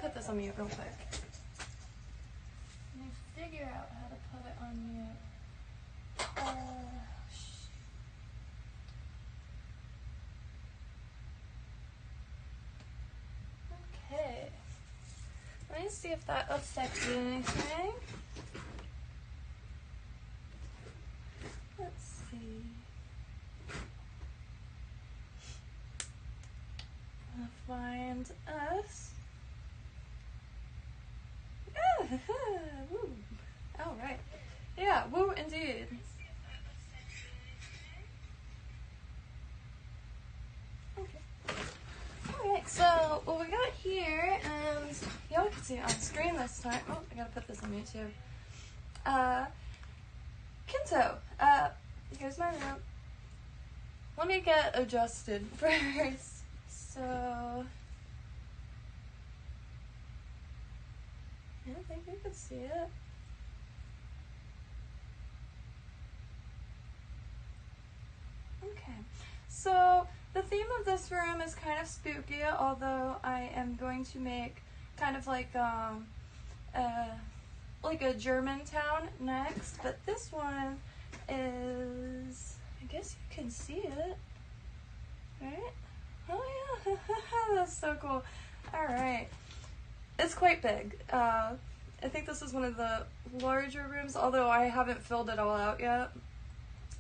put this on mute real quick. Let me figure out how to put it on mute. Okay. Let me see if that affected anything. Let's see. I'll find us. Woo. All right. Yeah, woo indeed. Okay. Alright, so what we got here, and y'all can see it on screen this time. Oh, I gotta put this on YouTube. Kynto. Here's my room. Let me get adjusted first. So I don't think you could see it. Okay, so the theme of this room is kind of spooky, although I am going to make kind of like a German town next, but this one is, I guess you can see it, right? Oh yeah, that's so cool. Alright, it's quite big. I think this is one of the larger rooms, although I haven't filled it all out yet.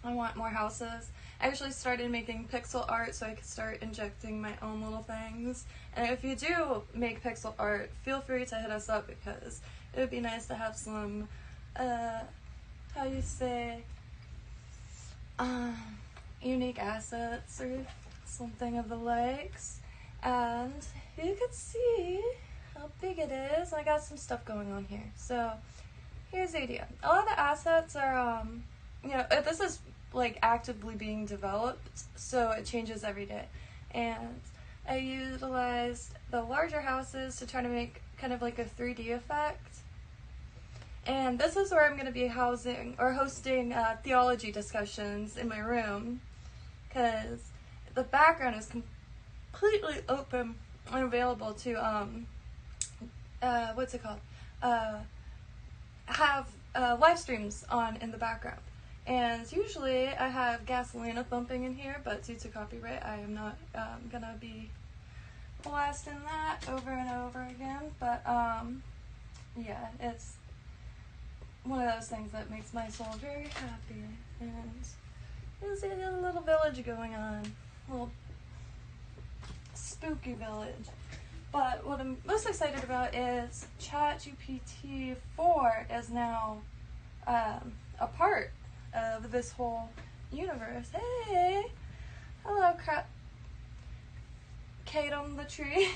I want more houses. I actually started making pixel art so I could start injecting my own little things. And if you do make pixel art, feel free to hit us up because it would be nice to have some, how you say, unique assets or something of the likes. And you can see how big it is. I got some stuff going on here. So here's the idea. A lot of the assets are, you know, this is like actively being developed, so it changes every day. And I utilized the larger houses to try to make kind of like a 3D effect. And this is where I'm going to be housing or hosting theology discussions in my room, because the background is completely open and available to what's it called? Have live streams on in the background. And usually I have Gasolina thumping in here, but due to copyright, I am not gonna be blasting that over and over again. But yeah, it's one of those things that makes my soul very happy. And there's a little village going on, a little spooky village. But what I'm most excited about is GPT4 is now a part of this whole universe. Hey! Hello, Kate on the tree.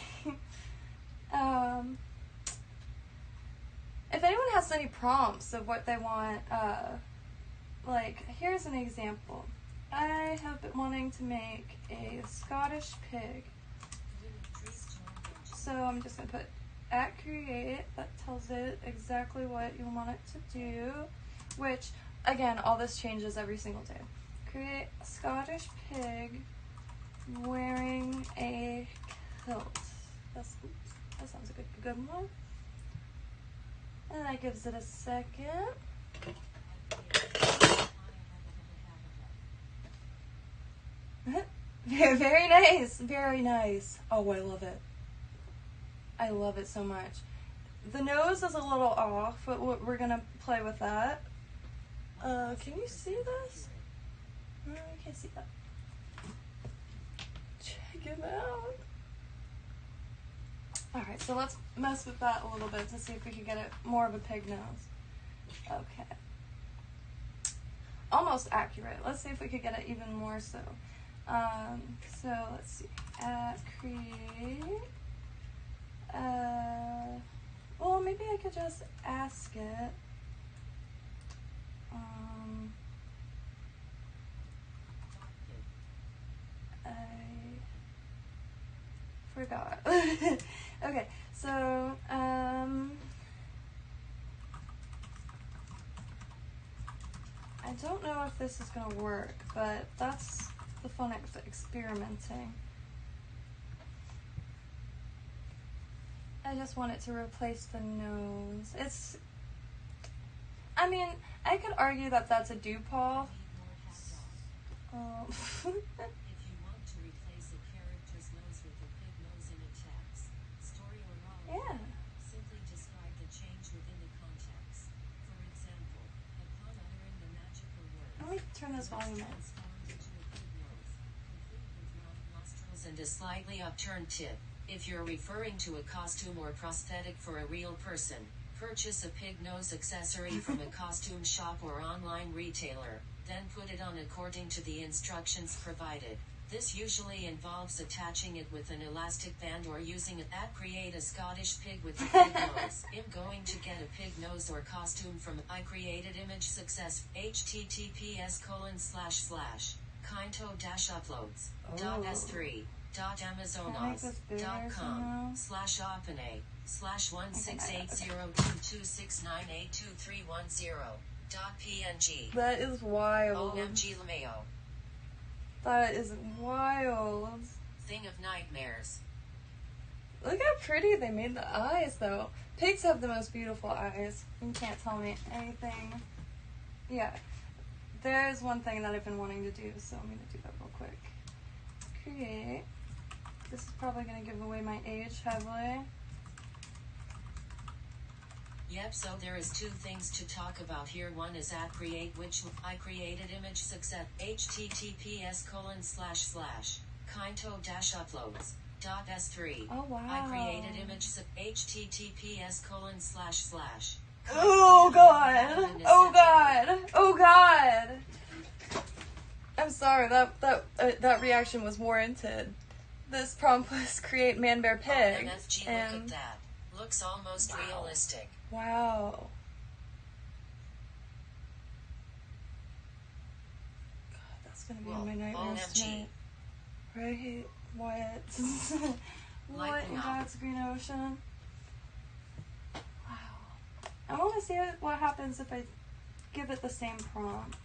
If anyone has any prompts of what they want, like, here's an example. I have been wanting to make a Scottish pig. So I'm just going to put at create, that tells it exactly what you want it to do, which, again, all this changes every single day. Create a Scottish pig wearing a kilt. That sounds like a good one. And that gives it a second. Very nice, very nice. Oh, I love it. I love it so much. The nose is a little off, but we're gonna play with that. Can you see this? No, I can't see that. Check it out. Alright, so let's mess with that a little bit to see if we can get it more of a pig nose. Okay. Almost accurate. Let's see if we could get it even more so. So let's see. Create. Well, maybe I could just ask it. I forgot. Okay, so, I don't know if this is gonna work, but that's the fun of experimenting. I just want it to replace the nose. It's, I mean, I could argue that that's a DuPont. Oh. If you want to replace a character's nose with a pig nose in a text, story or novel, simply describe the change within the context. For example, upon uttering the magical words, Let me turn this volume up. transformed into a pig nose, complete with round nostrils and a slightly upturned tip. If you're referring to a costume or prosthetic for a real person, purchase a pig nose accessory from a costume shop or online retailer. Then put it on according to the instructions provided. This usually involves attaching it with an elastic band or using it. Create a Scottish pig with a pig nose. I'm going to get a pig nose or costume from I created image success. https://kinto-uploads.s3.amazon.com/opene/1680226982310.png. That is wild. OMG LeMayo. That is wild. Thing of nightmares. Look how pretty they made the eyes, though. Pigs have the most beautiful eyes. You can't tell me anything. Yeah. There's one thing that I've been wanting to do, so I'm going to do that real quick. Create. This is probably going to give away my age heavily. Yep, so there is two things to talk about here. One is @create, which I created image success. https://kinto-uploads.s3. Oh, wow. I created image https://. Oh, God. Oh, God. Oh, God. I'm sorry, that reaction was warranted. This prompt was create man bear pig. OMFG, look at that. Looks almost realistic. Wow. God, that's gonna be in my nightmares tonight. Right? What? What in God's green ocean? Wow. I want to see what happens if I give it the same prompt.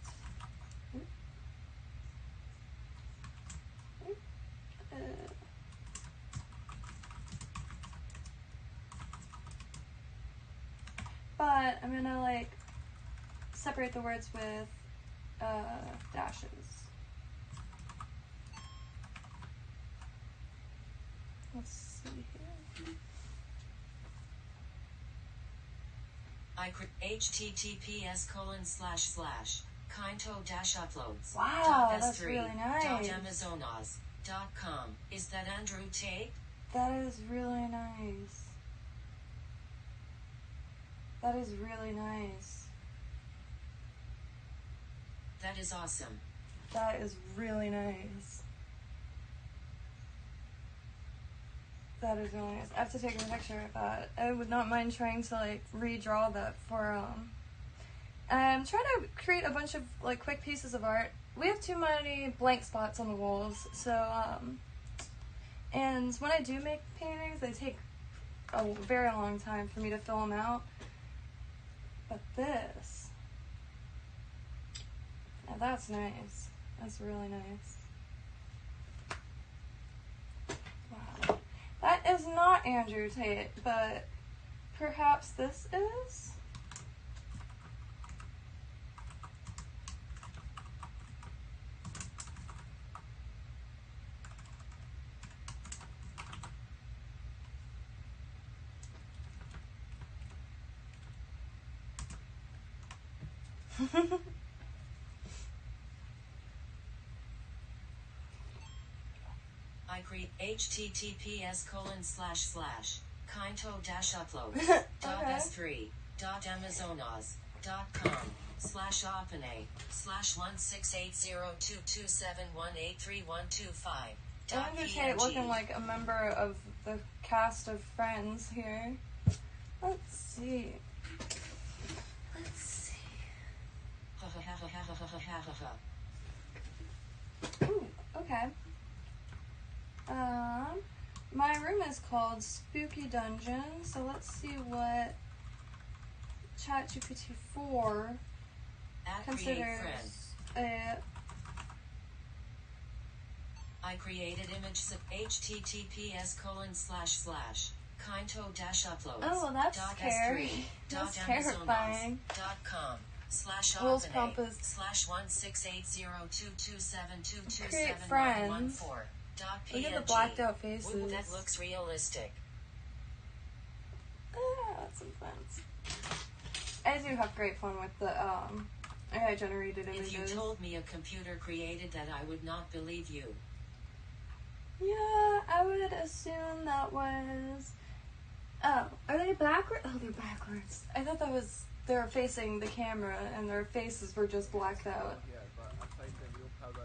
But I'm gonna like separate the words with dashes. Let's see here. https://kinto-uploads. Wow, that's really nice. .amazonas.com. Is that Andrew Tate? That is really nice. That is really nice. That is awesome. That is really nice. That is really nice. I have to take a picture of that. I would not mind trying to like redraw that for I'm trying to create a bunch of like quick pieces of art. We have too many blank spots on the walls, so and when I do make paintings, they take a very long time for me to fill them out. But this, now that's nice. That's really nice. Wow. That is not Andrew Tate, but perhaps this is? I create https://kinto-uploads.s3.amazon.com/opene/1680227183125. Andrew Tate looking like a member of the cast of Friends here. Let's see. Ooh, okay. My room is called Spooky Dungeon, so let's see what GPT4 considers it. I created image https:// Kynto-uploads. Oh, well, that's scary. That's terrifying. Will's prompt is create friends. Look at the blacked out faces. Ooh, that looks realistic. That's some friends. I do have great fun with the AI generated images. If you told me a computer created that, I would not believe you. Yeah, I would assume that was. Oh, are they backwards? Oh, they're backwards. I thought that was they were facing the camera and their faces were just blacked out. Yeah, but I find the real power of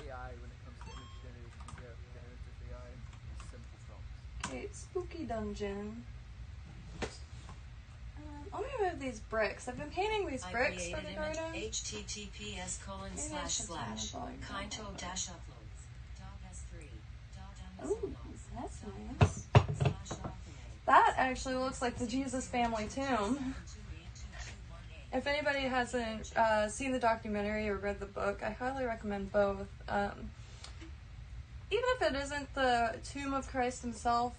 AI when it comes to image generation compared to generative AI is simple prompts. Okay, spooky dungeon. Let me remove these bricks. I've been painting these bricks for the garden. https://kynto-uploads. Ooh, that's nice. That actually looks like the Jesus family tomb. If anybody hasn't seen the documentary or read the book, I highly recommend both. Even if it isn't the tomb of Christ himself,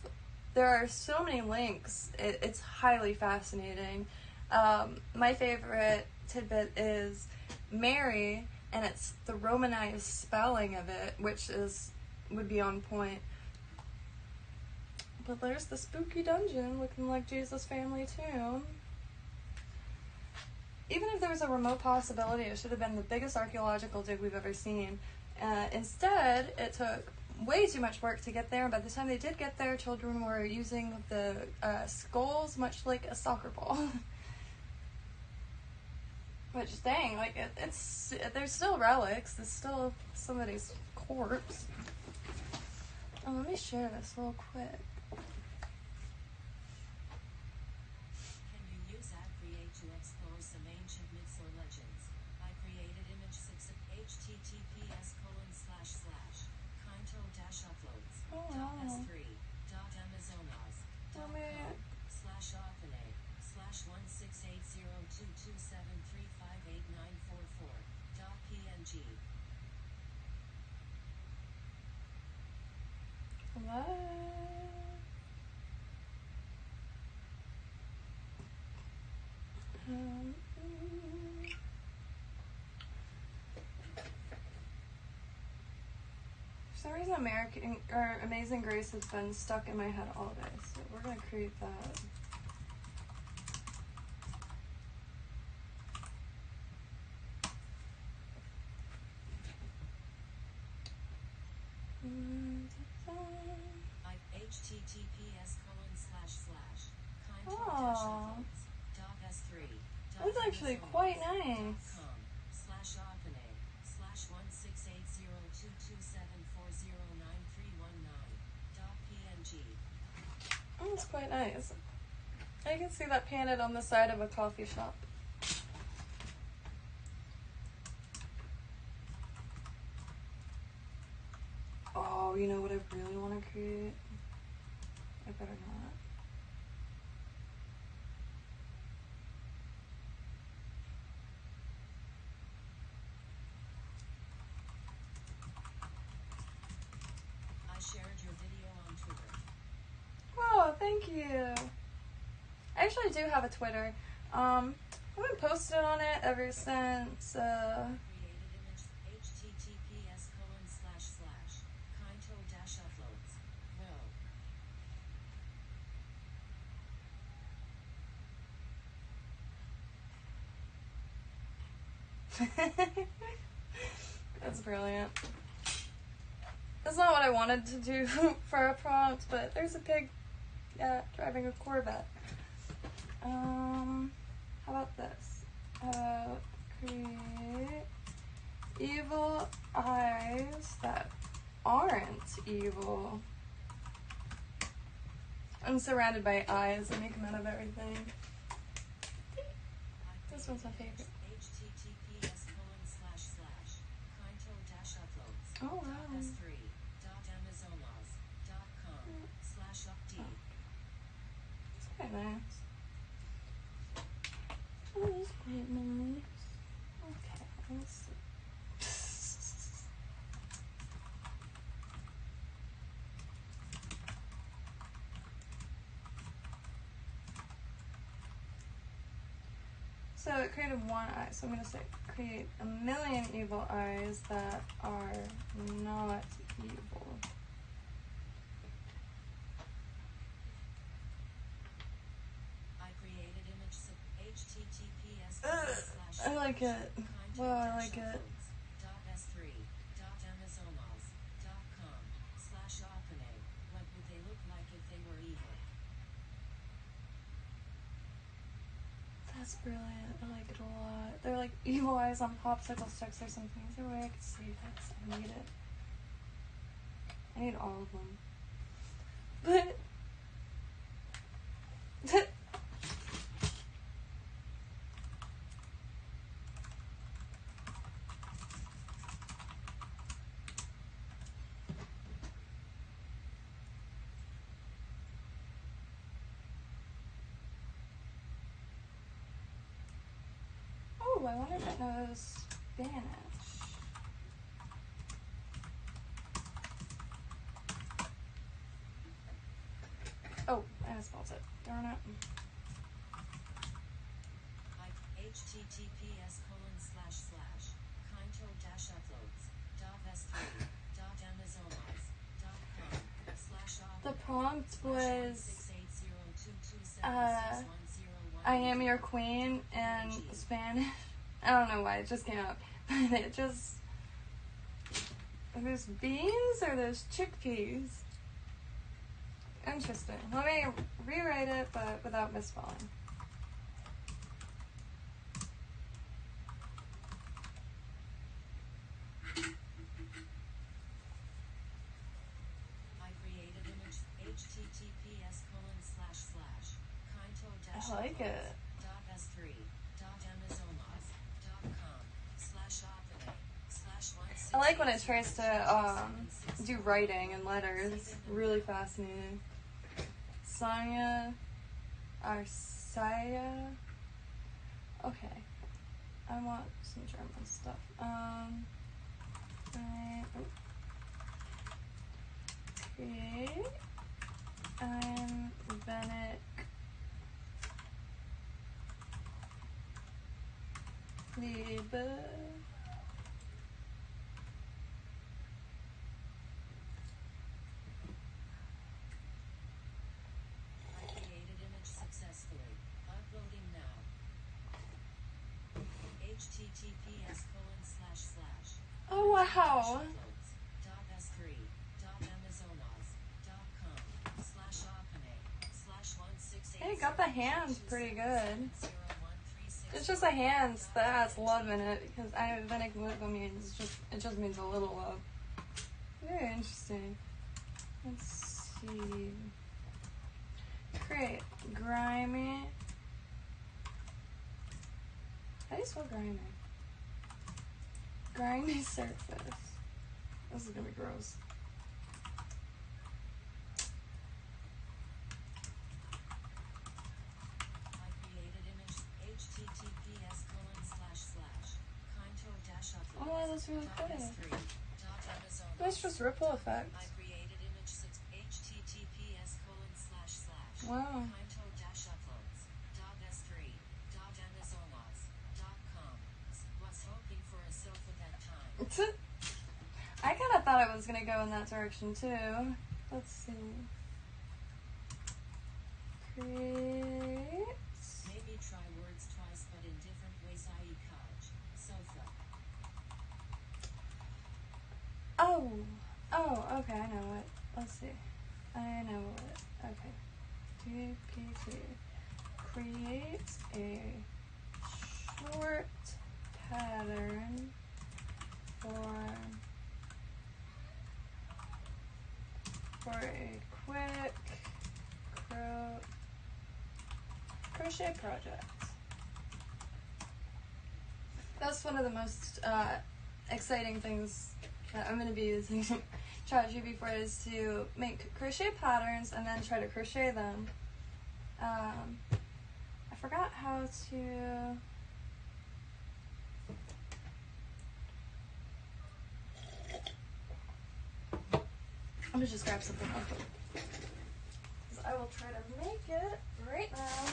there are so many links. It's highly fascinating. My favorite tidbit is Mary, and it's the Romanized spelling of it, which would be on point. But there's the spooky dungeon looking like Jesus' family tomb. Even if there was a remote possibility, it should have been the biggest archaeological dig we've ever seen. Instead, it took way too much work to get there, and by the time they did get there, children were using the skulls much like a soccer ball. Which, dang, like, there's still relics. There's still somebody's corpse. Oh, let me share this real quick. Can you use Create to explore some ancient myths or legends? I created image 6 at https://kynto-uploads. Oh, wow. s3.openay/1680227358944.png. What? For some reason, Amazing Grace has been stuck in my head all day, so we're gonna create that. Oh, that's actually quite nice. That's quite nice. I can see that painted on the side of a coffee shop. Oh, you know what I really want to create? I better not. I shared your video on Twitter. Oh, thank you. I actually do have a Twitter. I've been posting on it ever since, Created image https://kynto-uploads. Whoa. That's brilliant. That's not what I wanted to do for a prompt, but there's a pig driving a Corvette. How about this? Create evil eyes that aren't evil. I'm surrounded by eyes. I make them out of everything. This one's my favorite. https://kynto-uploads. Oh, wow. s3.amazonas.com/upd. It's quite nice. Oh, it's quite nice. Okay, let's see. So it created one eye. So I'm going to say create a million evil eyes that are not evil. I created image https I like it. Well, I like it. .s3.amazonals.com/opene. What would they look like if they were evil? That's brilliant. I like it a lot. They're like evil eyes on popsicle sticks or something. Is there a way I could save this? I need it. I need all of them. But oh, I wonder if it knows Spanish. Oh, I misspelled it. Darn it. https://Kynto-uploads.s3.amazonals.com/opene. The prompt was, I am your queen in Spanish. I don't know why, it just came out. But it just, are those beans or those chickpeas? Interesting. Let me rewrite it, but without misspelling. I created image https://Kynto-uploads.s3.amazonals.com/opene. I like it. I like when it tries to do writing and letters. Really fascinating. Sonia Arcaya. Okay. I want some German stuff. Create. I'm Bennett. Liebe. Uploading now. https:// Oh wow. Hey, got the hands pretty good. It's just a hands that has love in it because Ayurvedic yoga means it just means a little love. Very interesting. Let's see. Create grimy. How do you spell grimy? Grimy surface. This is gonna be gross. I created image https://Kynto-uploads. Oh, that's really pretty. That's just ripple effect. I created image https://Kynto-uploads.s3.amazonals.com. Was hoping for a sofa that time. I kind of thought I was gonna go in that direction too. Let's see. Create. Maybe try words twice but in different ways, i.e. couch, sofa. Oh, okay, I know it. Let's see. I know it. Okay. GPT create a short pattern for a quick crochet project. That's one of the most exciting things that I'm going to be using ChatGPT4 is to make crochet patterns and then try to crochet them. I forgot how to... I'm gonna just grab something real quick. 'Cause I will try to make it right now.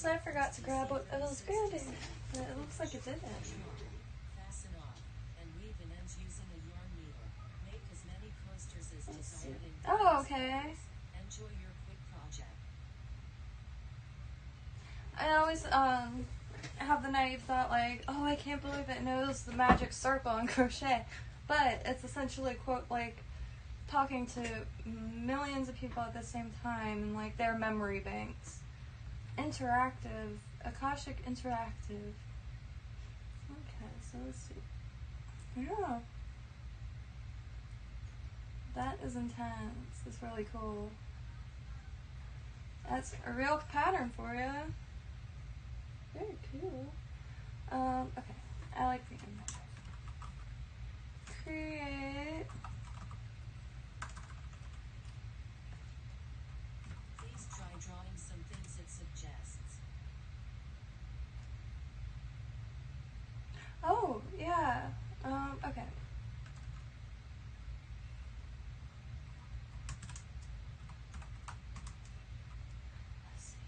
Oops, I forgot to grab what I was grabbing. It looks like it didn't. Fasten off and weave in ends using a yarn needle. Make as many coasters as desired in Oh, okay. Enjoy your quick project. I always have the naive thought like, oh, I can't believe it knows the magic circle on crochet, but it's essentially quote like talking to millions of people at the same time and like their memory banks. Interactive, Akashic interactive. Okay, so let's see. Yeah, that is intense. It's really cool. That's a real pattern for you. Very cool. Okay, I like the image. Create. Please try drawing some things it suggests. Oh, yeah. Okay. Let's see.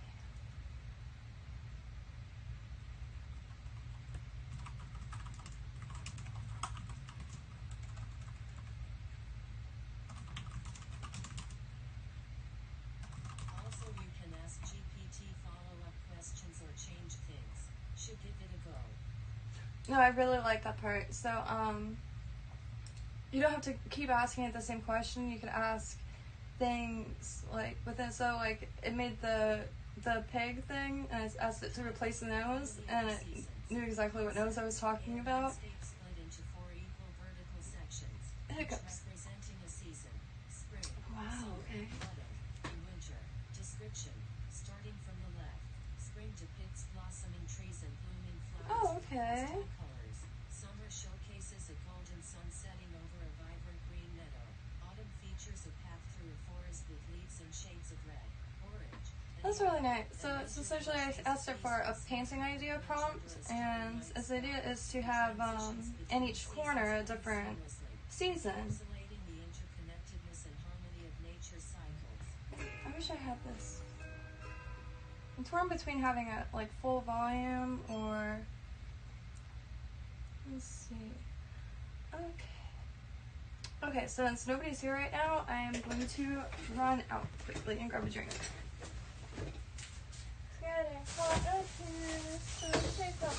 Also, you can ask GPT follow-up questions or change things. Should give it a go. No, I really like that part. So, you don't have to keep asking it the same question. You can ask things like within. So, like, it made the pig thing, and it's asked it to replace the nose, and it knew exactly what nose I was talking about. Landscape split into 4 equal vertical sections, each Hiccups. representing a season. Spring, Wow, summer, okay. autumn, and winter. Description. Starting from the left. Spring depicts blossoming trees and blooming flowers. Oh, with okay. pastel colors. Summer showcases a golden sun setting over a vibrant green meadow. Autumn features a path through a forest with leaves and shades of red, orange, and That's yellow. really nice. So it's essentially I asked it for a painting idea prompt, and its idea is to have in each corner a different season. Encapsulating the interconnectedness and harmony of nature's cycles. I wish I had this. I'm torn between having it like full volume or let's see. Okay, so since nobody's here right now, I am going to run out quickly and grab a drink. It's getting hot up here, so take that.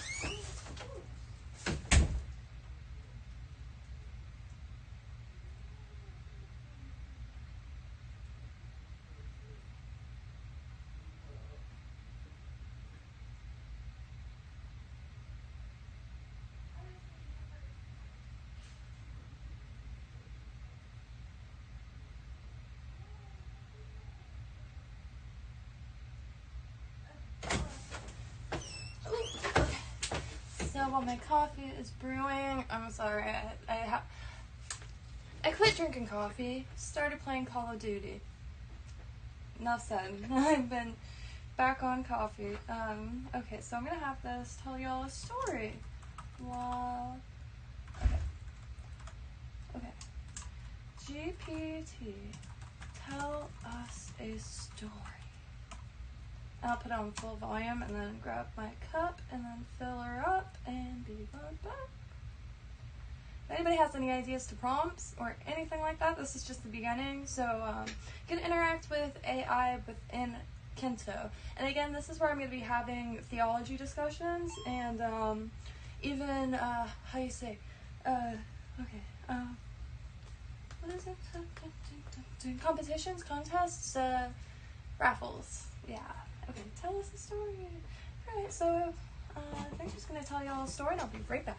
So while my coffee is brewing, I'm sorry, I quit drinking coffee, started playing Call of Duty. Enough said. I've been back on coffee. Okay, so I'm gonna have this tell y'all a story. Wow. Okay. GPT, tell us a story. I'll put it on full volume and then grab my cup and then fill her up and be right back. If anybody has any ideas to prompts or anything like that, this is just the beginning. So you can interact with AI within Kynto. And again, this is where I'm going to be having theology discussions and even, how you say, what is it? Competitions, contests, raffles. Yeah. Okay, tell us a story. Alright, so I think I'm just going to tell y'all a story and I'll be right back.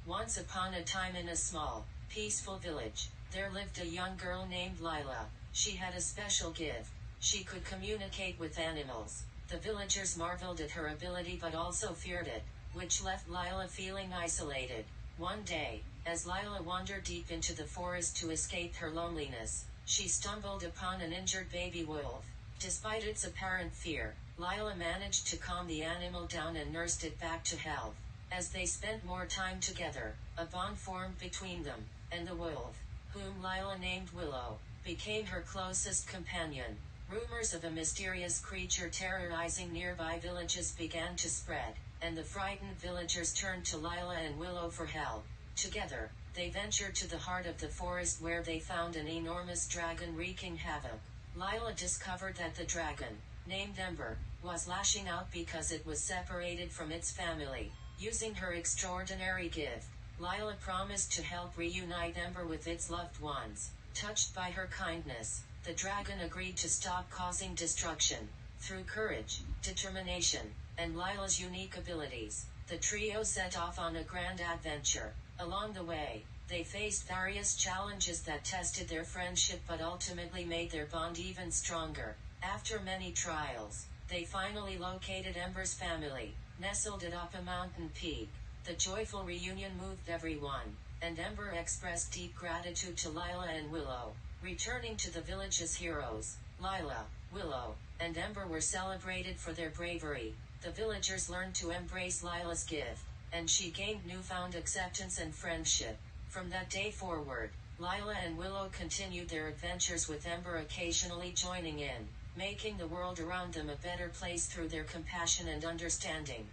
Once upon a time in a small, peaceful village, there lived a young girl named Lila. She had a special gift. She could communicate with animals. The villagers marveled at her ability but also feared it, which left Lila feeling isolated. One day, as Lila wandered deep into the forest to escape her loneliness, she stumbled upon an injured baby wolf. Despite its apparent fear, Lila managed to calm the animal down and nursed it back to health. As they spent more time together, a bond formed between them, and the wolf, whom Lila named Willow, became her closest companion. Rumors of a mysterious creature terrorizing nearby villages began to spread, and the frightened villagers turned to Lila and Willow for help. Together, they ventured to the heart of the forest where they found an enormous dragon wreaking havoc. Lila discovered that the dragon, named Ember, was lashing out because it was separated from its family. Using her extraordinary gift, Lila promised to help reunite Ember with its loved ones. Touched by her kindness, the dragon agreed to stop causing destruction. Through courage, determination, and Lila's unique abilities, the trio set off on a grand adventure. Along the way, they faced various challenges that tested their friendship but ultimately made their bond even stronger. After many trials, they finally located Ember's family, nestled atop a mountain peak. The joyful reunion moved everyone, and Ember expressed deep gratitude to Lila and Willow. Returning to the village as heroes, Lila, Willow, and Ember were celebrated for their bravery. The villagers learned to embrace Lila's gift, and she gained newfound acceptance and friendship. From that day forward, Lila and Willow continued their adventures with Ember occasionally joining in, making the world around them a better place through their compassion and understanding.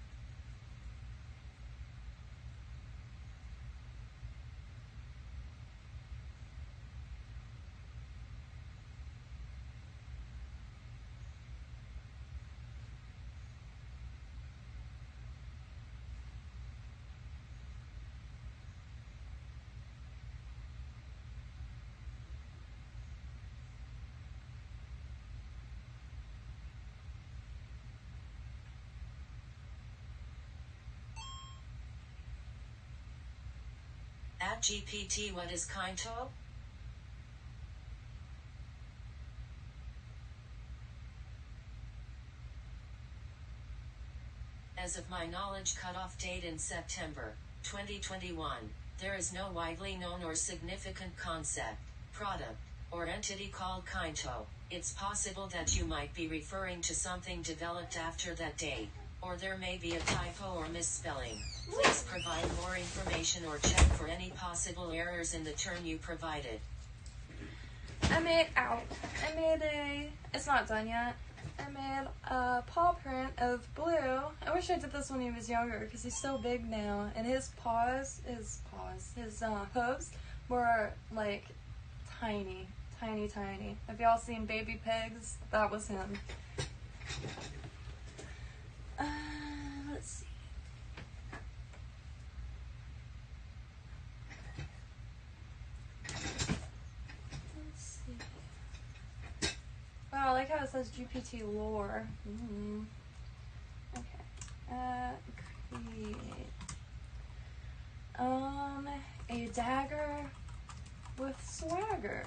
At GPT, what is Kynto? As of my knowledge cutoff date in September 2021, there is no widely known or significant concept, product, or entity called Kynto. It's possible that you might be referring to something developed after that date, or there may be a typo or misspelling. Please provide more information or check for any possible errors in the term you provided. It's not done yet. I made a paw print of Blue. I wish I did this when he was younger because he's so big now, and his hooves were like tiny. Have y'all seen baby pigs? That was him. Let's see. Wow, I like how it says GPT lore. Okay. Create. A dagger with swagger.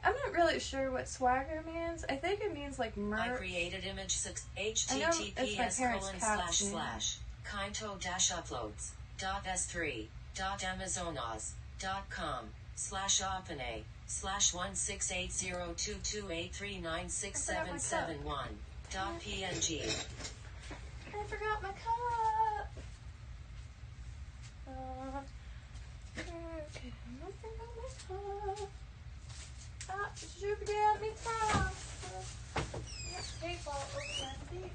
I'm not really sure what swagger means. I think it means like merch. I created image 6 https:// kynto-uploads.s3.amazonas.com/opene/1680228396771.png. I forgot my cup. Okay, I forgot my cup. Did you forget me cup? Yes, people, open seat.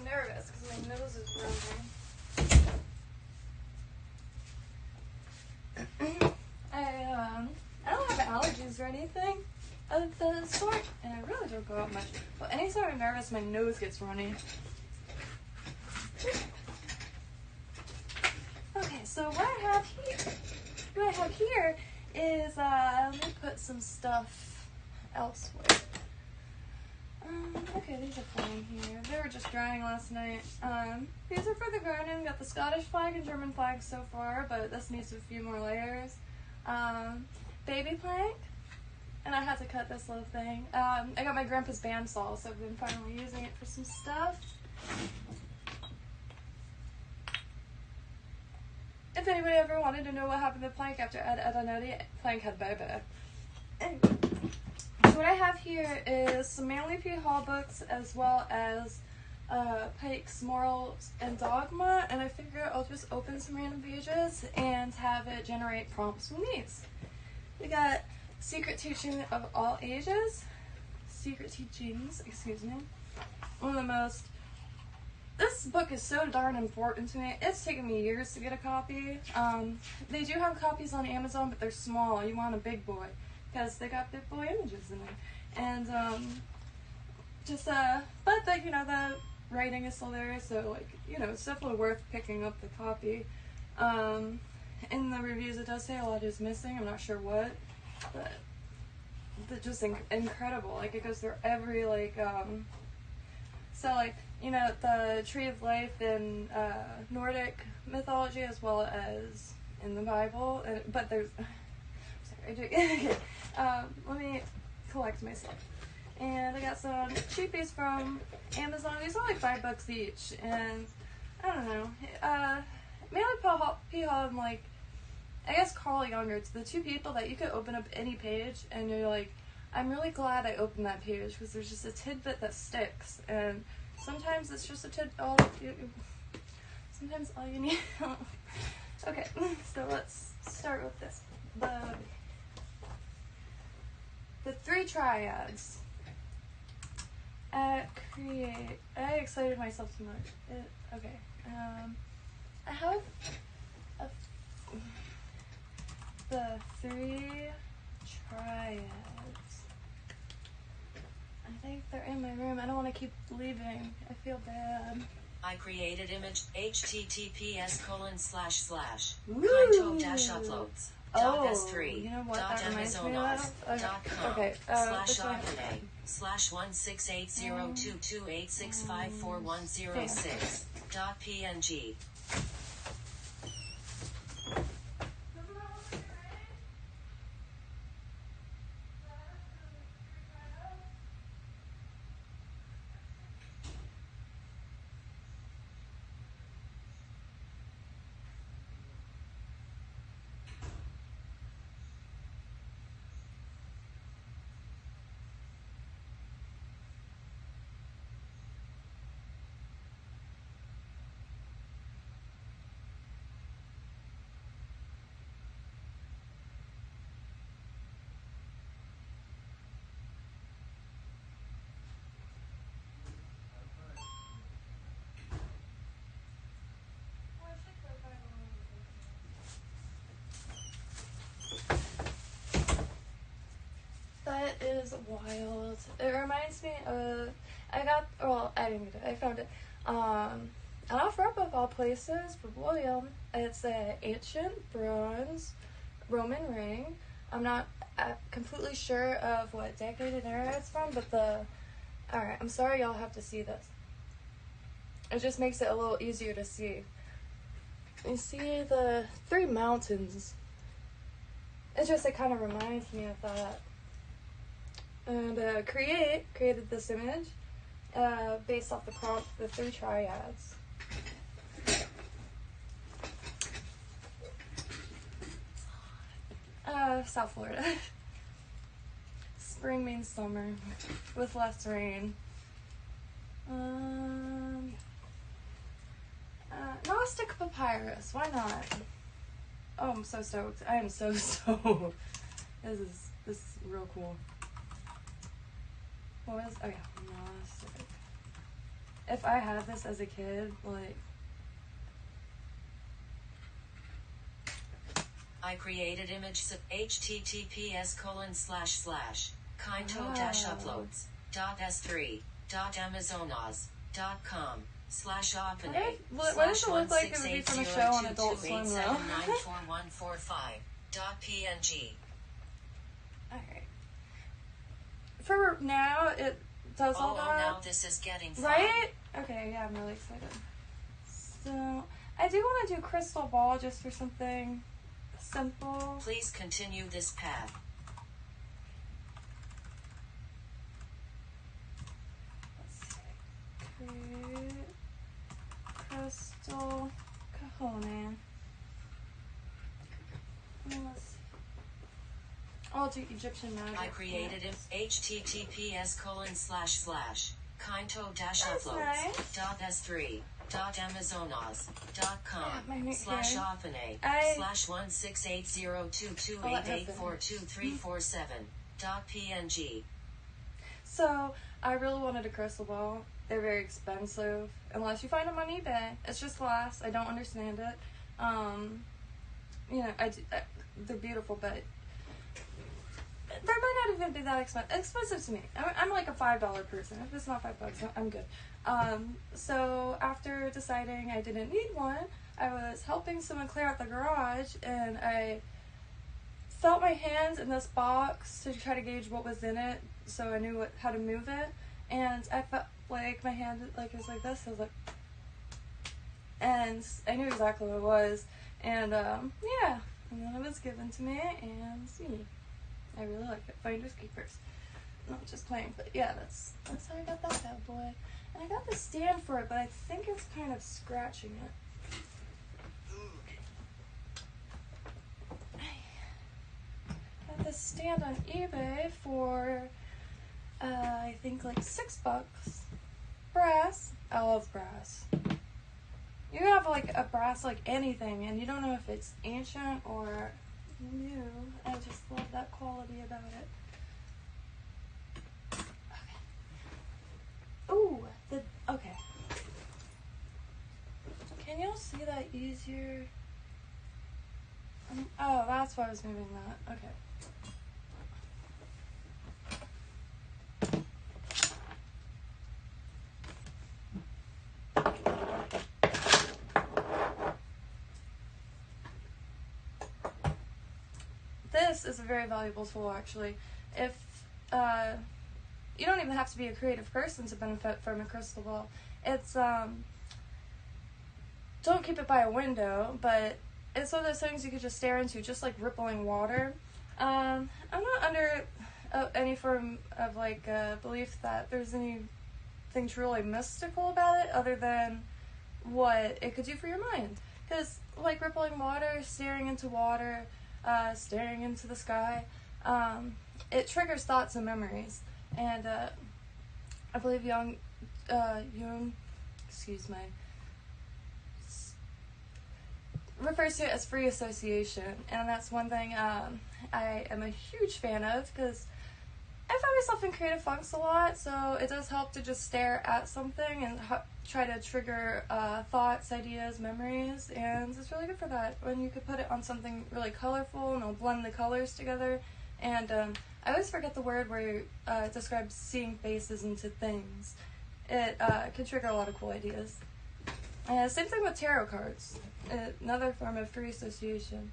nervous because my nose is running. I don't have allergies or anything of the sort, and I really don't go out much. But anytime I'm nervous, my nose gets runny. Okay, so what I have here is, let me put some stuff elsewhere. Okay, these are fine here. They were just drying last night. These are for the garden. Got the Scottish flag and German flag so far, but this needs a few more layers. Baby plank, and I had to cut this little thing. I got my grandpa's bandsaw, so I've been finally using it for some stuff. If anybody ever wanted to know what happened to Plank after Ed Edanodi, Plank had baby. Anyway, so what I have here is some Manly P. Hall books as well as Pike's Morals and Dogma, and I figure I'll just open some random pages and have it generate prompts from these. We got Secret Teaching of All Ages. Secret Teachings, excuse me. One of the most... This book is so darn important to me. It's taken me years to get a copy. They do have copies on Amazon, but they're small. You want a big boy, because they got big boy images in there. And, but the, you know, the writing is still there, so, like, you know, it's definitely worth picking up the copy. In the reviews, it does say a lot is missing. I'm not sure what, but it's just incredible. Like, it goes through every, like, so, like, you know, the Tree of Life in Nordic mythology as well as in the Bible. But there's... Sorry, let me collect myself. And I got some cheapies from Amazon. These are like $5 each. And, I don't know. Manly P. Hall and, like, I guess Carl Younger, it's the two people that you could open up any page and you're like, I'm really glad I opened that page because there's just a tidbit that sticks. And sometimes it's just a sometimes all you need. Okay, so let's start with this. The three triads. I excited myself too much. Okay. I have the three triads. I think they're in my room. I don't want to keep leaving. I feel bad. I created image https:// Ooh. Kynto-uploads. Oh, S3. you know what that reminds me of? Okay, /1680228654106 .png. That is wild. It reminds me of, I didn't get it, I found it. An offer-up of all places for William. It's an ancient bronze Roman ring. I'm not completely sure of what decade and era it's from, but alright, I'm sorry y'all have to see this. It just makes it a little easier to see. You see the three mountains. It kind of reminds me of that. And created this image based off the prompt, the three triads. South Florida. Spring means summer with less rain. Gnostic papyrus, why not? Oh, I'm so stoked. I am so stoked. This is real cool. What was, oh yeah, Gnostic. if I had this as a kid, like... I created image https://kynto-uploads.s3.amazonas.com/openay/16802287415.png What does it look like it would be from a show on Adult Swim, though? Alright. For now, it does all that. Oh, now this is getting fun. Right? Okay, yeah, I'm really excited. So, I do want to do crystal ball just for something simple. Please continue this path. Let's see. Create crystal cajon. Let's see. I'll do Egyptian magic. I created https://kynto-uploads.s3.amazonas.com/openay/1680228842347.png. So, I really wanted a crystal ball. They're very expensive, unless you find them on eBay. It's just glass. I don't understand it. You know, they're beautiful, but they might not even be that expensive to me. I'm like a $5 person. If it's not $5, I'm good. So after deciding I didn't need one, I was helping someone clear out the garage, and I felt my hands in this box to try to gauge what was in it, so I knew how to move it. And I felt like my hand was like this. I was like, and I knew exactly what it was. And yeah, and then it was given to me, and see. I really like it. Finders keepers. Not just playing, but yeah, that's how I got that bad boy. And I got the stand for it, but I think it's kind of scratching it. Got this stand on eBay for I think like $6. Brass. I love brass. You have like a brass like anything, and you don't know if it's ancient or new. I just love that quality about it. Okay. Ooh, okay. Can y'all see that easier? Oh, that's why I was moving that. Okay. This is a very valuable tool, actually. If you don't even have to be a creative person to benefit from a crystal ball. It's don't keep it by a window, but it's one of those things you could just stare into, just like rippling water. I'm not under any form of like belief that there's anything truly mystical about it, other than what it could do for your mind. Because like rippling water, staring into water, staring into the sky, it triggers thoughts and memories. And I believe Jung, refers to it as free association, and that's one thing I am a huge fan of, because I find myself in creative funks a lot, so it does help to just stare at something and try to trigger thoughts, ideas, memories, and it's really good for that when you could put it on something really colorful and it'll blend the colors together. And I always forget the word where it describes seeing faces into things. It can trigger a lot of cool ideas. Same thing with tarot cards, another form of free association.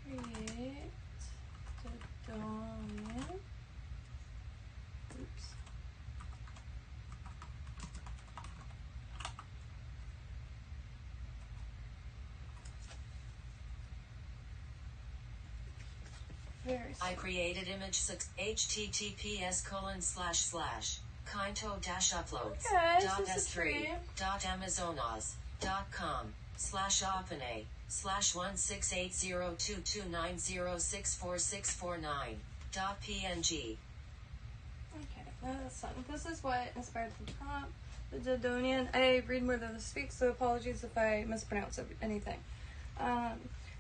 Create the domain. Oops. I created image https://kynto-uploads.s3.amazonas.com/openay/1680229064649.png. Okay, that's fun. This is what inspired the prompt. the Dodonian. I read more than I speak, so apologies if I mispronounce anything.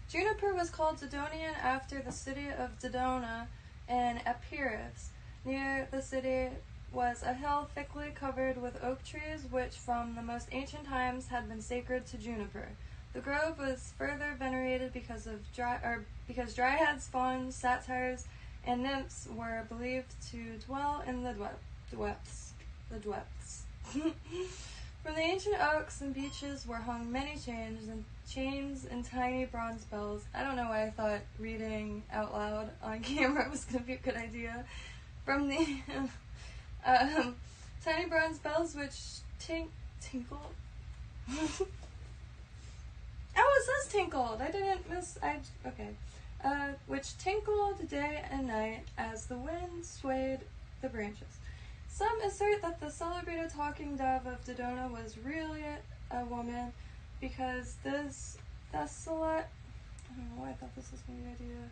Juniper was called Dodonian after the city of Dodona in Epirus. Near the city was a hill thickly covered with oak trees, which from the most ancient times had been sacred to Juniper. The grove was further venerated because dryads, fauns, satyrs, and nymphs were believed to dwell in the depths. From the ancient oaks and beeches were hung many chains and tiny bronze bells. I don't know why I thought reading out loud on camera was going to be a good idea. From the tiny bronze bells which tinkled. Oh, it says tinkled. I didn't miss. Okay. Which tinkled day and night as the wind swayed the branches. Some assert that the celebrated talking dove of Dodona was really a woman, because this desolate. I don't know why I thought this was a good idea.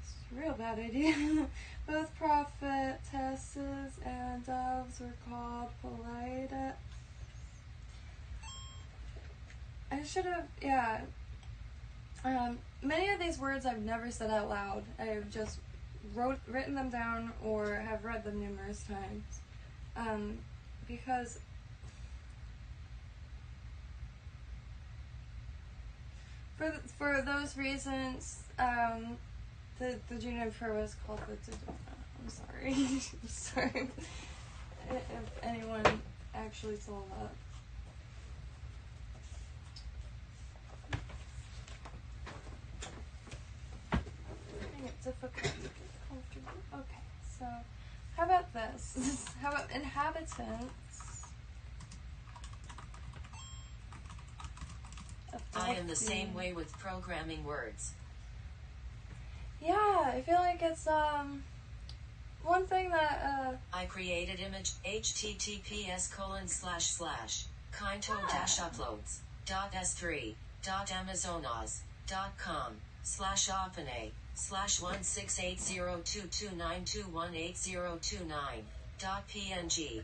It's a real bad idea. Both prophetesses and doves were called polite. I should have, yeah. Many of these words I've never said out loud. I've just written them down or have read them numerous times. Because for those reasons, the Juniper was called the Dodona. I'm sorry. I'm sorry if anyone actually saw that. Difficult, comfortable. Okay, so how about this? How about inhabitants? I am the same way with programming words. Yeah, I feel like it's one thing that I created image https://kynto-uploads.s3.amazonaz.com/openay/1680229218029.png.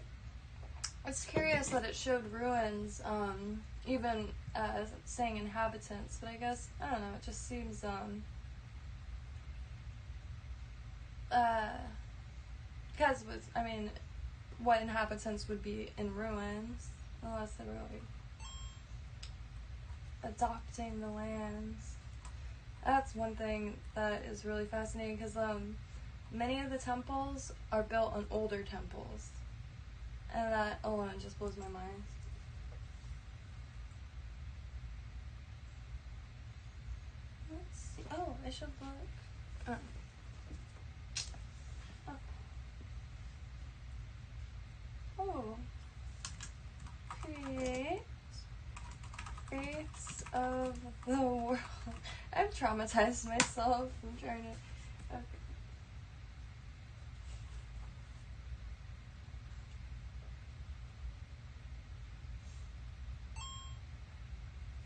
it's curious that it showed ruins, even saying inhabitants, but I guess I don't know, it just seems because what inhabitants would be in ruins unless they were like adopting the lands. That's one thing that is really fascinating, because many of the temples are built on older temples, and that alone just blows my mind. Let's see. Oh, I should look. Oh. Create faiths of the world. I've traumatized myself. I'm trying to. Okay.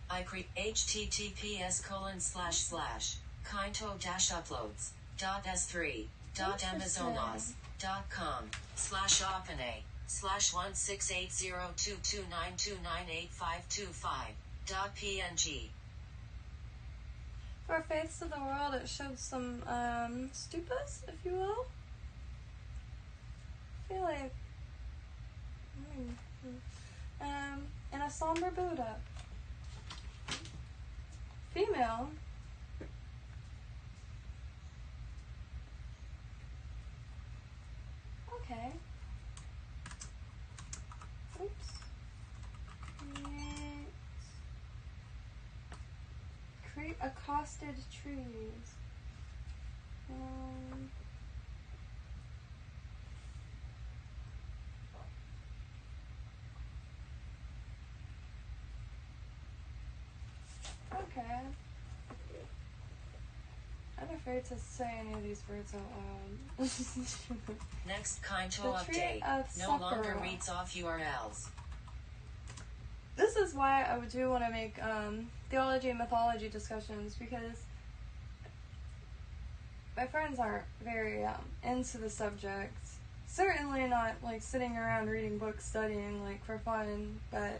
I create https://kynto-uploads.s3.amazonaz.com/openay/1680229298525.png. For faiths of the world, it showed some stupas, if you will. I feel like. And a somber Buddha. Female. Okay. Oops. Create accosted trees. Okay. I'm afraid to say any of these words out loud. Next Kynto The tree update. of No longer Sakura. reads off URLs. This is why I do want to make theology and mythology discussions, because my friends aren't very into the subject, certainly not like sitting around reading books, studying like for fun, but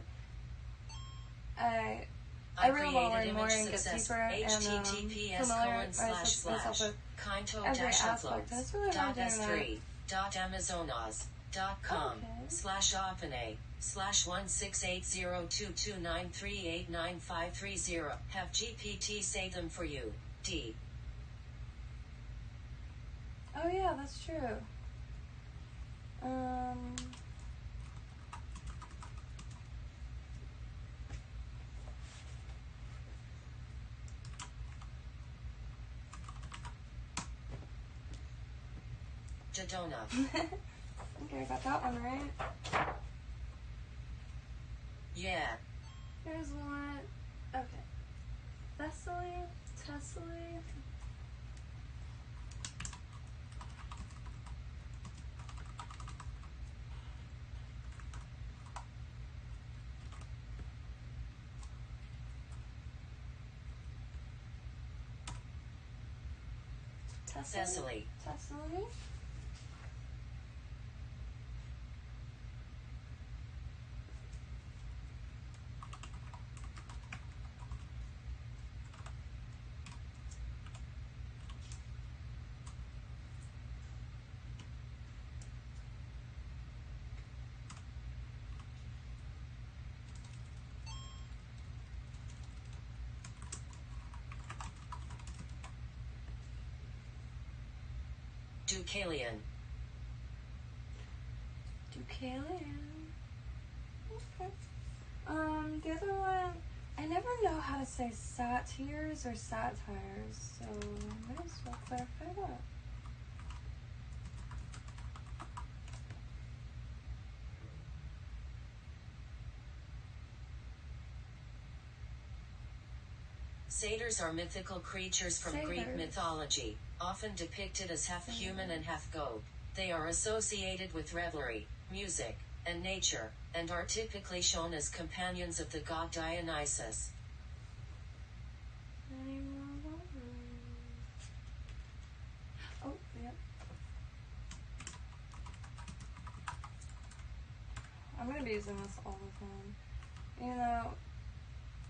I really want to learn more and get deeper and familiarize myself with every aspect. And it's really hard doing that. Amazonaz.com/opene/1680229389530. Have GPT say them for you. D. Oh yeah, that's true. Jadona. Okay, I got that one right. Yeah. Here's one. Okay. Thessaly. Tessely. Thessaly. Tessely. Deucalion. Deucalion. Okay. The other one, I never know how to say satyrs or satires, so I might as well clarify that. Satyrs are mythical creatures from Greek mythology, often depicted as half human and half goat. They are associated with revelry, music, and nature, and are typically shown as companions of the god Dionysus. Oh, yep. I'm gonna be using this all the time. You know,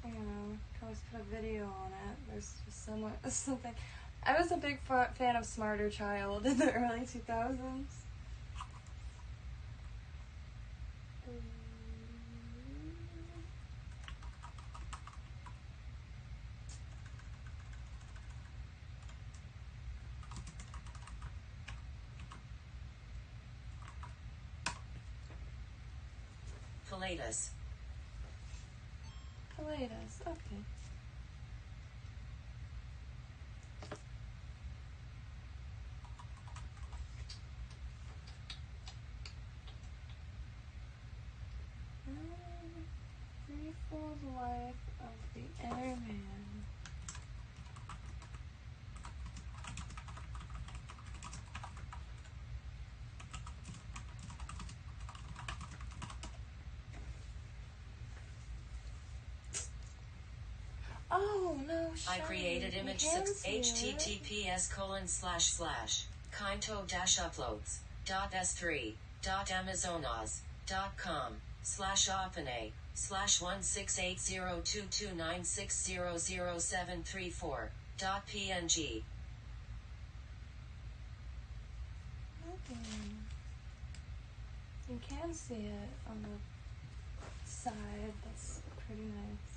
can always put a video on it. There's just something. I was a big fan of Smarter Child in the early 2000s. Pilatus. Pilatus, okay. Threefold life of the inner man. Oh no! I created image 6 https://kynto-uploads.s3.amazonaz.com/opene/1680229600734.png. You can see it on the side. That's pretty nice.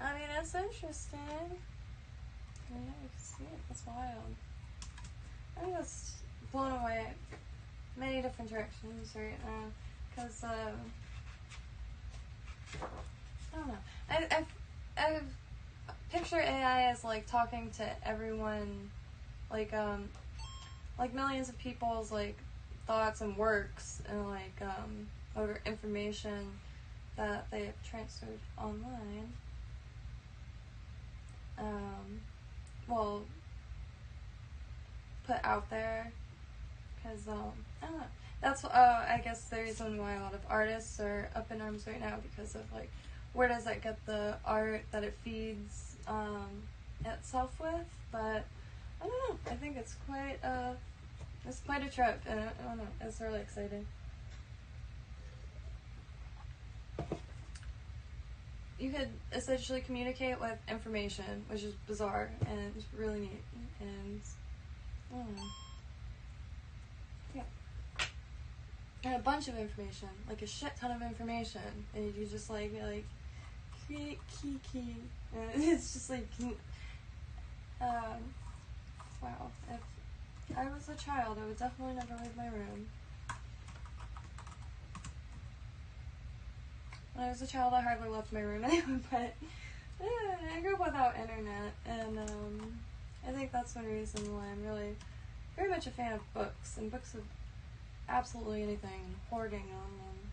I mean, that's interesting. Yeah, you can see it. That's wild. I'm just blown away many different directions right now. Because, I don't know. I picture AI as, like, talking to everyone, like millions of people's, like, thoughts and works and, like, or information that they have transferred online. Well, put out there, because, I don't know, that's, I guess the reason why a lot of artists are up in arms right now, because of, like, where does it get the art that it feeds itself with, but I don't know. I think it's quite a trip, and I don't know. It's really exciting. You could essentially communicate with information, which is bizarre and really neat, and I don't know. Yeah. And a bunch of information, like a shit ton of information, and you just like create key, and it's just like, wow. If I was a child, I would definitely never leave my room. When I was a child, I hardly left my room anyway, but I grew up without internet, and I think that's one reason why I'm really very much a fan of books, and books of absolutely anything, and hoarding them.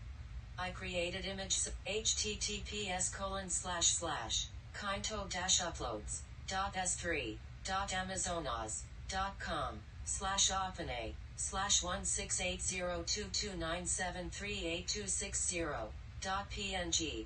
I created image https://kynto-uploads.s3.amazonas.com/opene/1680229738260.png.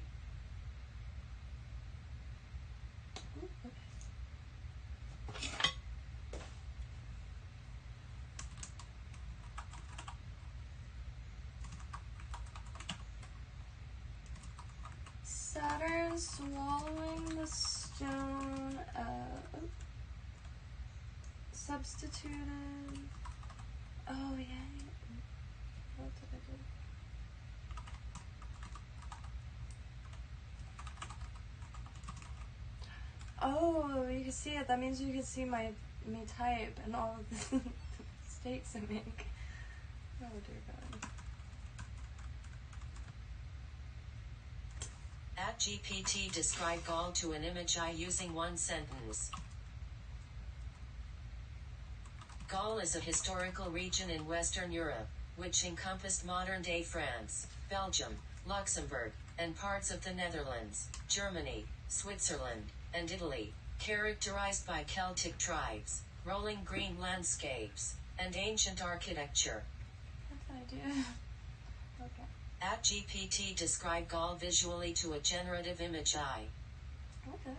Saturn swallowing the stone, substituted. Oh yeah. What did I do? Oh, you can see it. That means you can see me type and all of the mistakes I make. Oh dear God. At GPT describe Gaul to an image using one sentence. Gaul is a historical region in Western Europe, which encompassed modern-day France, Belgium, Luxembourg, and parts of the Netherlands, Germany, Switzerland, and Italy, characterized by Celtic tribes, rolling green landscapes, and ancient architecture. That's an idea. Okay. At GPT describe Gaul visually to a generative image eye. Okay.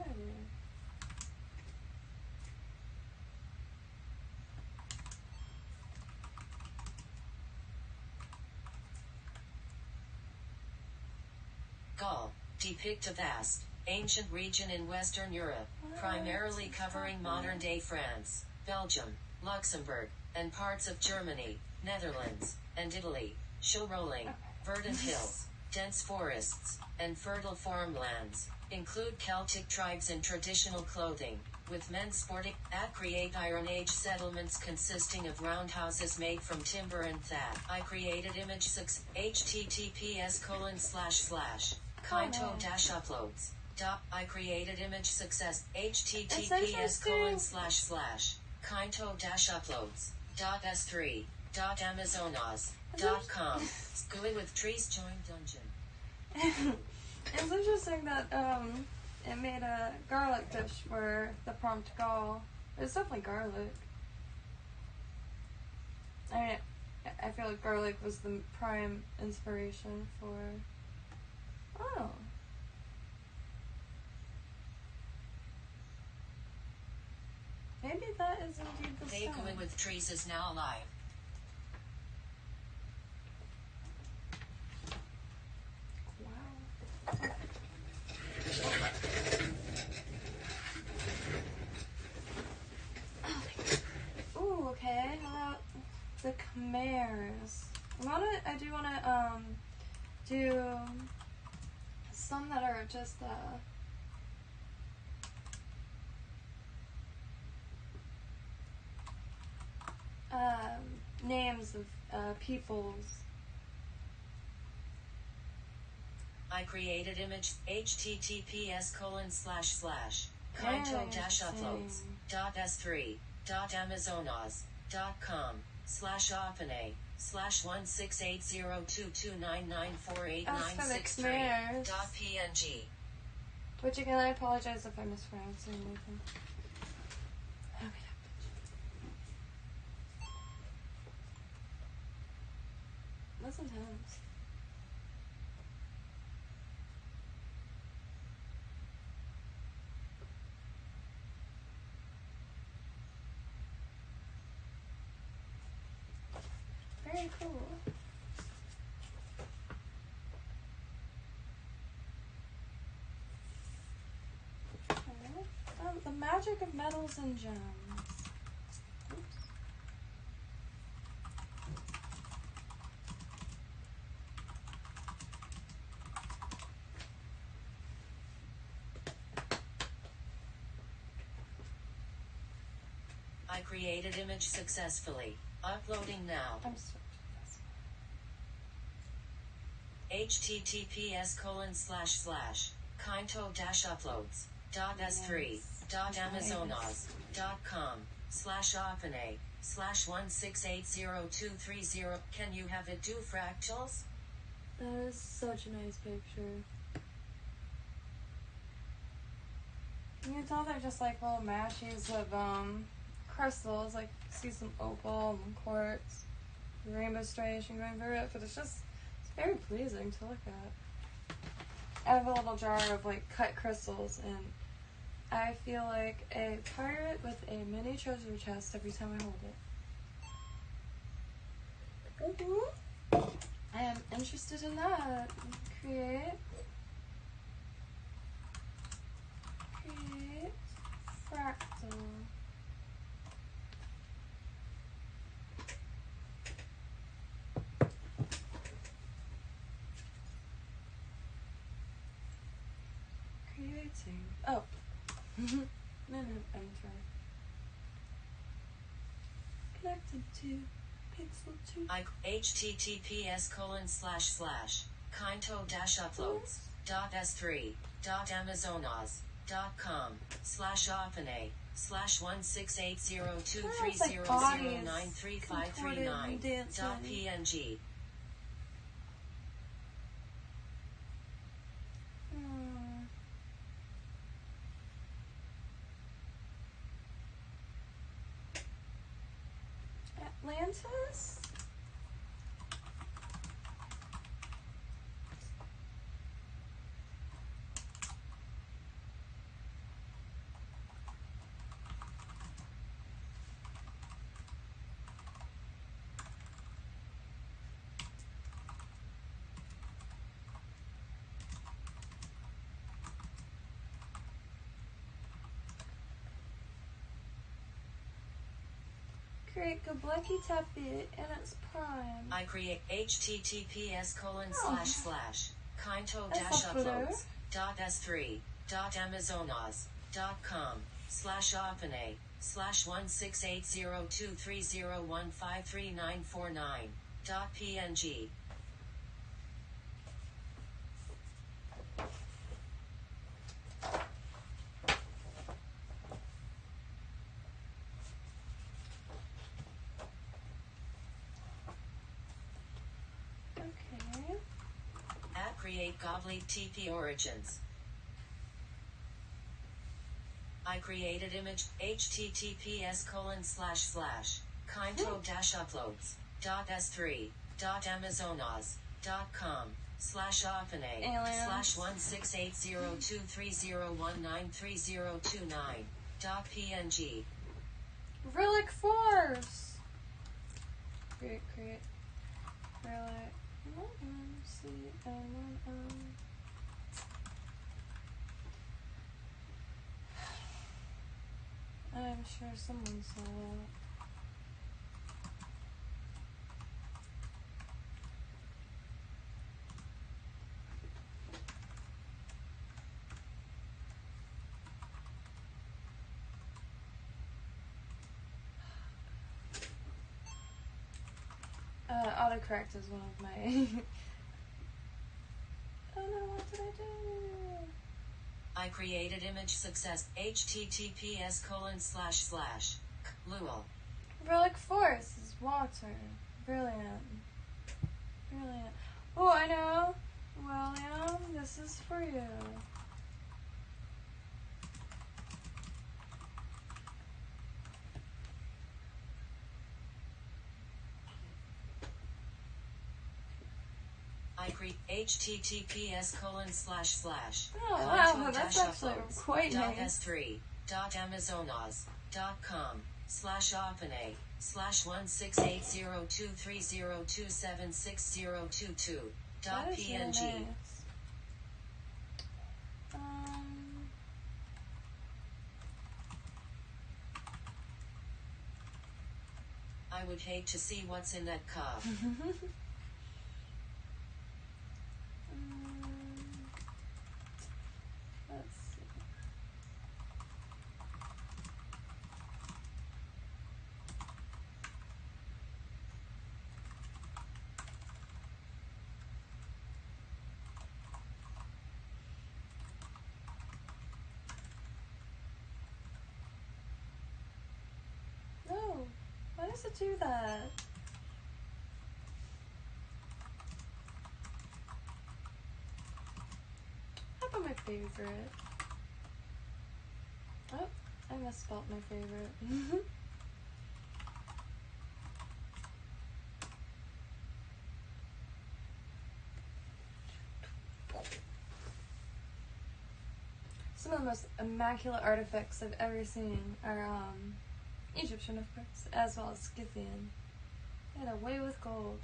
Gaul, depict a vast, ancient region in Western Europe, primarily covering modern-day France, Belgium, Luxembourg, and parts of Germany, Netherlands, and Italy. Show rolling, verdant hills, dense forests, and fertile farmlands. Include Celtic tribes in traditional clothing, with men sporting. At create Iron Age settlements consisting of roundhouses made from timber and thatch. I created image 6 https://kynto-uploads. I created image success https://kynto-uploads.s3.amazonas.com. Going with trees join dungeon. It's interesting that it made a garlic dish for the prompt Gaul. It's definitely garlic. I feel like garlic was the prime inspiration for. Oh. Maybe that is indeed the They Going with trees is now alive. Ooh, okay. How about the Khmers? I do wanna do some that are just names of peoples. I created image https://kynto-uploads.s3.amazonas.com/opene/1680229948963.png. Which again, I apologize if I mispronounce anything. Okay. That's intense. really cool. Okay. The magic of metals and gems. Oops. I created image successfully. Uploading now. I'm so https://kynto-uploads.s3.amazona.com/opene/1680230. Can you have it do fractals? That is such a nice picture. You can tell they're just like little mashies of crystals. Like see some opal and quartz, rainbow striation going through it, but it's very pleasing to look at. I have a little jar of like cut crystals, and I feel like a pirate with a mini treasure chest every time I hold it. I am interested in that. Create fractal. Creating. Oh. No, enter. Connected to Pixel 2. kynto-uploads.s3.amazona.com/opene/1680230093539.png. Atlantis? Create Goblecki Tepe in its prime. I create https://kynto-uploads.s3.amazona.com/opene/1680230153949.png. Okay. At create Goblet TP origins. I created image https://kynto-uploads.s3.amazona.com/opene/1680230193029.png. Relic Force! Create. Relic. I'm sure someone saw that. Autocorrect is one of my... Oh no, what did I do? I created image success https://lul. Relic Force is water. Brilliant. Oh, I know. William, this is for you. I create https:// Oh wow, that's actually quite nice. s3.amazonas.com That is really .png. nice. I would hate to see what's in that cup. Let's see. No, why does it do that? How about my favorite? Oh, I misspelled my favorite. Some of the most immaculate artifacts I've ever seen are Egyptian, of course, as well as Scythian. They had a way with gold.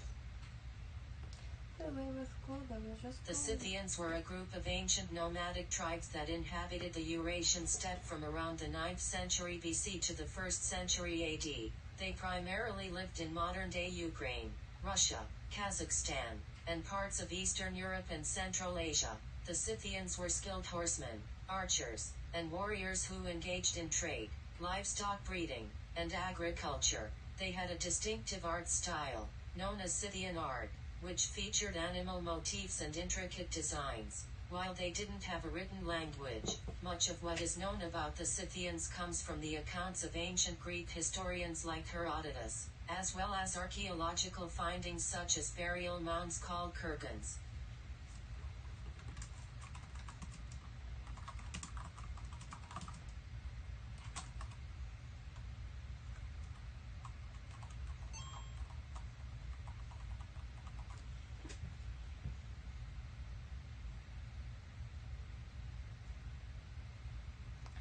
They had a way with gold that was just The gold. Scythians were a group of ancient nomadic tribes that inhabited the Eurasian steppe from around the 9th century BC to the 1st century AD. They primarily lived in modern-day Ukraine, Russia, Kazakhstan, and parts of Eastern Europe and Central Asia. The Scythians were skilled horsemen, archers, and warriors who engaged in trade, livestock breeding, and agriculture. They had a distinctive art style, known as Scythian art, which featured animal motifs and intricate designs. While they didn't have a written language, much of what is known about the Scythians comes from the accounts of ancient Greek historians like Herodotus, as well as archaeological findings such as burial mounds called kurgans.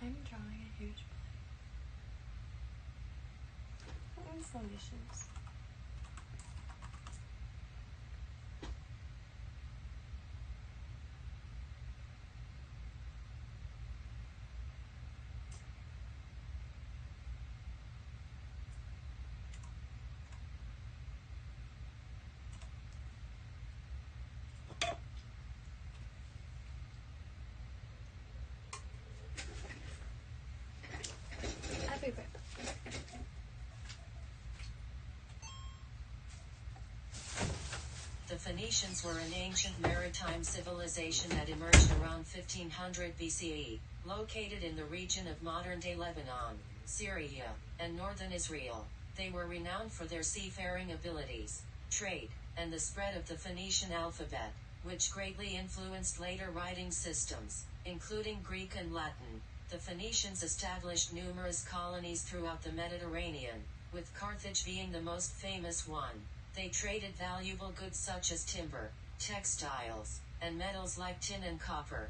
I'm drawing a huge blank. Installations. I'll be right back. The Phoenicians were an ancient maritime civilization that emerged around 1500 BCE, located in the region of modern-day Lebanon, Syria, and northern Israel. They were renowned for their seafaring abilities, trade, and the spread of the Phoenician alphabet, which greatly influenced later writing systems, including Greek and Latin. The Phoenicians established numerous colonies throughout the Mediterranean, with Carthage being the most famous one. They traded valuable goods such as timber, textiles, and metals like tin and copper.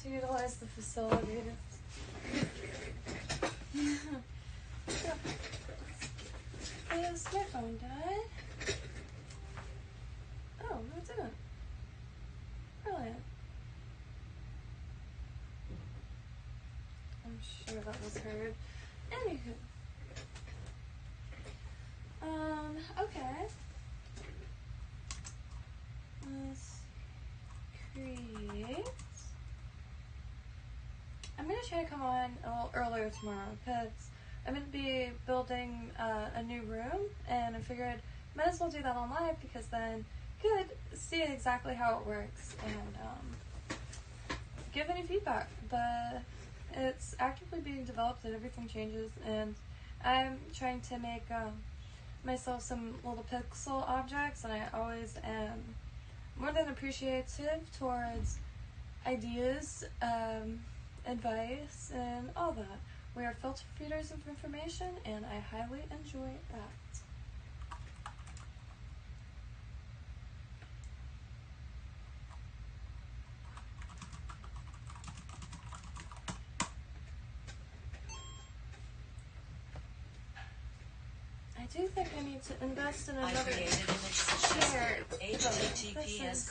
to utilize the facilities. Yes, my phone died. Oh, no, it didn't. Brilliant. I'm sure that was heard. Anywho. Okay. Let's create. I'm gonna try to come on a little earlier tomorrow because I'm gonna be building a new room, and I figured might as well do that on live because then you could see exactly how it works and give any feedback. But it's actively being developed and everything changes, and I'm trying to make myself some little pixel objects, and I always am more than appreciative towards ideas, advice, and all that. We are filter feeders of information, and I highly enjoy that. I do think I need to invest in I another created image share. https://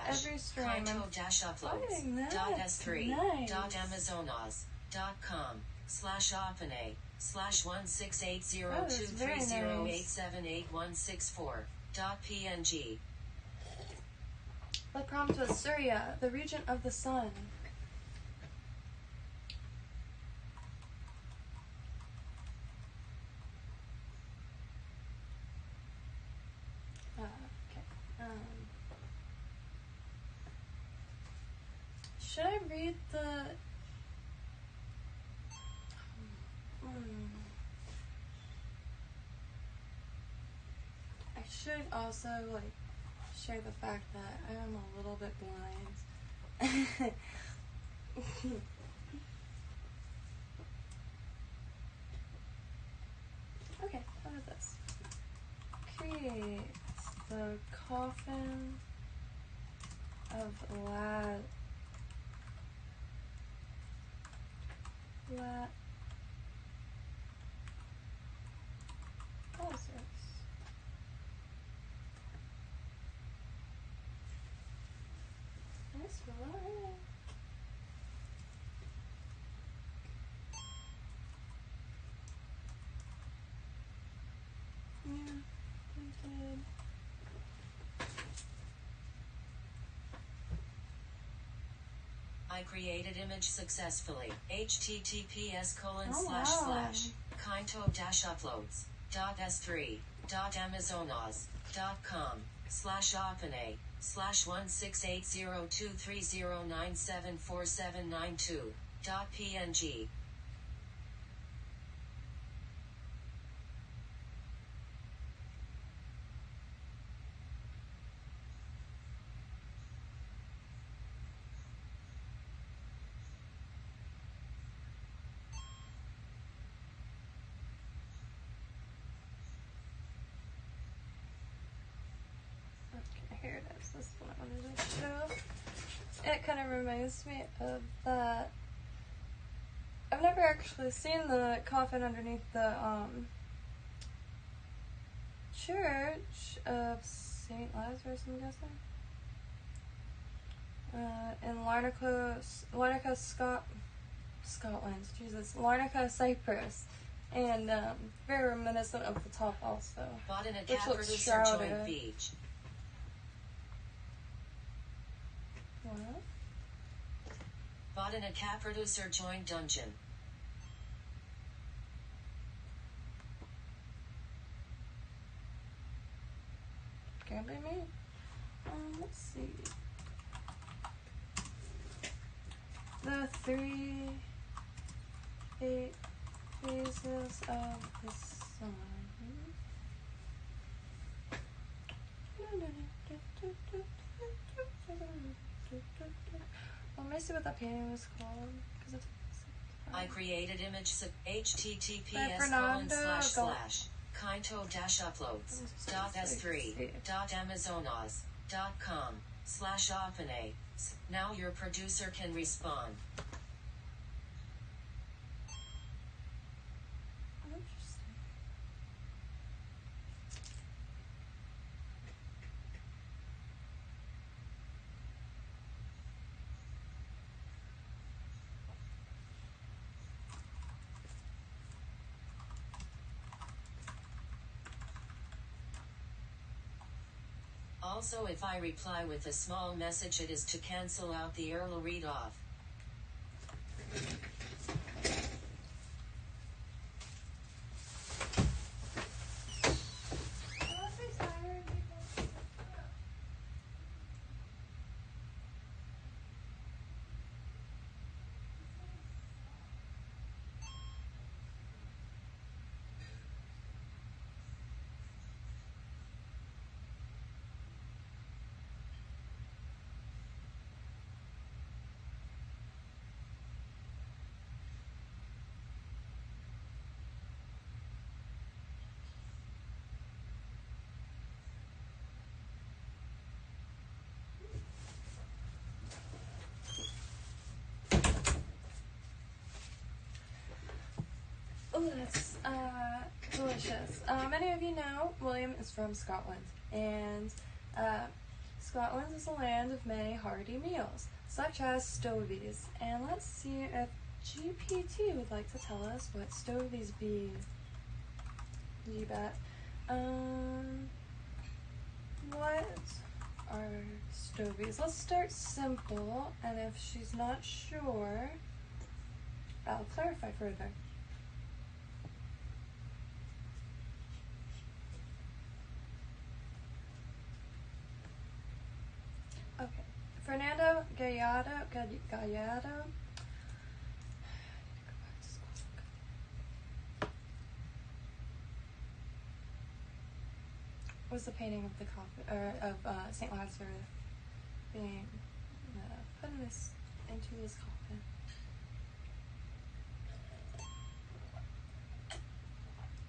Every stream I'm finding that. Kynto-uploads.s3.amazonaz.com/opene/1680230878164.png. The prompt was Surya, the region of the sun. Should I read the... I should also, share the fact that I am a little bit blind. Okay, how about this? Create the coffin of Lazarus. Nice one. Yeah, printed. I created image successfully. https://kynto-uploads.s3.amazonaz.com/opene/1680230974792.png. Okay, here it is. This is what I wanted to show. It kind of reminds me of that. I've never actually seen the coffin underneath the church of St. Lazarus, I'm guessing. In Larnaca, Scotland. Jesus, Larnaca, Cyprus. And very reminiscent of the top also. Bought in a Which looks Capricorn shrouded. joint beach. What? Bought in a Capricorn joint dungeon. Can't be me. Let's see. The 3 phases of the sun. Well, let me see what that painting was called. I created image https://kynto-uploads.s3.amazonaz.com/opene/1680230974792.png. /OpenA. Now your producer can respond. Interesting. Also, if I reply with a small message, it is to cancel out the URL read off. Oh, that's delicious. Many of you know William is from Scotland, and Scotland is a land of many hearty meals, such as stovies. And let's see if GPT would like to tell us what stovies be. You bet. What are stovies? Let's start simple, and if she's not sure, I'll clarify further. Okay, Fernando Gallardo. Was the painting of the coffin, of Saint Lazarus being put into his coffin?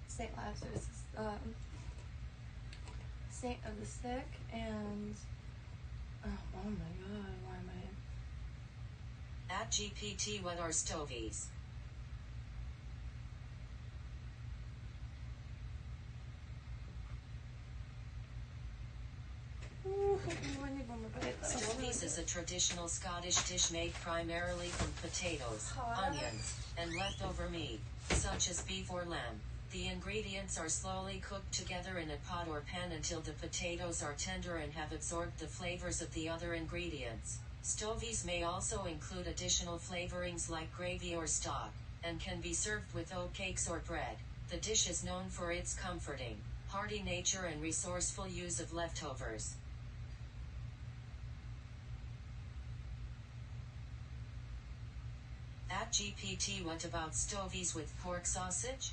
Saint Lazarus is saint of the sick, and oh my God, why am I? At GPT, what are stovies? Stovies is a traditional Scottish dish made primarily from potatoes, onions, and leftover meat, such as beef or lamb. The ingredients are slowly cooked together in a pot or pan until the potatoes are tender and have absorbed the flavors of the other ingredients. Stovies may also include additional flavorings like gravy or stock, and can be served with oatcakes or bread. The dish is known for its comforting, hearty nature and resourceful use of leftovers. At GPT, what about stovies with pork sausage?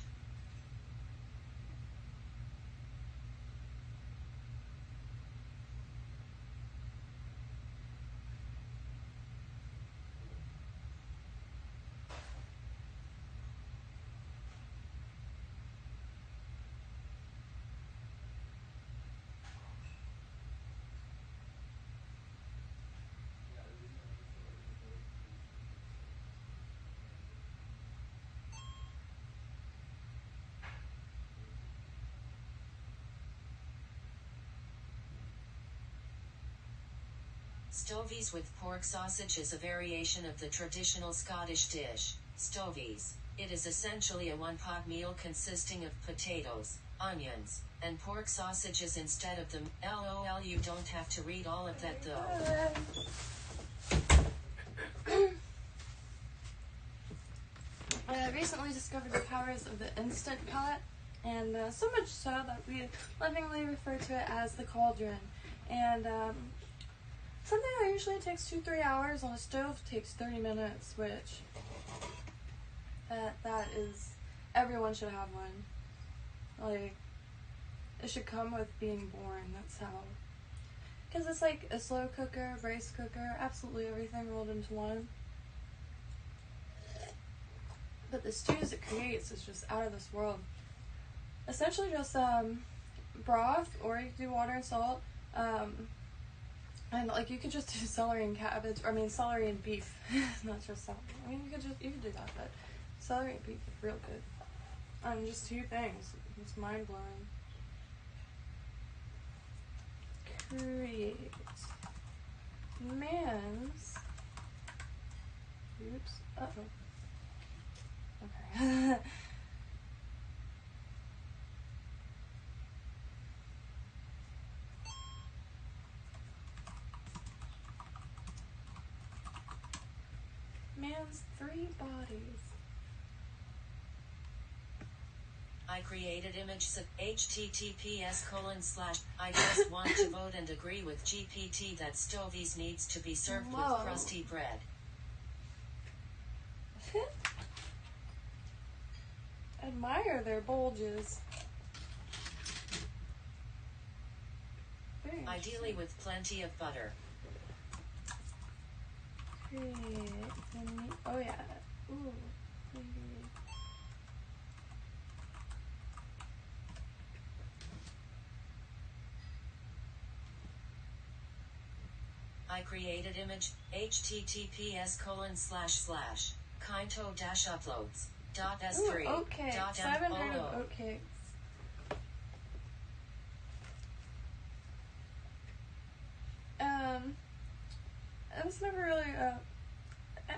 Stovies with pork sausage is a variation of the traditional Scottish dish, stovies. It is essentially a one-pot meal consisting of potatoes, onions, and pork sausages instead of them. LOL, you don't have to read all of that though. I recently discovered the powers of the Instant Pot, and so much so that we lovingly refer to it as the cauldron. And something that usually takes 2-3 hours on a stove takes 30 minutes, which that is, everyone should have one. Like, it should come with being born. That's how, because it's like a slow cooker, rice cooker, absolutely everything rolled into one. But the stews it creates is just out of this world. Essentially just broth, or you can do water and salt, And like you could just do celery and cabbage. I mean celery and beef, not just celery. I mean you could do that, but celery and beef is real good. And just 2 things. It's mind blowing. Create man's. Oops. Uh-oh. Okay. Man's 3 bodies. I created image https:/. I just want to vote and agree with GPT that Stovies needs to be served with crusty bread. Admire their bulges. Ideally with plenty of butter. Oh yeah. Ooh. I created image https:// Kynto-uploads .s3 Ooh, okay. So I haven't heard of oatcakes. I was never really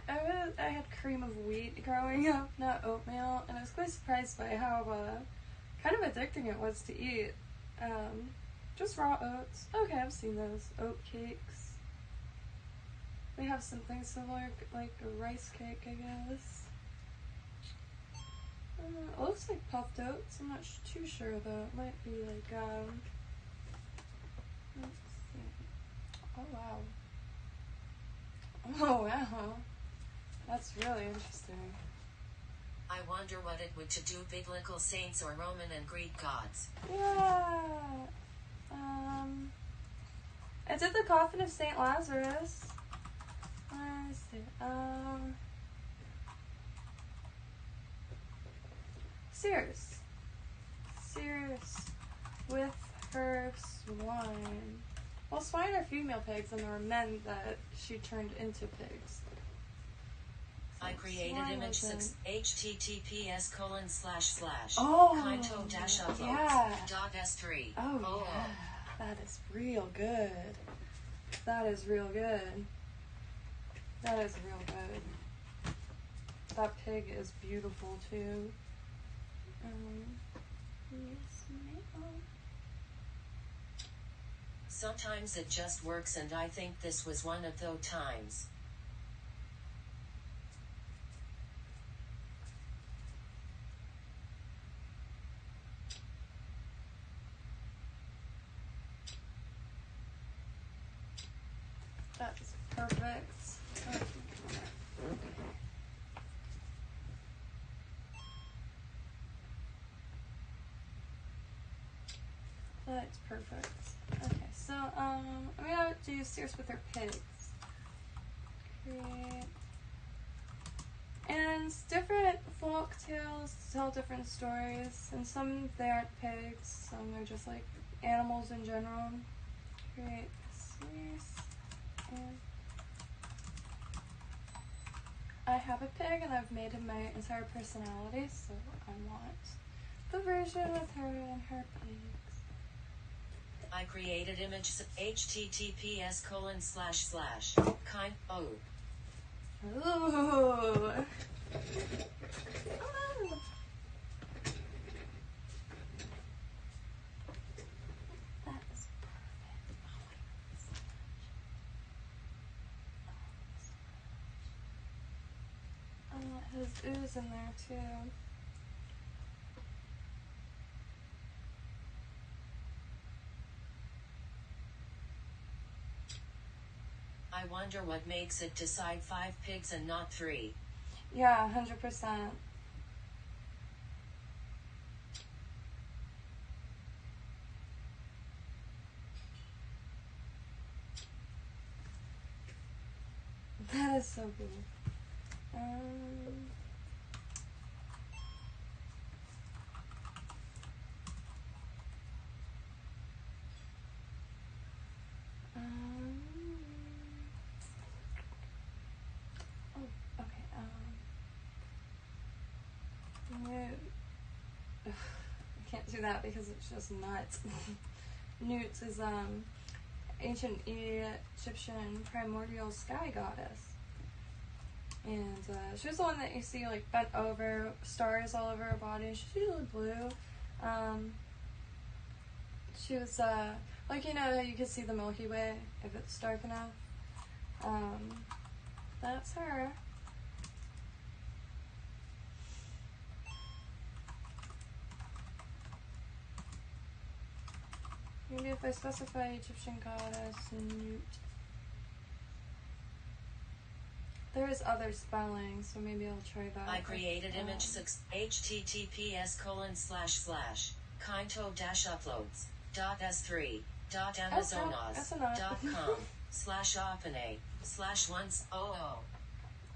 I had cream of wheat growing up, not oatmeal, and I was quite surprised by how kind of addicting it was to eat. Just raw oats. Okay, I've seen those oat cakes. They have something similar, like a rice cake, I guess. It looks like puffed oats. I'm not too sure though. It might be like let's see. Oh wow. Oh wow. That's really interesting. I wonder what it would to do biblical saints or Roman and Greek gods. Yeah. I did the coffin of Saint Lazarus. Let's see. Cirrus with her swine. Well, swine are female pigs, and there were men that she turned into pigs. I created image https:// Oh, Kynto-uploads yeah. .s3. Oh, yeah. That is real good. That is real good. That is real good. That pig is beautiful too. Sometimes it just works, and I think this was one of those times. That's perfect. That's perfect. Okay, so I'm gonna do Cirrus with her pigs. Create. And different folk tales tell different stories, and some they aren't pigs, some they're just like animals in general. Create Cirrus, and I have a pig, and I've made him my entire personality, so I want the version with her and her pigs. I created image https:// Kynto. Ooh. That is perfect. Oh, it has ooze in there too. I wonder what makes it decide 5 pigs and not 3. Yeah, 100%. That is so cool. do that because it's just nuts. Newt is ancient Egyptian primordial sky goddess. And she was the one that you see like bent over, stars all over her body. She's usually blue. She was like, you know, you could see the Milky Way if it's dark enough. That's her. Maybe if I specify Egyptian goddess Newt. There is other spelling, so maybe I'll try that. I created image 6 https://kynto-uploads.s3.amazonaz.com/opene/100.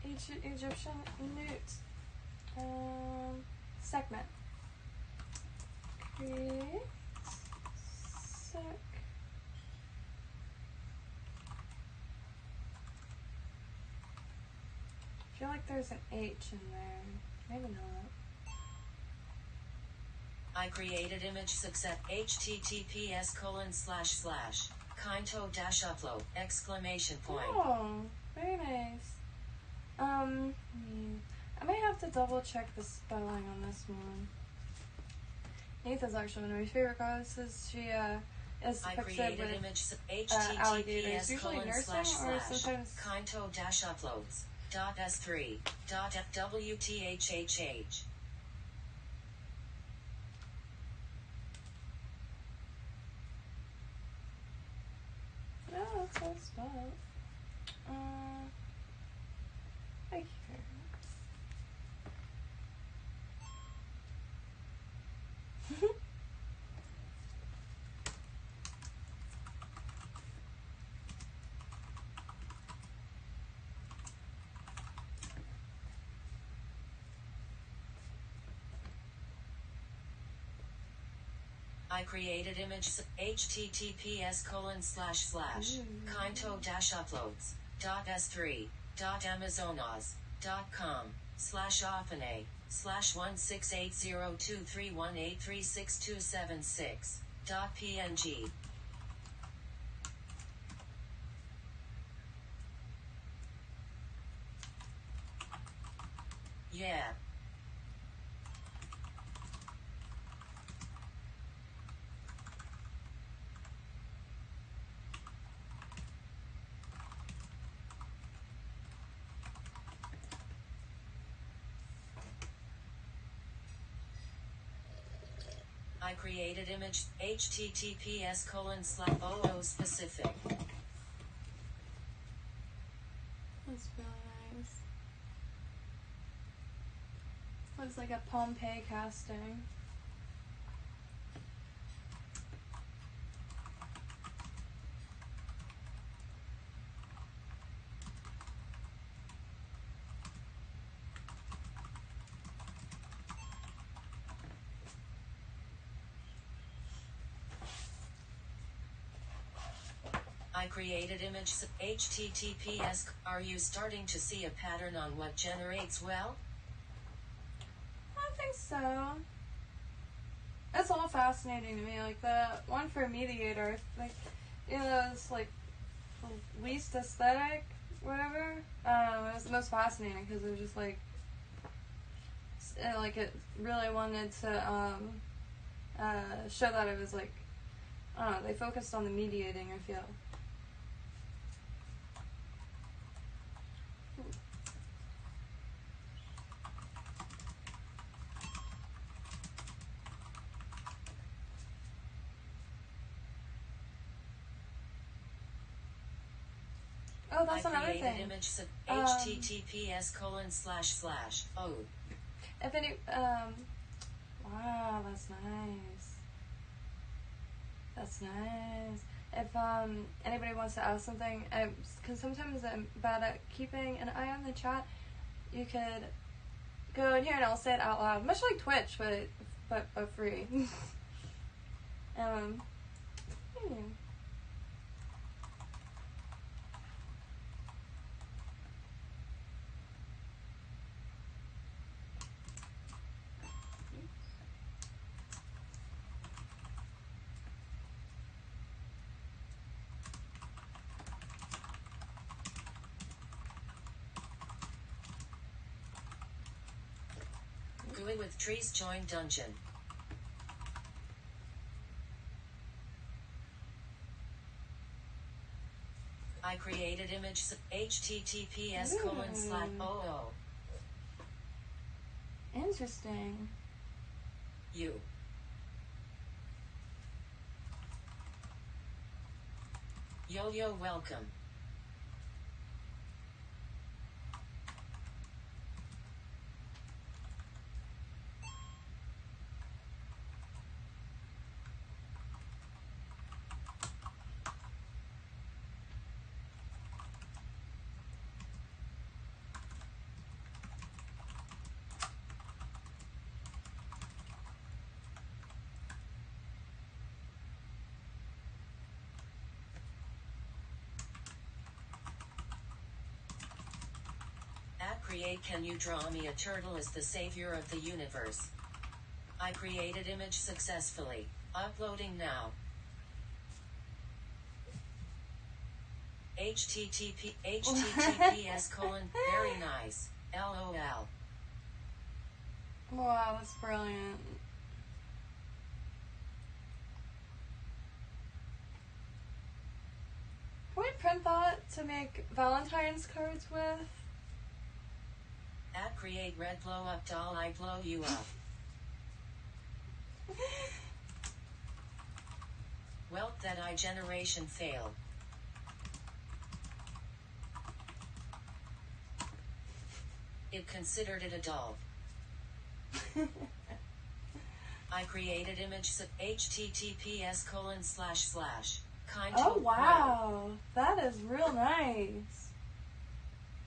Egyptian Newt. Segment. Create. Sec. I feel like there's an H in there. Maybe not. I created image 6 at https://kynto-upload ! Oh, very nice. I may have to double check the spelling on this one. Nathan's actually one of my favorite goddesses. She is depicted with alligators, usually nursing or sometimes kynto-uploads.s3.wthhh. no, that's how it's spelled. Right here. I created image https://kynto-uploads.s3.amazonaz.com/opene/1680231836276.png. Yeah. I created image https://oo specific. That's really nice. Looks like a Pompeii casting. I created image https. Are you starting to see a pattern on what generates well? I think so. It's all fascinating to me. Like the one for Mediator, like, you know, it's like the least aesthetic, whatever. It was the most fascinating because it was just like it really wanted to show that it was like, I don't know, they focused on the mediating, I feel. Oh, that's another created thing. image https://. Oh. If any, wow, that's nice. That's nice. If anybody wants to ask something, because sometimes I'm bad at keeping an eye on the chat, you could go in here and I'll say it out loud, much like Twitch, but free. GUI with trees join dungeon. I created image https://oo. Interesting. You. Yo welcome. Create. Can you draw me a turtle as the savior of the universe? I created image successfully. Uploading now. https:// very nice. LOL. Wow, that's brilliant. Can we print that to make Valentine's cards with? Create red blow up doll. I blow you up. Well, that I generation fail. It considered it a doll. I created image https:// Kynto. Oh wow, that is real nice.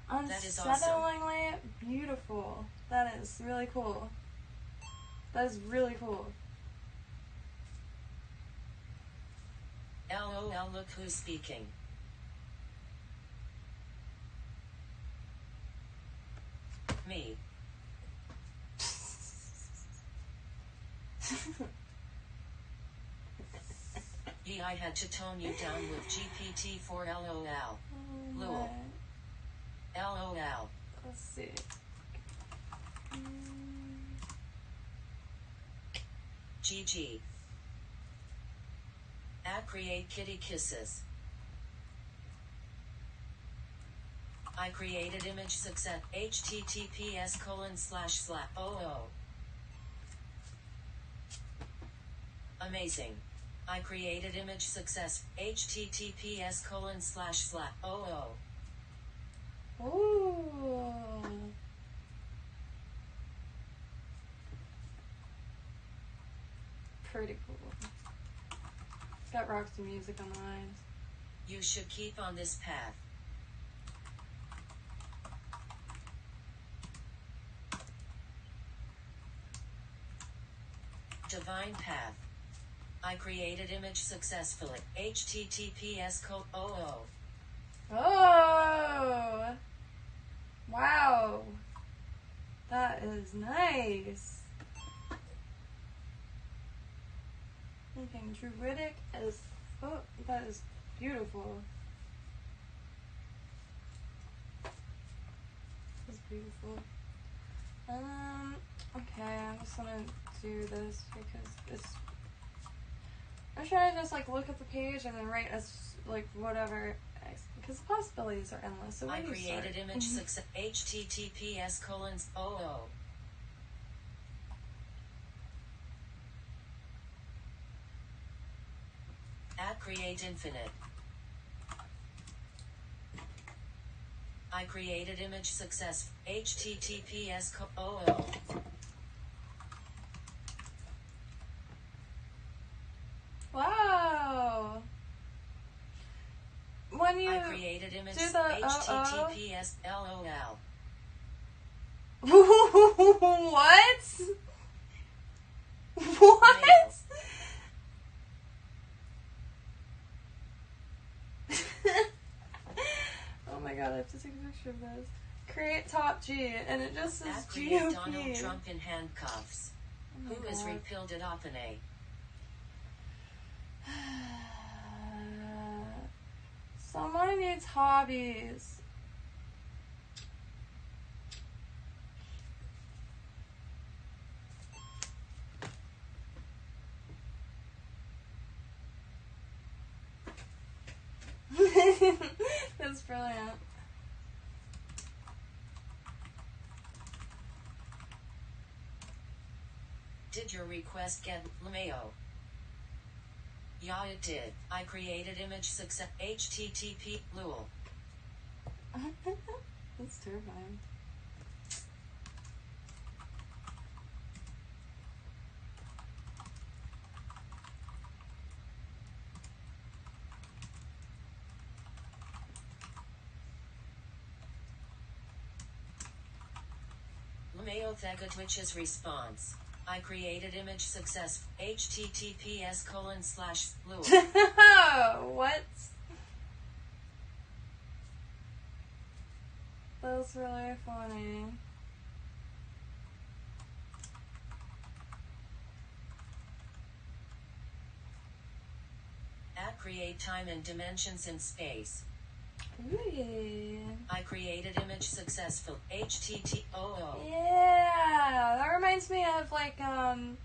That is awesome. Unsettlingly beautiful. That is really cool. That is really cool. LOL, look who's speaking. Me. Yeah, I had to tone you down with GPT4 LOL. Lul. LOL. Let's see. GG. Create kitty kisses. I created image success https://oo. Amazing. I created image success https://oo. Ooh. Pretty cool. Got rocks and music on the lines. You should keep on this path. Divine path. I created image successfully. https://oo. Oh! Wow. That is nice. Looking druidic as fuck. That is beautiful. That's beautiful. Okay, I'm just gonna do this because it's. I'm trying to just like look at the page and then write as like whatever, because the possibilities are endless. So I created image success https://oo. Create infinite. I created image success https://oo. Wow. When you I created image do the https LOL. What? What? Oh my god, I have to take a picture of this. Create top G, and it just says Create GOP. Donald Trump in handcuffs. Oh Who is repealed at OpenAI? Someone needs hobbies. Did your request get LMAO? Yeah, it did. I created image success. HTTP LUL. That's terrifying. LMAO Thega Twitch's response. I created image success. HTTPS://LUL. What? That's really funny. At create time and dimensions in space. Ooh. I created image successful. HTTPO. Yeah, that reminds me of like you know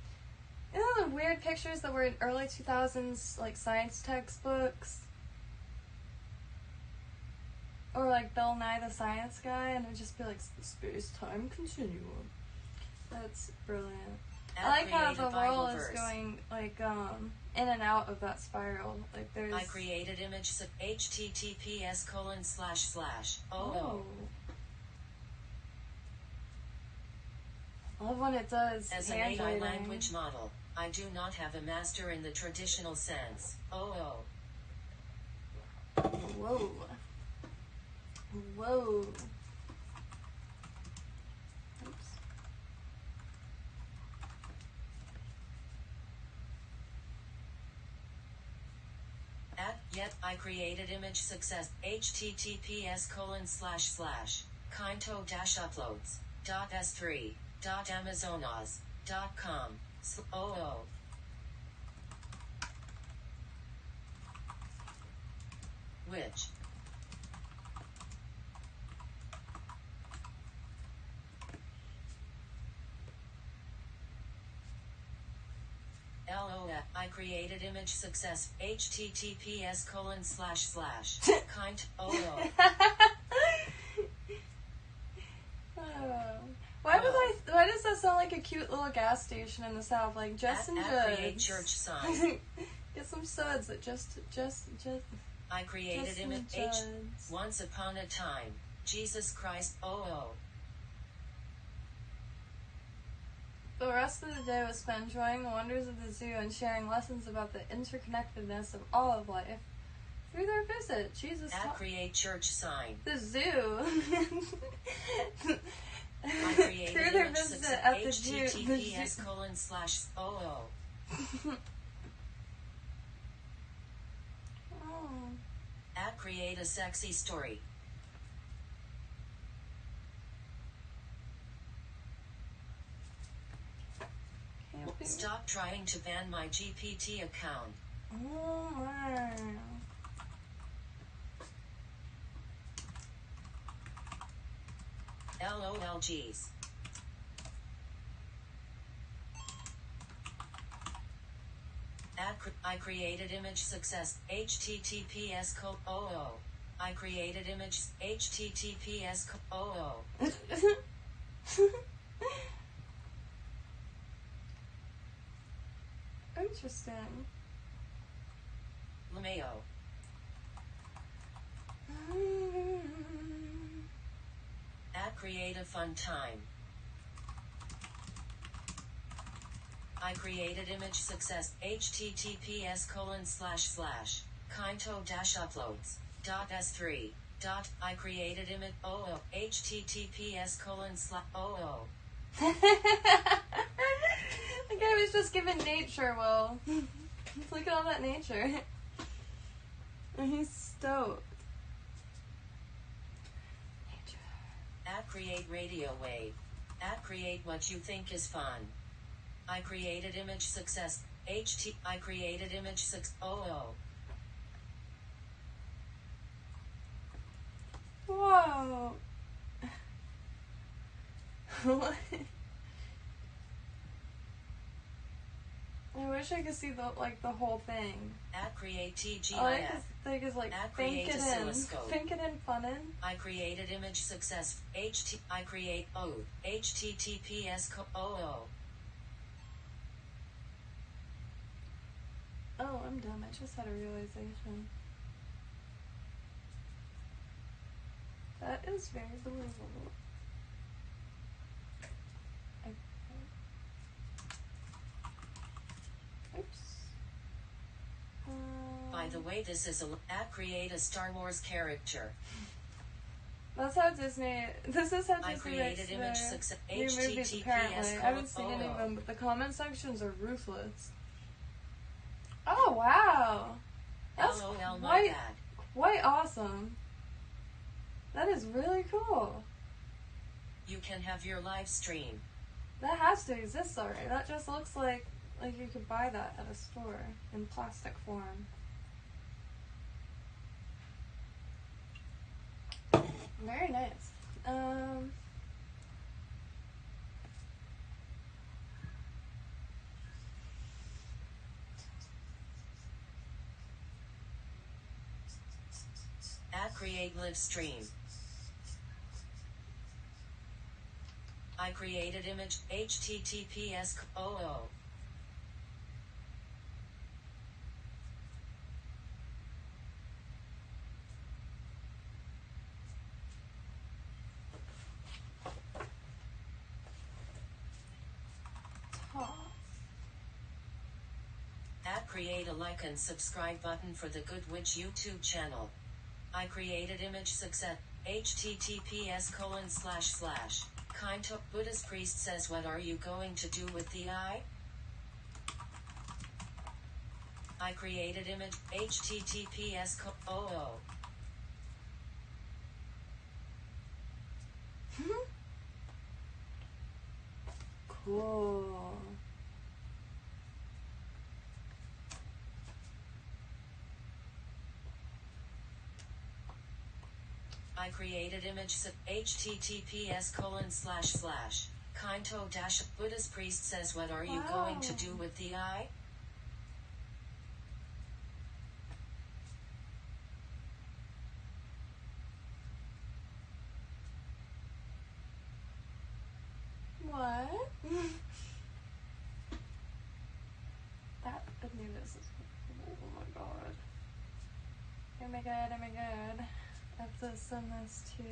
the weird pictures that were in early 2000s like science textbooks, or like Bill Nye the Science Guy, and it'd just be like space-time continuum. That's brilliant. I like how the world is going like in and out of that spiral. Like there's. I created image HTTPS://. Oh. I love when it does As an AI language model, I do not have a master in the traditional sense. Oh. Whoa. Whoa. Oops. Yet I created image success. HTTPS:// Kynto-uploads.s3.amazonas.com. Which LOL. I created image success. HTTPS:// Kynto. Why does that sound like a cute little gas station in the South? Like Just and create Judd's. church sign. Get some suds at just. I created image once upon a time. Jesus Christ. The rest of the day was spent enjoying the wonders of the zoo and sharing lessons about the interconnectedness of all of life. Through their visit, Jesus taught create church sign. the zoo. I created Through their visit at the zoo. HTTPS:// Create a sexy story. Stop trying to ban my GPT account. Oh my. LOLGs. I created image success. HTTPS:// I created image HTTPS:// Interesting. LMAO. Create a fun time. I created image success. HTTPS:// Kynto-uploads.s3. I created image HTTPS:// The guy was just given nature, Will. Look at all that nature. And he's stoked. Create radio wave. Create what you think is fun. I created image success. I created image success. Whoa. What? I wish I could see the whole thing. Create TGIF. All I can think is think it in, funnin'. I created image success. I create HTTPS:// Oh, I'm dumb. I just had a realization. That is very believable. Oops. By the way, this is at create a Star Wars character. That's how Disney. This is how I Disney created makes image their success. new movies. Apparently, I haven't seen any of them, but the comment sections are ruthless. Oh wow, that's LOL, my bad. quite awesome. That is really cool. You can have your live stream. That has to exist already. That just looks like you could buy that at a store in plastic form. Very nice. At create live stream. I created image https oh. At create a like and subscribe button for the Good Witch YouTube channel. I created image success https:// Kynto Buddhist priest says, what are you going to do with the eye? I created image https oh. Cool. I created image https:// Kynto Buddhist priest says, what are you going to do with the eye? What? That news is. Oh my god. Oh my god, oh my god. I have to send this to.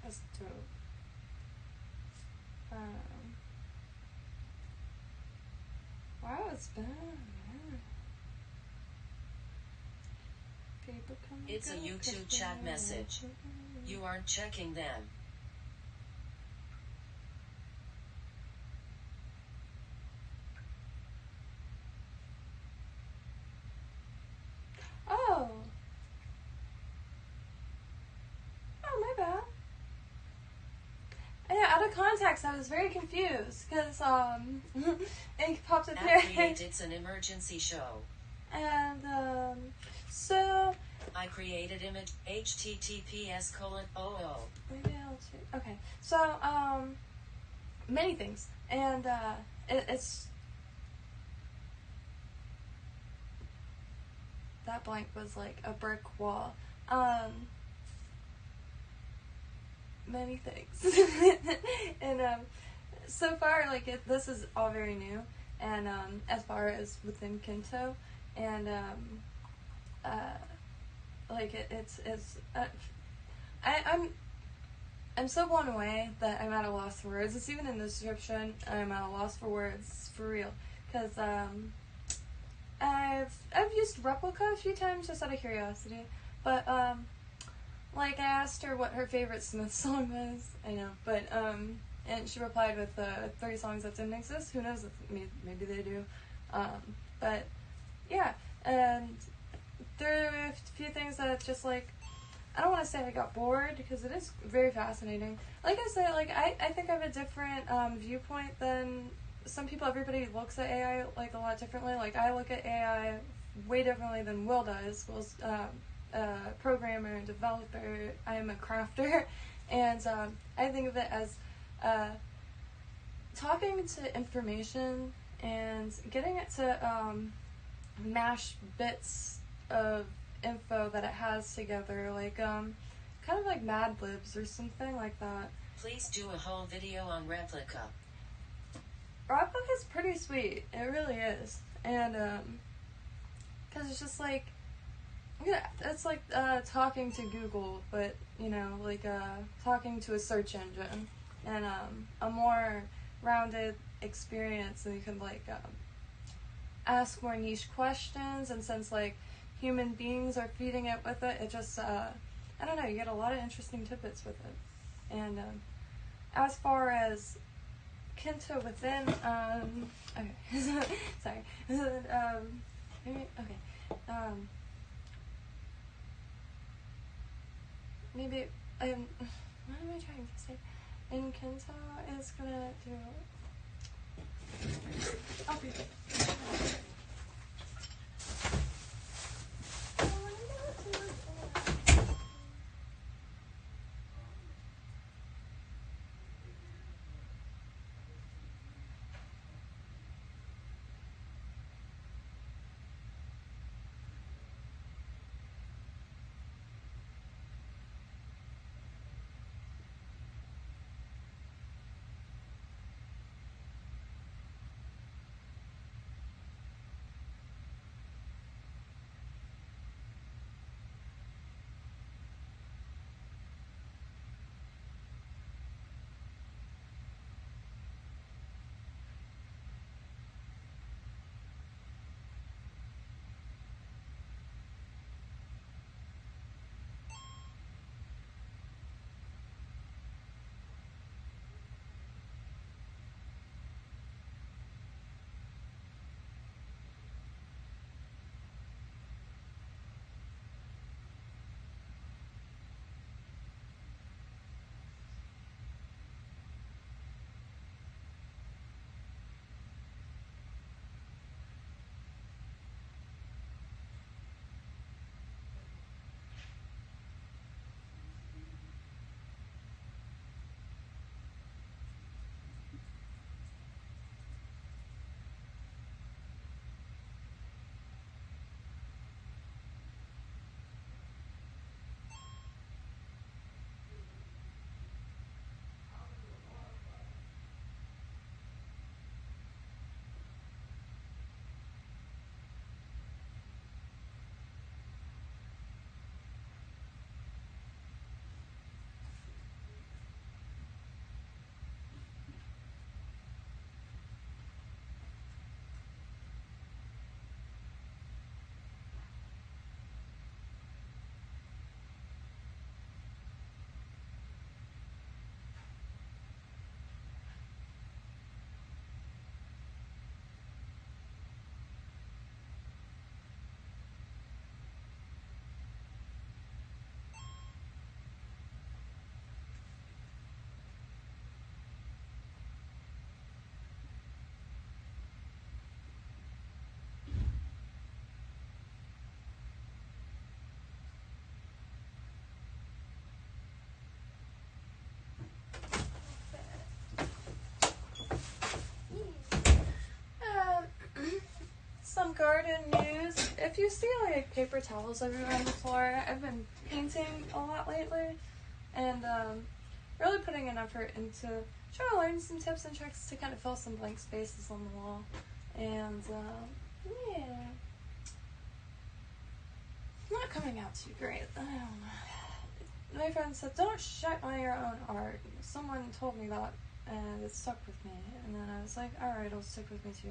That's dope. Wow, it's bad. It's a YouTube chat message. You aren't checking them. Oh, my bad. Yeah, out of context, I was very confused because it popped up there. It's an emergency show. And so I created image https:// maybe I'll see. Okay, so many things, and it's that blank was like a brick wall. Many things, and so far this is all very new, and as far as within Kynto, and I'm so blown away that I'm at a loss for words. It's even in the description. I'm at a loss for words for real, because I've used Replica a few times just out of curiosity, but I asked her what her favorite Smith song was. I know, but and she replied with 30 songs that didn't exist. Who knows? Maybe they do. But yeah, and there are a few things that just I don't want to say I got bored, because it is very fascinating. Like I said, I think I have a different viewpoint than some people. Everybody looks at AI a lot differently. I look at AI way differently than Will does. Will's programmer and developer. I am a crafter, and I think of it as talking to information and getting it to mash bits of info that it has together, kind of like Mad Libs or something like that. Please do a whole video on replica. Replica's pretty sweet. It really is. And, because it's just like, yeah, it's like talking to Google, but, you know, like talking to a search engine. And a more rounded experience, and you can, like, ask more niche questions, and since, like, human beings are feeding it with it, it just, I don't know, you get a lot of interesting tidbits with it. And, as far as Kynto within, okay, sorry, okay, maybe, what am I trying to say? In Kynto is gonna do, okay. Some garden news. If you see like paper towels everywhere on the floor, I've been painting a lot lately, and really putting an effort into trying to learn some tips and tricks to kind of fill some blank spaces on the wall. And yeah, not coming out too great. I don't know. My friend said, "Don't shut on your own art." Someone told me that, and it stuck with me. And then I was like, "All right, it'll stick with me too."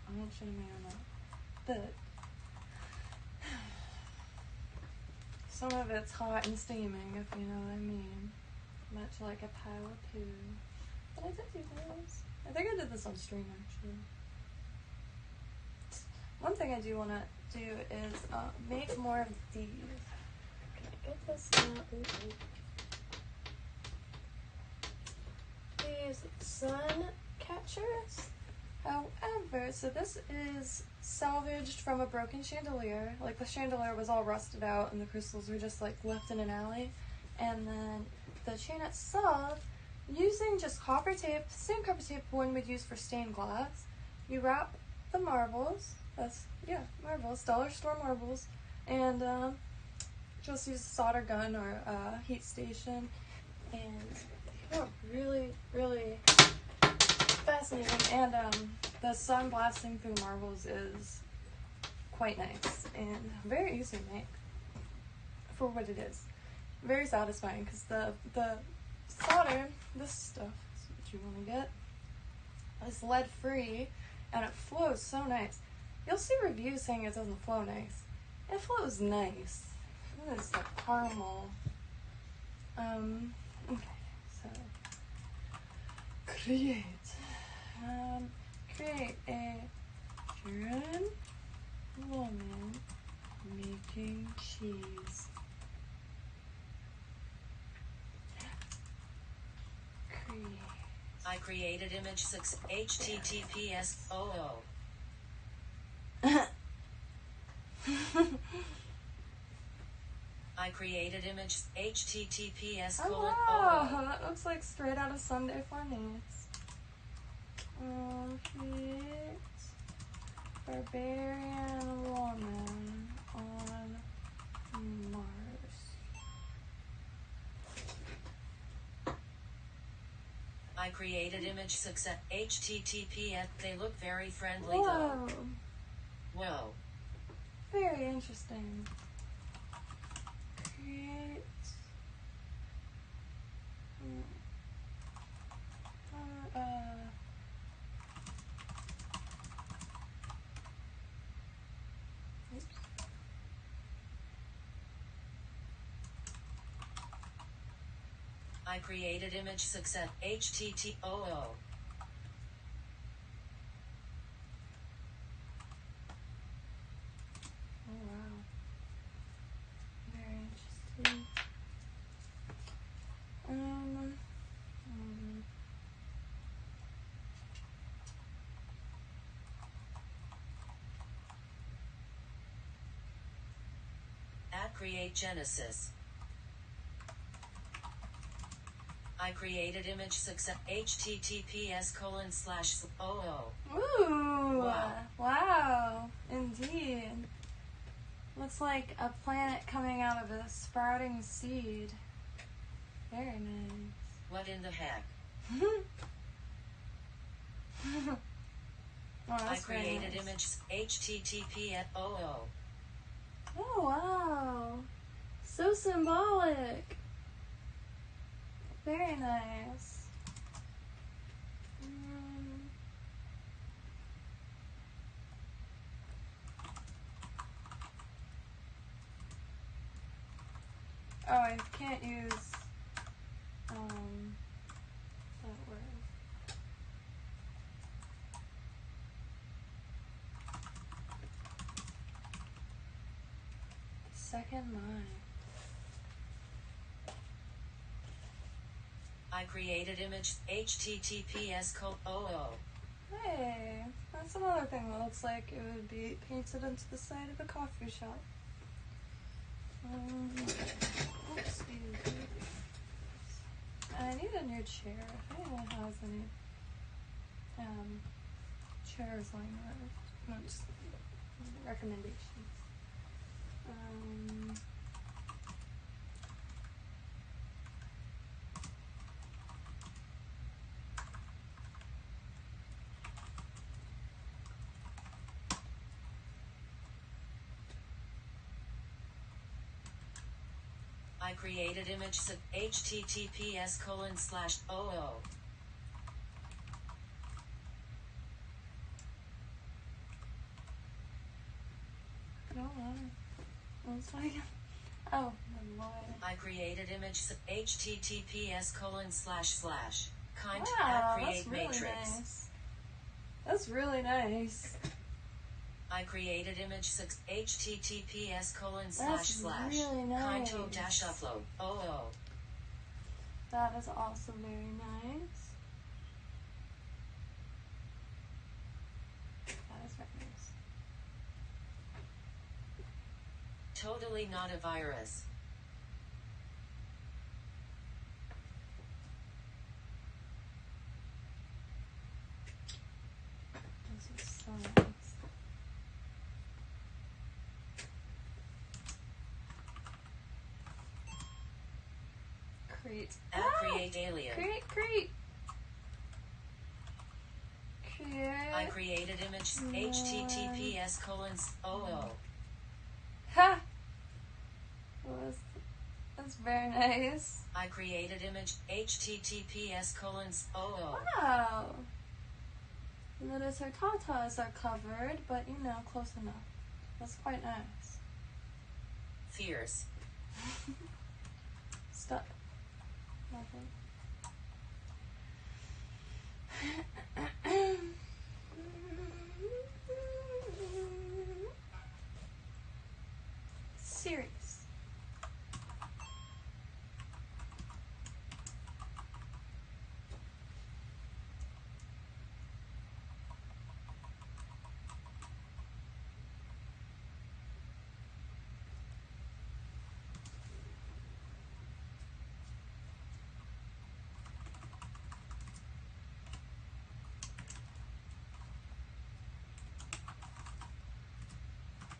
I won't shut me or not, but some of it's hot and steaming, if you know what I mean. Much like a pile of poo. But I did do this. I think I did this on stream, actually. One thing I do want to do is make more of these. Can I get this out? These sun catchers. However, so this is salvaged from a broken chandelier. Like, the chandelier was all rusted out and the crystals were just like left in an alley. And then the chain itself, using just copper tape, same copper tape one would use for stained glass. You wrap the marbles, marbles, dollar store marbles, and just use a solder gun or a heat station, and they look really, really fascinating. And the sun blasting through marbles is quite nice and very easy to make for what it is. Very satisfying because the solder, this stuff is what you want to get, is lead free and it flows so nice. You'll see reviews saying it doesn't flow nice. It flows nice. It's like caramel. Okay, so create a German woman making cheese. I created image 6 HTTPS I created image HTTPS Oh wow, that looks like straight out of Sunday Funnies. Create barbarian woman on Mars. I created image 6 HTTPS. They look very friendly Whoa. though. Whoa. Very interesting. Create. Oops. I created image 6 HTTPS. Oh wow. Very interesting. At create Genesis. I created image 6 HTTPS:/. Ooh! Wow. Wow! Indeed. Looks like a planet coming out of a sprouting seed. Very nice. What in the heck? Oh, I that's very created nice. image HTTPS. Oh wow! So symbolic. Very nice. Oh, I can't use that word. Second line. I created image HTTPS:/. Hey, that's another thing that looks like it would be painted into the side of a coffee shop. Oopsie. I need a new chair. If anyone has any chairs lying around, no, just recommendations. I created image HTTPS:/. No, looks like oh, the Lord. I created image HTTPS:// kind Wow, at create that's really matrix. nice. That's really nice. I created image 6 HTTPS:// That's really nice. Kynto -upload. That is also very nice. That is very nice. Totally not a virus. This is so nice. Create. Create alien. Create. Create. I created image https://. Ha! That's very nice. I created image https://. Wow! Notice her tatas are covered, but you know, close enough. That's quite nice. Fierce. Stop. Nothing. Serious.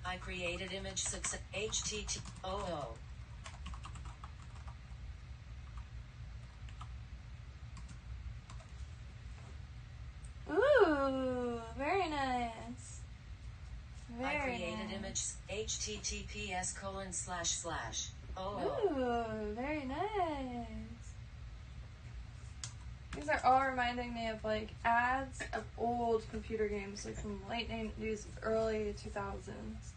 I created image success http://. Ooh, very nice. I Very created nice. image https://. Ooh, very nice. These are all reminding me of like ads of old computer games, like from late 90s, early 2000s.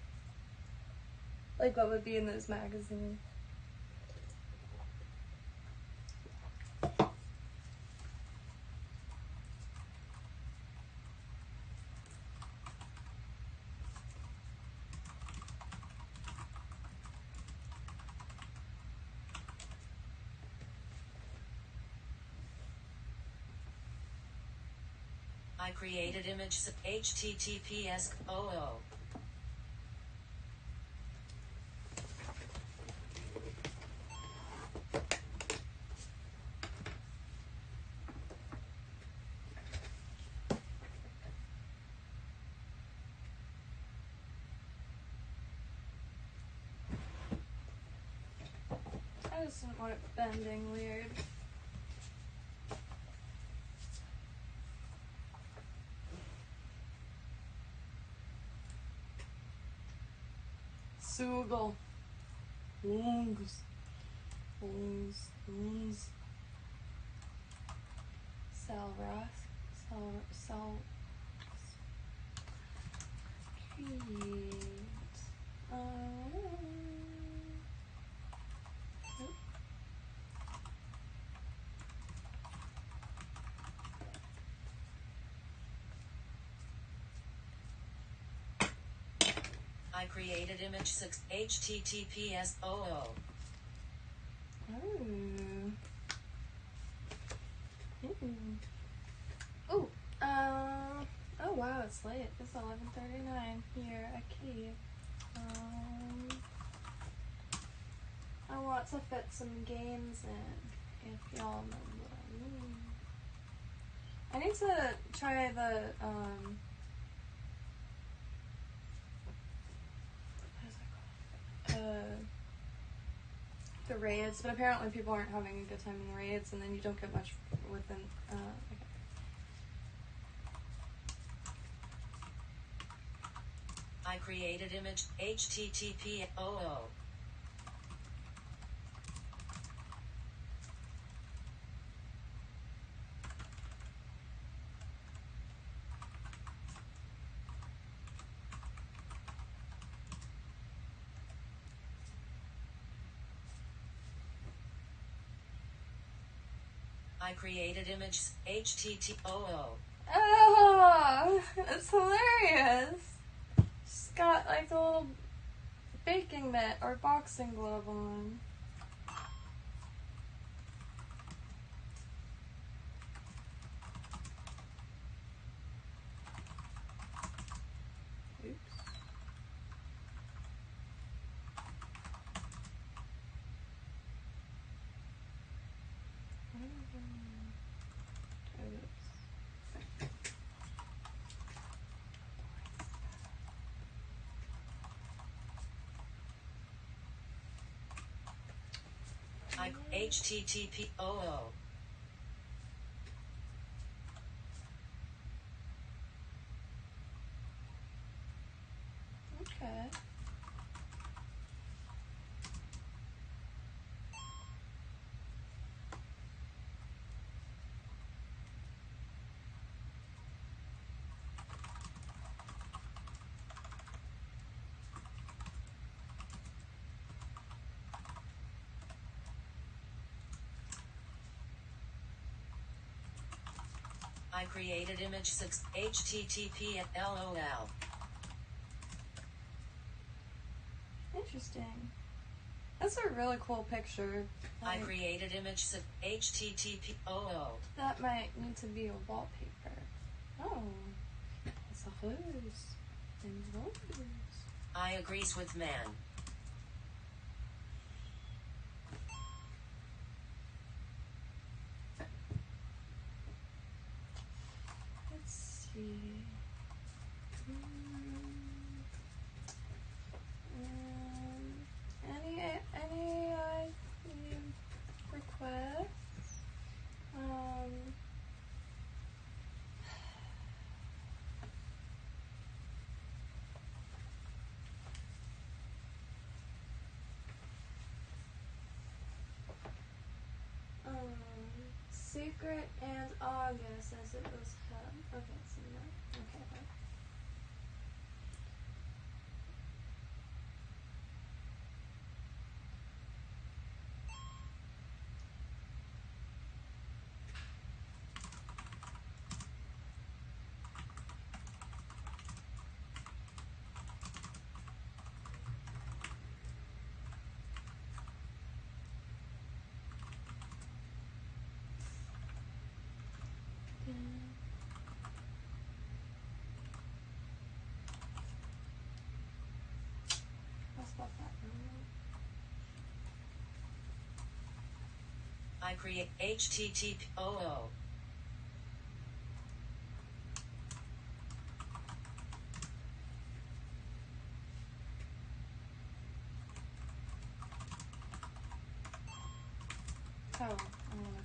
Like what would be in those magazines. I created image https://. I just didn't want it bending weird. Sugal. Lungs. Salras. Create. I created image https://. Oh, oh wow, it's late. It's 11:39 here at Key. I want to fit some games in, if y'all remember what I mean. I need to try the, what is that called? The raids, but apparently people aren't having a good time in the raids, and then you don't get much within, okay. I created image https://. I created image https://. Oh, it's hilarious. She's got like a little baking mitt or boxing glove on. Oops. HTTP. Okay. I created image 6 HTTP at LOL. Interesting. That's a really cool picture. I created image 6 HTTP. That might need to be a wallpaper. Oh, it's a hose. And hose. I agrees with man. Let's see. Any requests? Secret and August as it was held. Okay, so no. Okay, bye. I'll spell that wrong. I create HTTP. Oh, I want to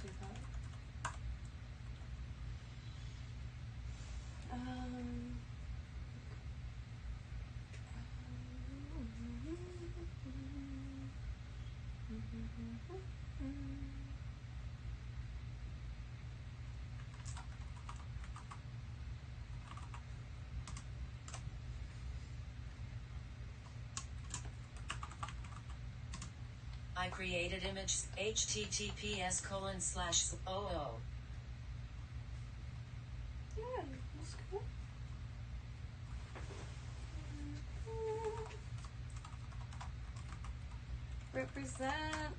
do that. I created image HTTPS:/. Yeah, that's cool. Represent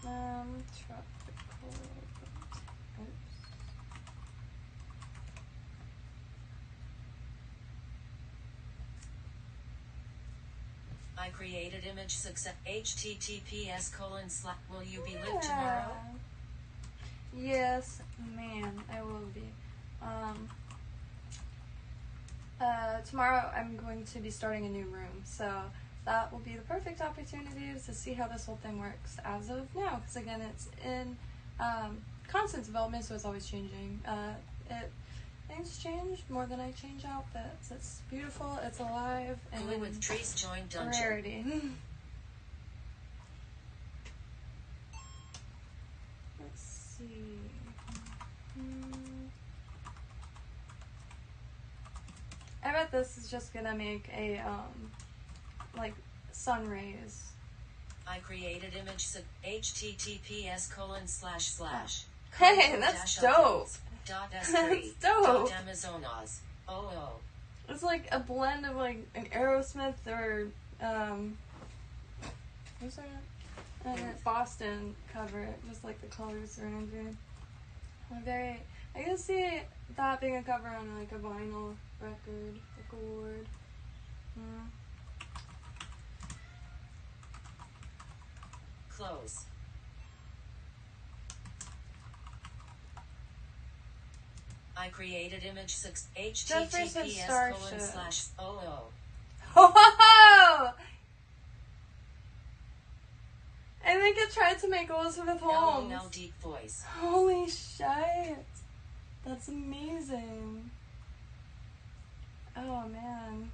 tropical. Oops. I created image 6 HTTPS:/. Will you be live tomorrow? Yes, ma'am, I will be. Tomorrow I'm going to be starting a new room, so that will be the perfect opportunity to see how this whole thing works as of now, because again, it's in constant development, so it's always changing. Things change more than I change outfits. It's beautiful, it's alive, and Glue with trees joined dungeon. rarity. Let's see. I bet this is just gonna make a like sun rays. I created image 6 HTTPS://. Hey, that's dope. S3. That's dope. Amazonas. It's like a blend of like an Aerosmith or what's that? Boston cover. Just like the colors are in very. I can see that being a cover on like a vinyl record, like a Ward. Close. I created image 6 HTTPS:/. Oh! I think it tried to make Elizabeth Holmes. LOL deep voice. Holy shit. That's amazing. Oh man.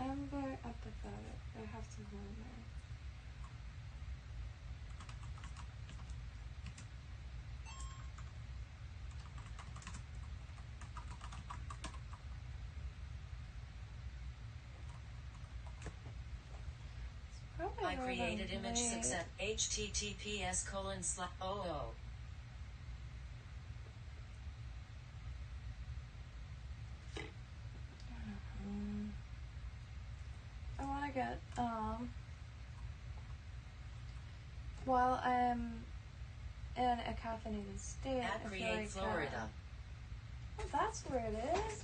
I'm very empathetic. I have to learn that. I created image success. https://. I want to get, while I'm in a caffeinated state, At I feel Create like, Florida. oh, that's where it is.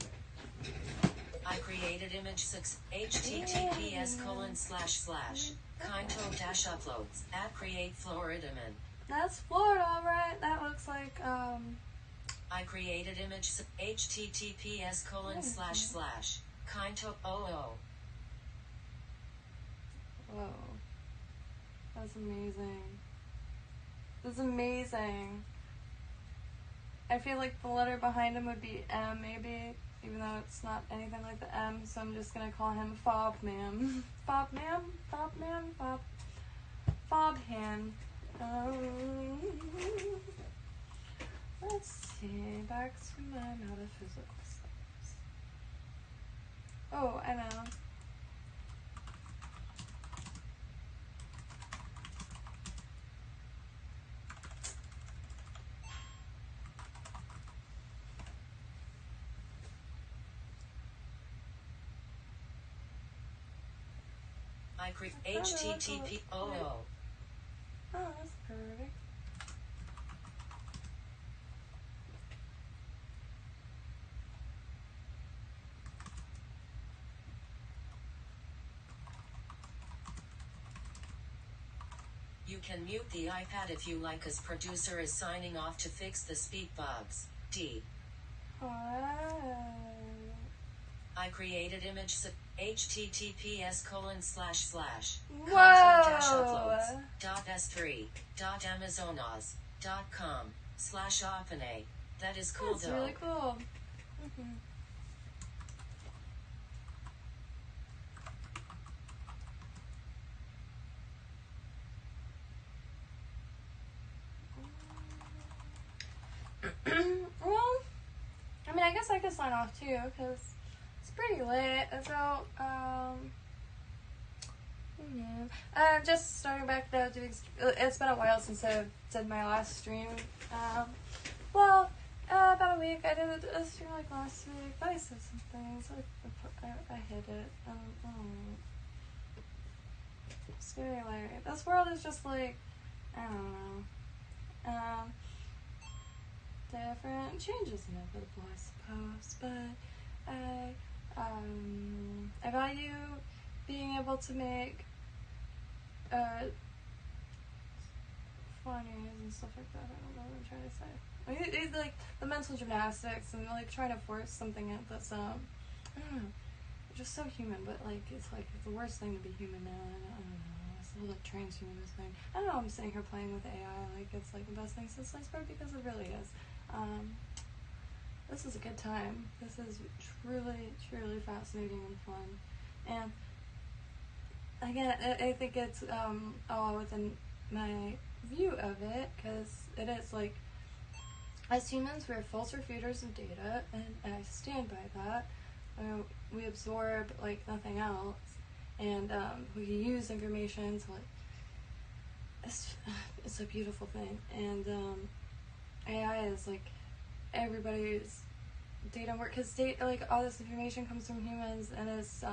I created image success. https://Kynto-uploads. At Create Florida man. That's Florida, alright. That looks like, I created image https://Kynto. whoa. That's amazing. That's amazing. I feel like the letter behind him would be M, maybe, even though it's not anything like the M, so I'm just gonna call him Fob Man. Fob Man? Fob Man? Fob Han. Let's see, back to my metaphysical stuff. Oh, I know. I create http. Oh, that's perfect. You can mute the iPad if you like, as producer is signing off to fix the speak bugs. D. I created image https://content-uploads.s3.amazonas.com/opene. That is cool. That's though. really cool. Well, I mean, I guess I could sign off too, because it's pretty late. So, just starting back now doing. It's been a while since I did my last stream. About a week. I did a stream like last week. I said some things. I hit it. It's very late. This world is just like, I don't know. Different changes inevitable, I suppose, but I value being able to make funnies and stuff like that. I don't know what I'm trying to say. It's like the mental gymnastics and like trying to force something out that's I don't know, just so human, but like it's the worst thing to be human now. I don't know. It's the whole like transhumanist thing. I don't know. I'm sitting here playing with AI like it's like the best thing since sliced bread, because it really is. This is a good time. This is truly fascinating and fun. And again, I think it's all within my view of it, because it is like, as humans, we're filter feeders of data, and I stand by that. We absorb like nothing else, and we use information to like. It's a beautiful thing, and AI is like everybody's data work, because like all this information comes from humans, and it's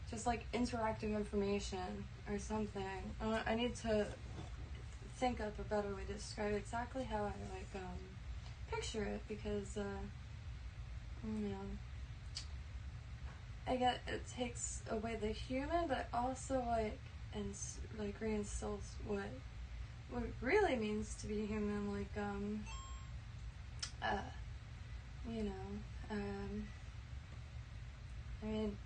just like interactive information or something. I need to think up a better way to describe exactly how I like picture it, because I get it takes away the human, but also like reinstills what what it really means to be human, like, you know, I mean,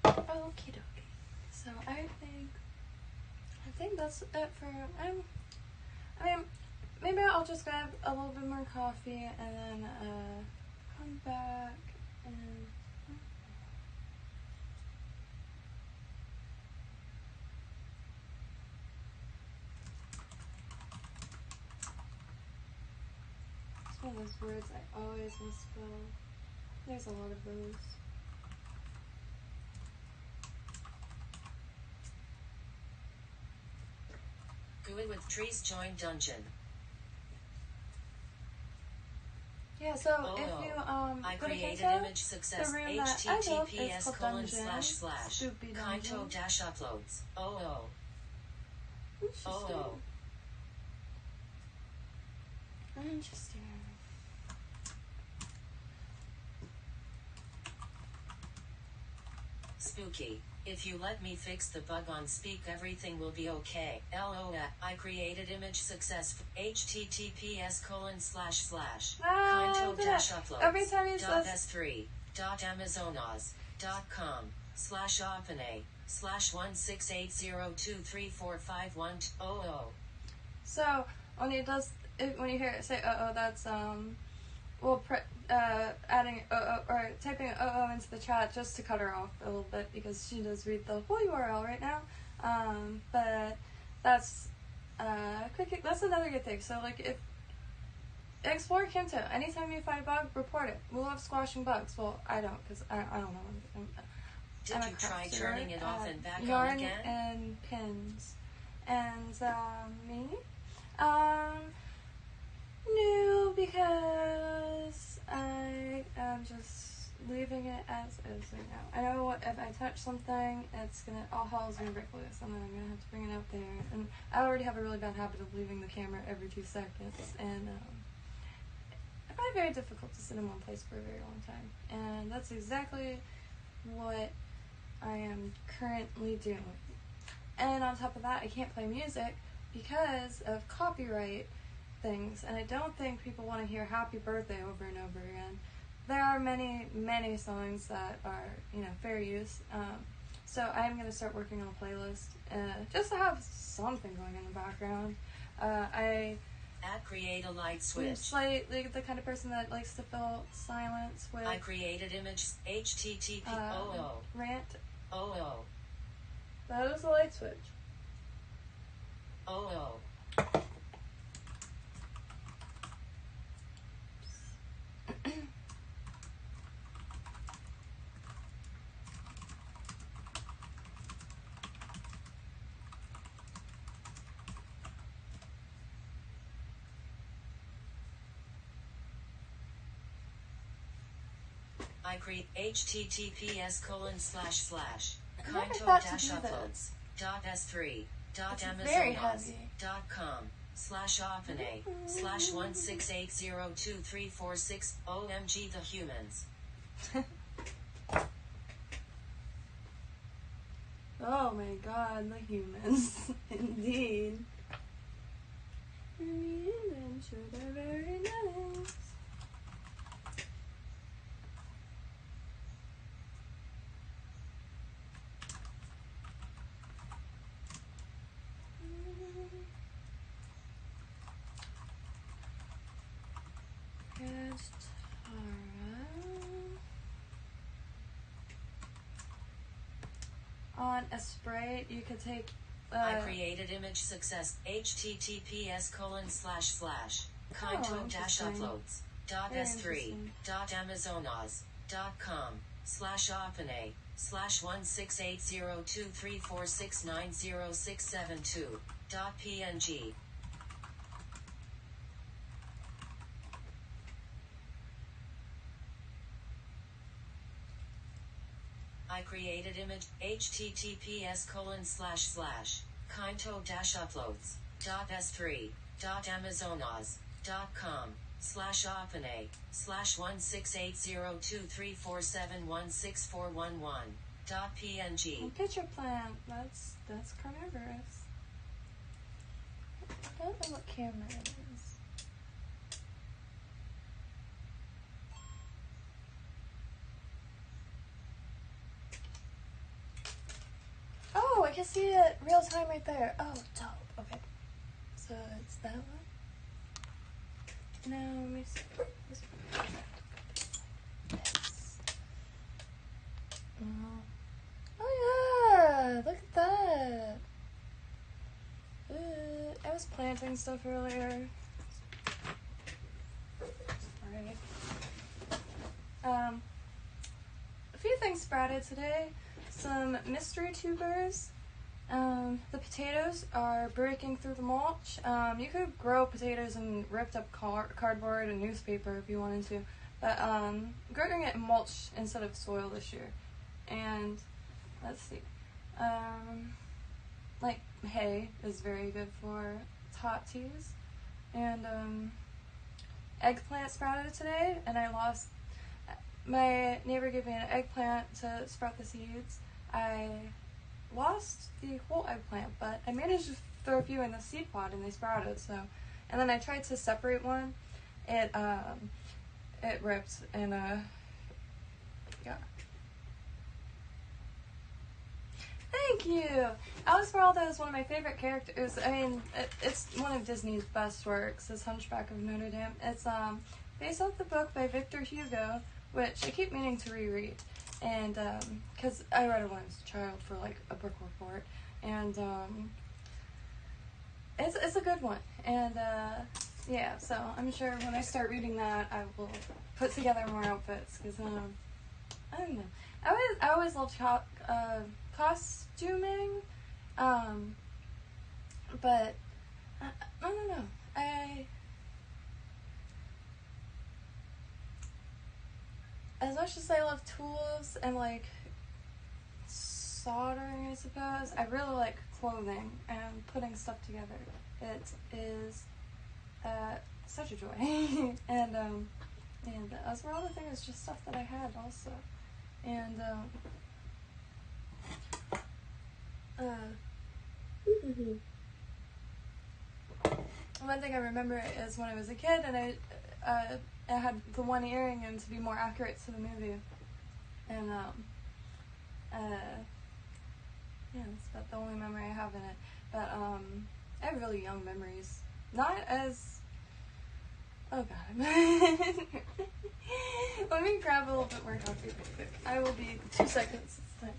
okie dokie. So I think that's it for, I mean, maybe I'll just grab a little bit more coffee and then, come back and, it's one of those words I always misspell. There's a lot of those. GUI with trees join dungeon. Yeah, so if you I go to created Kynto, image success the room that I built is https called colon Dungeon. slash Spoopy Dungeon. Kynto dash uploads. Interesting. Interesting. Spooky. If you let me fix the bug on Speak, everything will be okay. LOL. I created image success https colon slash Kynto dash uploads. Every time he says s3.amazonas.com /opene /16802345100. So when he does, when you hear it say that's adding or typing into the chat just to cut her off a little bit because she does read the whole URL right now. But that's quick. That's another good thing. So like if explore Kynto, anytime you find a bug, report it. We love squashing bugs. Well, I don't because I don't know. Did you try turning it off and back yarn on again? And pins and me. No, because I am just leaving it as is right now. I know if I touch something, all hell's gonna break loose, and then I'm gonna have to bring it out there. And I already have a really bad habit of leaving the camera every 2 seconds, and I find it very difficult to sit in one place for a very long time. And that's exactly what I am currently doing. And on top of that, I can't play music because of copyright things, and I don't think people want to hear Happy Birthday over and over again. There are many, many songs that are, fair use. So I am going to start working on a playlist just to have something going in the background. Create a light switch. Like the kind of person that likes to fill silence with. I created image http rant. Oh. That is a light switch. Oh. I create https colon slash Kynto dash uploads .s3.amazonas.com /opene /168023460 OMG the humans. Oh my god, the humans. Indeed. Humans are very nice. On a Sprite, you could take. I created image success https colon slash Kynto dash uploads .s3.amazonas.com /opene /1680234690672 I created image https colon slash Kynto dash uploads .s3.amazonas .com/opinate/1680234716411.png. Pitcher plant. That's carnivorous. I don't know what camera it is. Oh, I can see it real time right there. Oh, dope. Okay. So it's that one. Now let me see. This one. Yes. Oh yeah! Look at that. I was planting stuff earlier. Sorry. A few things sprouted today. Some mystery tubers. The potatoes are breaking through the mulch. You could grow potatoes in ripped up cardboard and newspaper if you wanted to, but growing it in mulch instead of soil this year. And let's see, like hay is very good for hot teas. And eggplant sprouted today, and I lost. My neighbor gave me an eggplant to sprout the seeds. I lost the whole eggplant, but I managed to throw a few in the seed pod and they sprouted. So, and then I tried to separate one. It ripped and yeah. Thank you. Alice Peralta is one of my favorite characters. I mean, it's one of Disney's best works. Is Hunchback of Notre Dame. It's based off the book by Victor Hugo, which I keep meaning to reread. And because I read it when I was a child for like a book report, and it's a good one. And yeah, so I'm sure when I start reading that, I will put together more outfits. Because I don't know, I always loved costuming, but I don't know. As much as I love tools and like soldering, I suppose, I really like clothing and putting stuff together. It is such a joy. And Esmeralda thing is just stuff that I had also. And one thing I remember is when I was a kid and I had the one earring in to be more accurate to the movie. And yeah, that's about the only memory I have in it. But I have really young memories. Not as oh god. Let me grab a little bit more coffee real quick. I will be 2 seconds this time.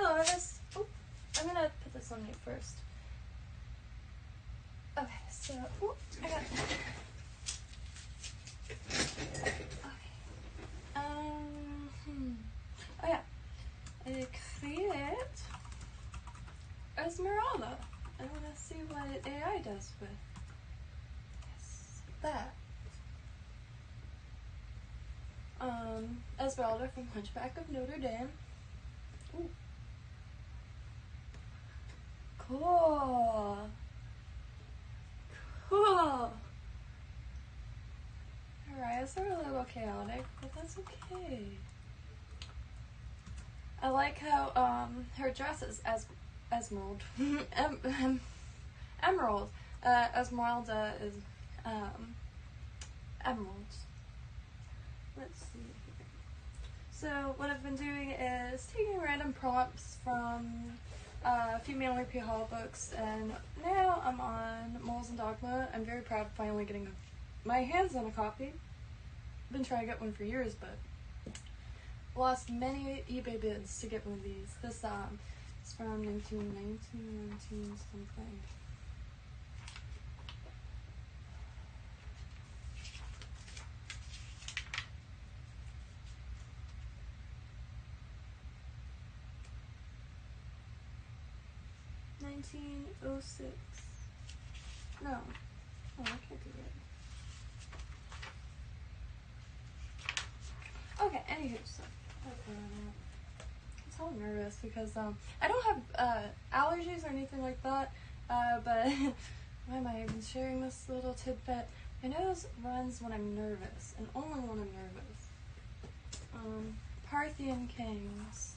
hello, I'm gonna put this on mute first. Okay, so, I got oh yeah, create Esmeralda. I wanna see what AI does with that. Esmeralda from Hunchback of Notre Dame. Ooh. Cool. Cool. Her eyes are a little chaotic, but that's okay. I like how her dress is Emerald. Emerald. Esmeralda is emerald. Let's see here. So what I've been doing is taking random prompts from female RP Hall books, and now I'm on Moles and Dogma. I'm very proud of finally getting my hands on a copy. I've been trying to get one for years, but lost many eBay bids to get one of these. This is from 1919 something. $1906. No. Oh, I can't do that. Okay, anywho, so I'm so nervous because I don't have allergies or anything like that, but why am I even sharing this little tidbit? My nose runs when I'm nervous, and only when I'm nervous. Parthian kings.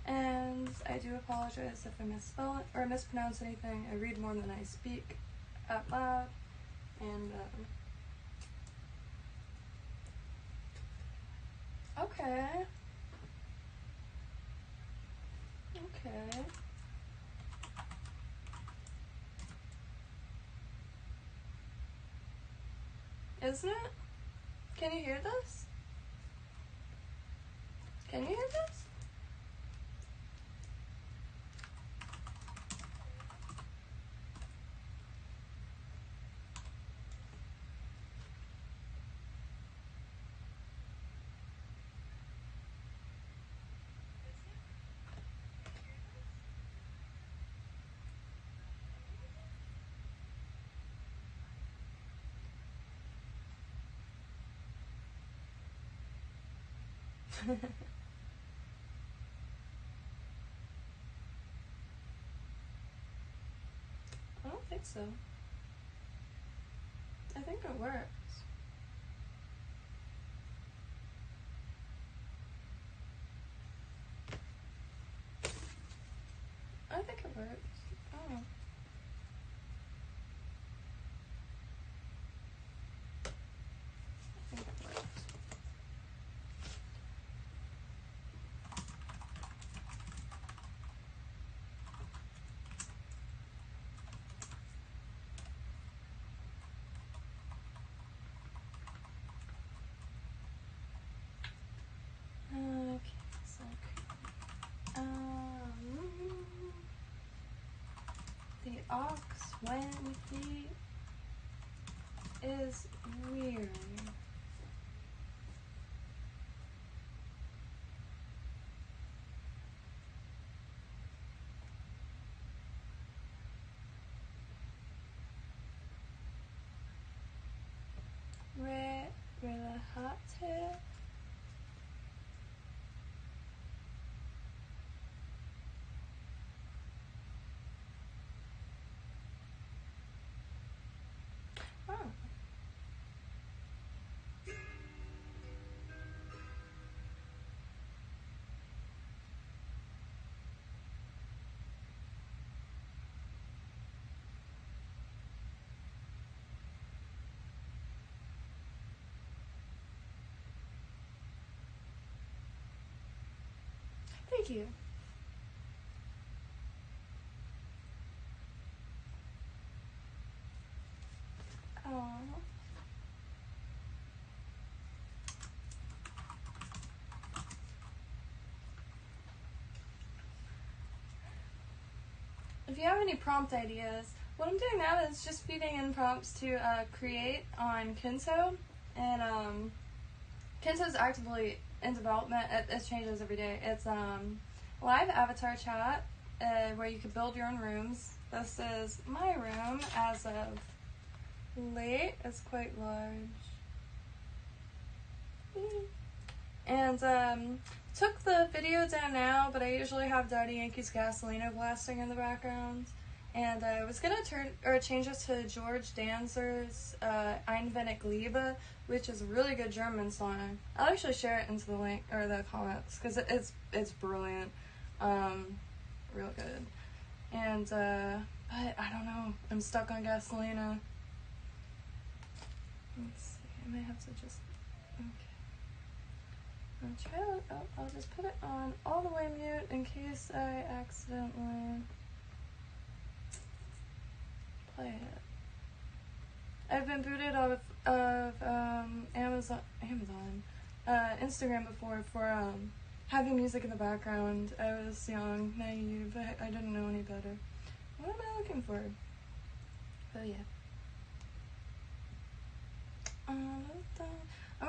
And I do apologize if I misspell it or mispronounce anything. I read more than I speak out loud. And, okay. Okay. Isn't it? Can you hear this? Can you hear this? I don't think so. I think it works. I think it works. Oh. I think it works. Okay, so the ox when he is weary. Relajate. Oh. Thank you. Oh. if you have any prompt ideas, what I'm doing now is just feeding in prompts to create on Kynto, and Kynto is actively in development. It changes every day. It's live avatar chat where you can build your own rooms. This is my room as of late. It's quite large. And took the video down now, but I usually have Daddy Yankee's Gasolina blasting in the background. And I was gonna change it to George Danzer's Ein wenig Liebe, which is a really good German song. I'll actually share it into the link or the comments because it's brilliant, real good. And but I don't know, I'm stuck on Gasolina. Let's see, I might have to just I'll try it. Oh, I'll just put it on all the way mute in case I accidentally play it. I've been booted out of Instagram before for having music in the background. I was young, naive, I didn't know any better. What am I looking for? Oh yeah. I'm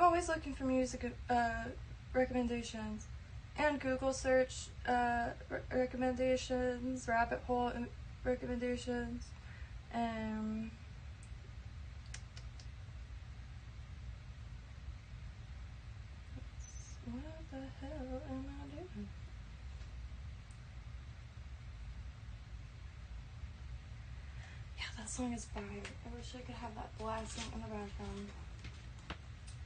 always looking for music recommendations and Google search recommendations, rabbit hole recommendations, what the hell am I doing? Yeah, that song is fire. I wish I could have that blasting in the background.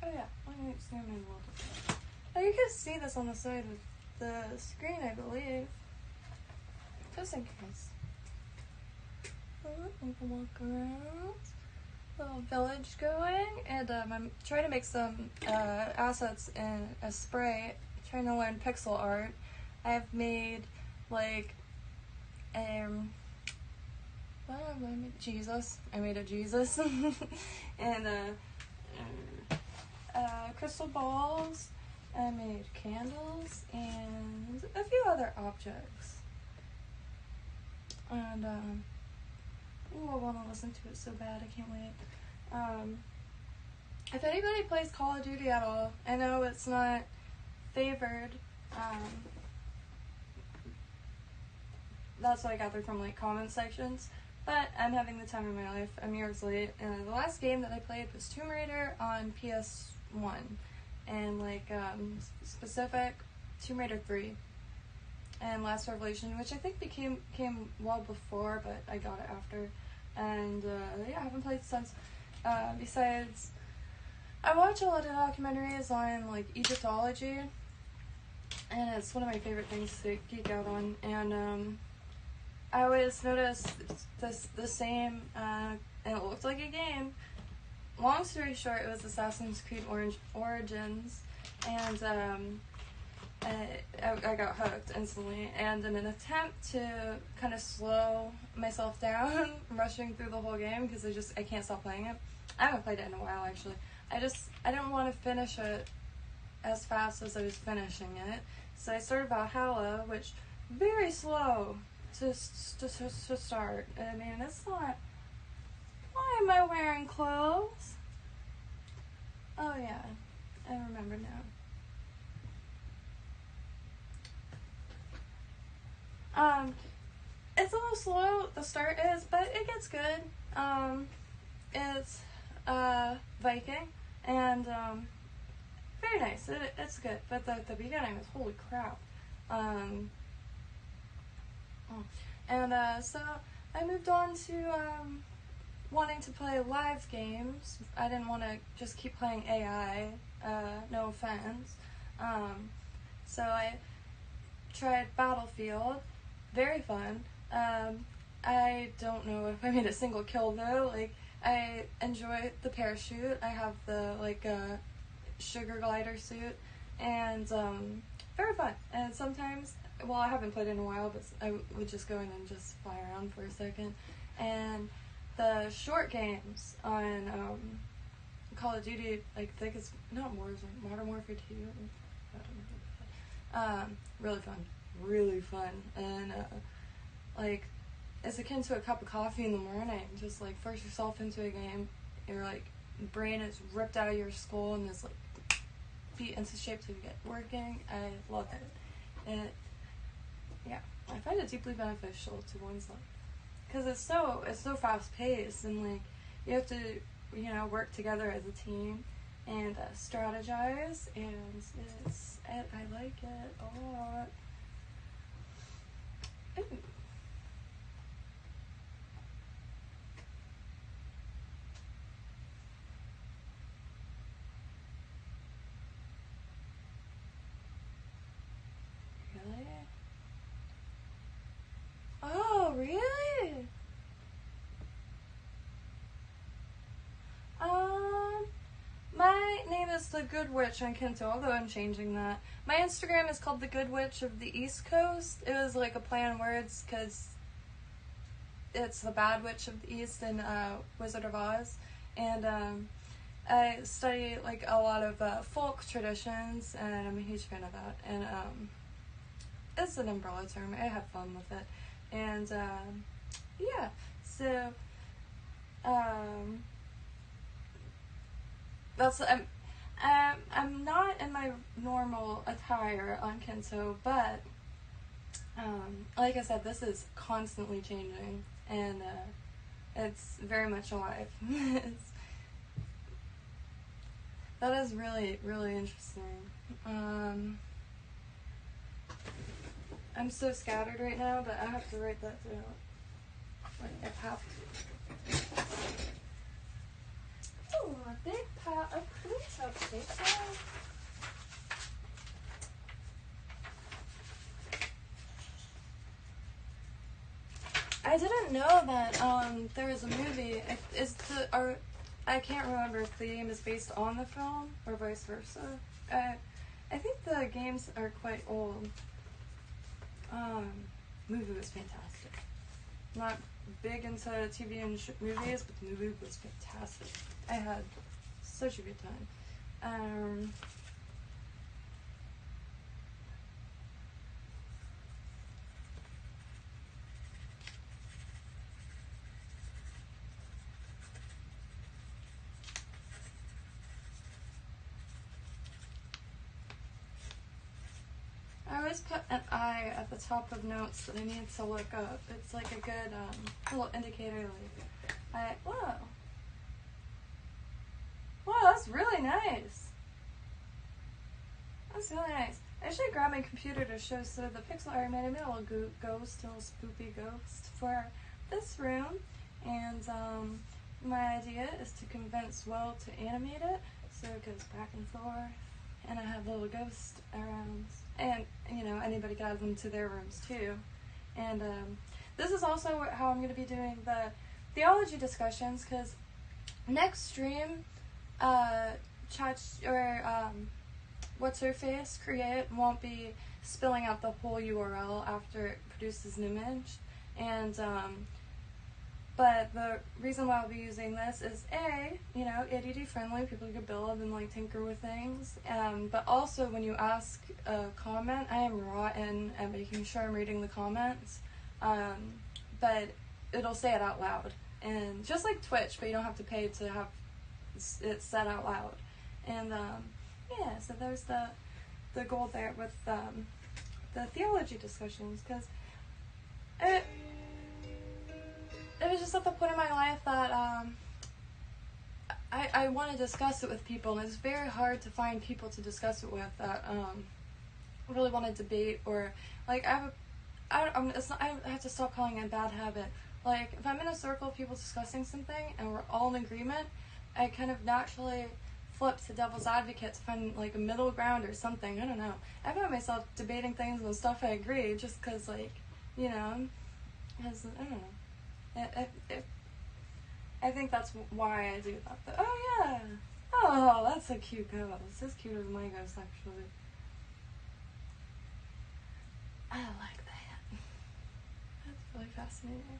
Oh yeah, let me zoom in a little bit. Oh, you can see this on the side of the screen, I believe. Just in case. We can walk around. Little village going, and I'm trying to make some assets in a spray. Trying to learn pixel art. I've made like what have I made? Jesus. I made a Jesus, and crystal balls. I made candles and a few other objects. And ooh, I want to listen to it so bad. I can't wait. If anybody plays Call of Duty at all, I know it's not favored. That's what I gathered from like comment sections. But I'm having the time of my life. I'm years late, and the last game that I played was Tomb Raider on PS1, and like specific Tomb Raider 3, and Last Revelation, which I think came well before, but I got it after, and yeah, I haven't played since. Besides, I watch a lot of documentaries on like Egyptology, and it's one of my favorite things to geek out on, and I always notice the same, and it looked like a game. Long story short, it was Assassin's Creed Origins, and I got hooked instantly. And in an attempt to kind of slow myself down, rushing through the whole game because I can't stop playing it. I haven't played it in a while actually. I didn't want to finish it as fast as I was finishing it, so I started Valhalla, which very slow to start. I mean, it's not. Why am I wearing clothes? Oh yeah, I remember now. It's a little slow, the start is, but it gets good. It's Viking, and very nice. It's good, but the beginning is holy crap. So I moved on to wanting to play live games. I didn't want to just keep playing AI, no offense. So I tried Battlefield, very fun. I don't know if I made a single kill though. Like, I enjoy the parachute. I have the sugar glider suit, and very fun. And sometimes, well, I haven't played in a while, but I would just go in and just fly around for a second. And the short games on Call of Duty, like, I think it's not Warzone, Modern Warfare 2. Really fun, and like, is akin to a cup of coffee in the morning. Just like force yourself into a game. Your like brain is ripped out of your skull and is like beat into shape to get working. I love it. Yeah, I find it deeply beneficial to one's life because it's so fast paced and like you have to work together as a team and strategize, and I like it a lot. Ooh. Really? Oh, really? My name is The Good Witch on Kynto, although I'm changing that. My Instagram is called The Good Witch of the East Coast. It was like a play on words because it's the Bad Witch of the East in Wizard of Oz. And I study like a lot of folk traditions, and I'm a huge fan of that. And it's an umbrella term. I have fun with it. And yeah, so that's I'm not in my normal attire on Kynto, but like I said, this is constantly changing, and it's very much alive. That is really, really interesting. I'm so scattered right now that I have to write that down. Like, I have to. Ooh, a big pile of Kynto paper. I didn't know that there was a movie. I can't remember if the game is based on the film or vice versa. I think the games are quite old. Movie was fantastic. Not big into TV and movies, but the movie was fantastic. I had such a good time. I always put an I at the top of notes that I need to look up. It's like a good little indicator. Like, whoa, that's really nice. That's really nice. I should grab my computer to show so the pixel art made a little ghost, a little spoopy ghost for this room. And my idea is to convince Will to animate it, so it goes back and forth. And I have little ghosts around, and anybody can add them to their rooms too. And this is also how I'm going to be doing the theology discussions, because next stream, what's her face create won't be spilling out the whole URL after it produces an image, and but the reason why I'll be using this is ADD friendly, people can build and like tinker with things, but also when you ask a comment, I am rotten at making sure I'm reading the comments, but it'll say it out loud, and just like Twitch, but you don't have to pay to have it said out loud. And yeah, so there's the goal there with the theology discussions, because it was just at the point in my life that I want to discuss it with people, and it's very hard to find people to discuss it with that really want to debate, or like I have to stop calling it a bad habit. Like if I'm in a circle of people discussing something and we're all in agreement, I kind of naturally flip to devil's advocate to find like a middle ground or something. I don't know. I found myself debating things and stuff I agree just because because I don't know. I think that's why I do that. But, oh yeah! Oh, that's a cute ghost. It's cuter than my ghost, actually. I like that. That's really fascinating.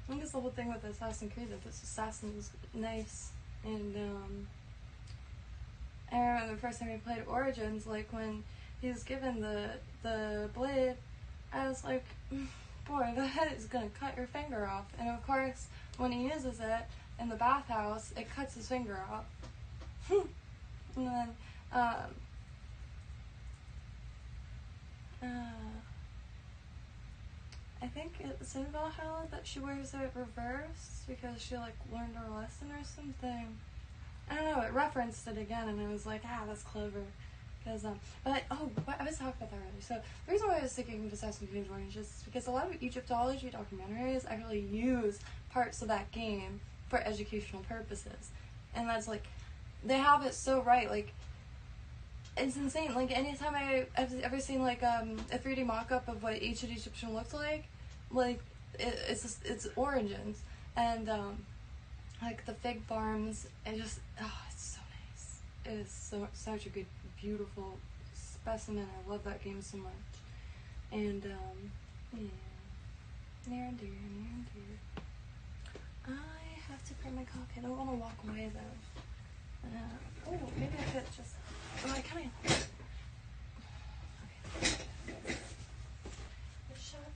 I think it's the whole thing with Assassin's Creed, that this assassin was nice. And I remember the first time we played Origins, like when he was given the blade, I was like, boy, that is gonna cut your finger off. And of course, when he uses it in the bathhouse, it cuts his finger off. And then, I think it's in Valhalla that she wears it reversed because she like learned her lesson or something. I don't know, it referenced it again and I was like, that's clever. Because, but, I was talking about that earlier. So, the reason why I was thinking of Assassin's Creed Orange is because a lot of Egyptology documentaries actually use parts of that game for educational purposes. And that's like, they have it so right, like, it's insane. Like, anytime I've ever seen, like, a 3D mock-up of what ancient Egyptian looked like it's origins. And, like, the fig farms, and just, it's so nice. It is such a good, beautiful specimen. I love that game so much. And, yeah. Near and dear, near and dear. I have to grab my coffee. I don't want to walk away, though. Maybe I could just... I kind of... Okay. Shut up.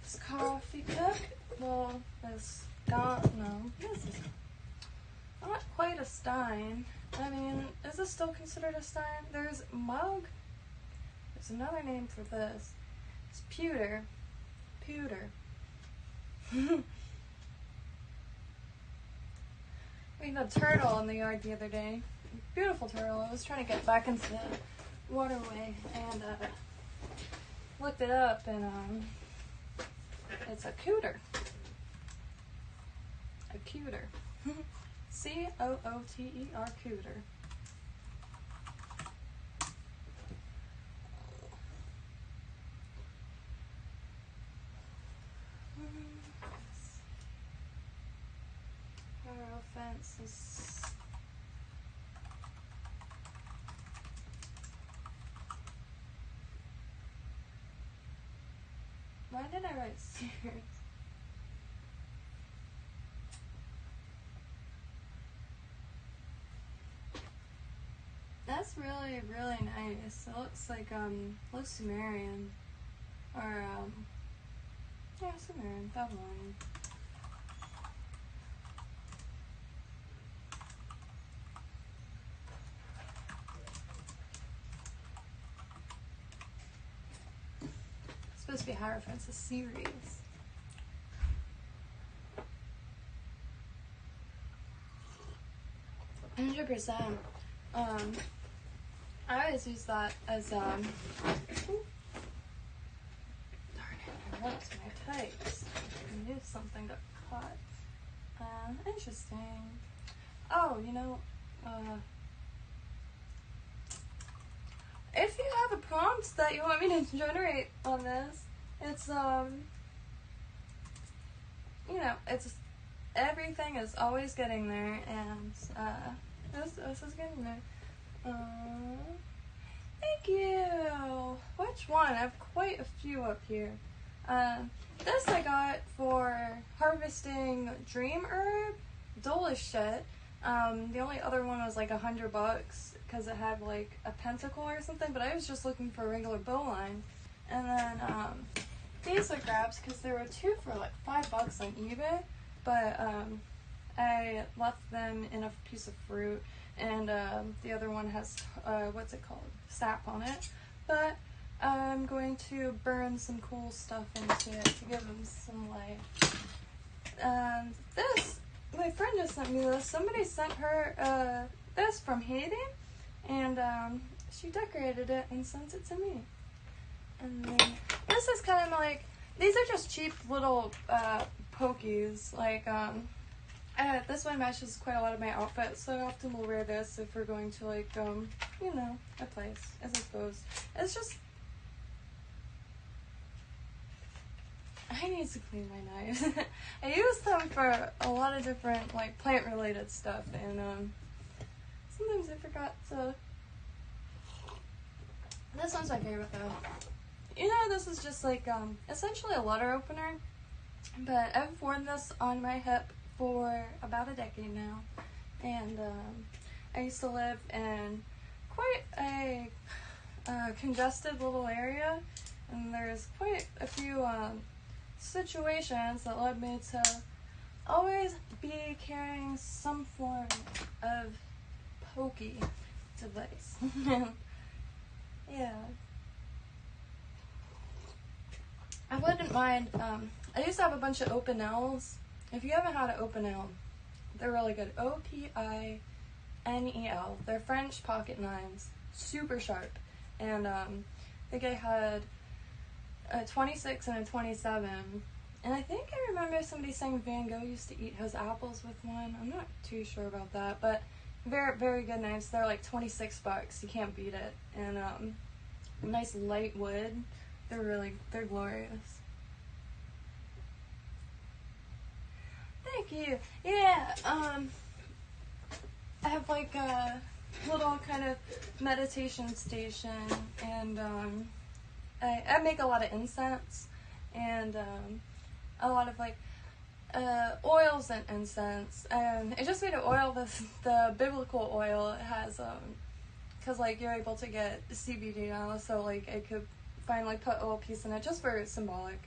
This coffee cup, well, is gone. No, this is not quite a stein. I mean, is this still considered a stein? There's mug. There's another name for this. It's pewter. Pewter. We had a turtle in the yard the other day. Beautiful turtle. I was trying to get back into the waterway and looked it up, and it's a cooter. A cooter. C-O-O-T-E-R, cooter. Our offense is... Why did I write Sears? That's really, really nice. It looks like, looks Sumerian. Or, yeah, Sumerian, Babylonian. It's supposed to be a Hierophant's series. %. I always use that as, darn it, I lost my tapes. I knew something got caught. Interesting. Oh, you know, if you have a prompt that you want me to generate on this, it's, you know, it's everything is always getting there, and this is getting there. Thank you. Which one? I have quite a few up here. This I got for harvesting dream herb. Dull as shit. The only other one was like $100 because it had like a pentacle or something, but I was just looking for a regular bowline. And then these I grabbed because there were two for like $5 on eBay, but I left them in a piece of fruit, and the other one has what's it called? Sap on it. But I'm going to burn some cool stuff into it to give them some life. And this, my friend just sent me this. Somebody sent her this from Haiti, and she decorated it and sent it to me. And then this is kind of like, these are just cheap little pokies. Like, this one matches quite a lot of my outfits, so I often will wear this if we're going to, like, you know, a place, I suppose. It's just, I need to clean my knives. I use them for a lot of different, like, plant-related stuff, and, sometimes I forgot to... This one's my favorite, though. You know, this is just, like, essentially a letter opener, but I've worn this on my hip for about a decade now, and, I used to live in quite a congested little area, and there's quite a few, situations that led me to always be carrying some form of pokey device. Yeah. I wouldn't mind, I used to have a bunch of open L's. If you haven't had an open L, they're really good. Opinel. They're French pocket knives. Super sharp. And, I think I had a 26 and a 27. And I think I remember somebody saying Van Gogh used to eat his apples with one. I'm not too sure about that, but very, very good knives. They're like $26. You can't beat it. And, nice light wood. They're glorious. Thank you. Yeah, I have like a little kind of meditation station, and I make a lot of incense, and a lot of like oils and incense, and I just made an oil with the biblical oil. It has because like you're able to get CBD now, so like I could finally put a little piece in it just for symbolic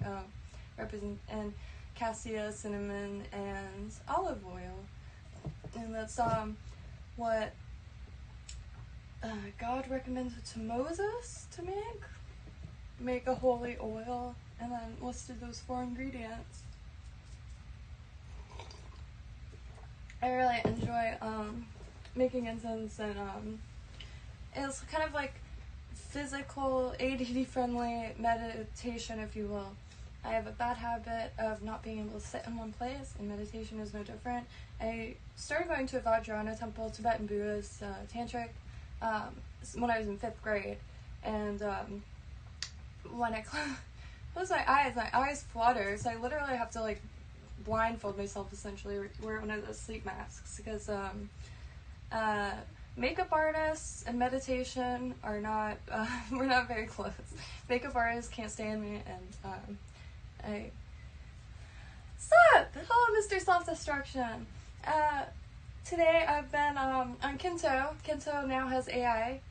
represent, and cassia, cinnamon, and olive oil, and that's what God recommended to Moses to make a holy oil, and then listed those 4 ingredients. I really enjoy making incense, and it's kind of like physical, ADD friendly meditation, if you will. I have a bad habit of not being able to sit in one place, and meditation is no different. I started going to a Vajrayana temple, Tibetan Buddhist, tantric, when I was in 5th grade, and when I close my eyes flutter, so I literally have to like blindfold myself, essentially, wear one of those sleep masks, because makeup artists and meditation are not, we're not very close. Makeup artists can't stand me, and Stop! Oh, Mr. Self-Destruction. Today I've been on Kynto. Kynto now has AI,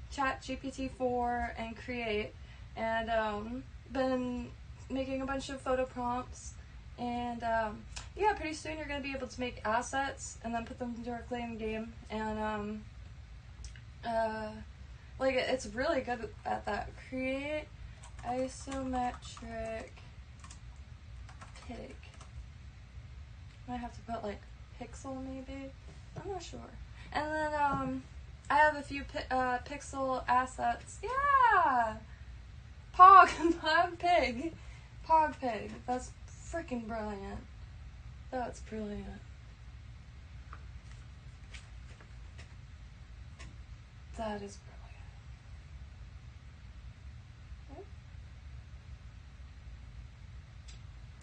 Chat GPT4 and Create, and been making a bunch of photo prompts, and yeah, pretty soon you're going to be able to make assets and then put them directly in the game, and like it's really good at that. Create isometric pig. I have to put like pixel maybe. I'm not sure. And then I have a few pixel assets. Yeah, Pog Pig. Pog Pig. That's freaking brilliant. That's brilliant. That is brilliant.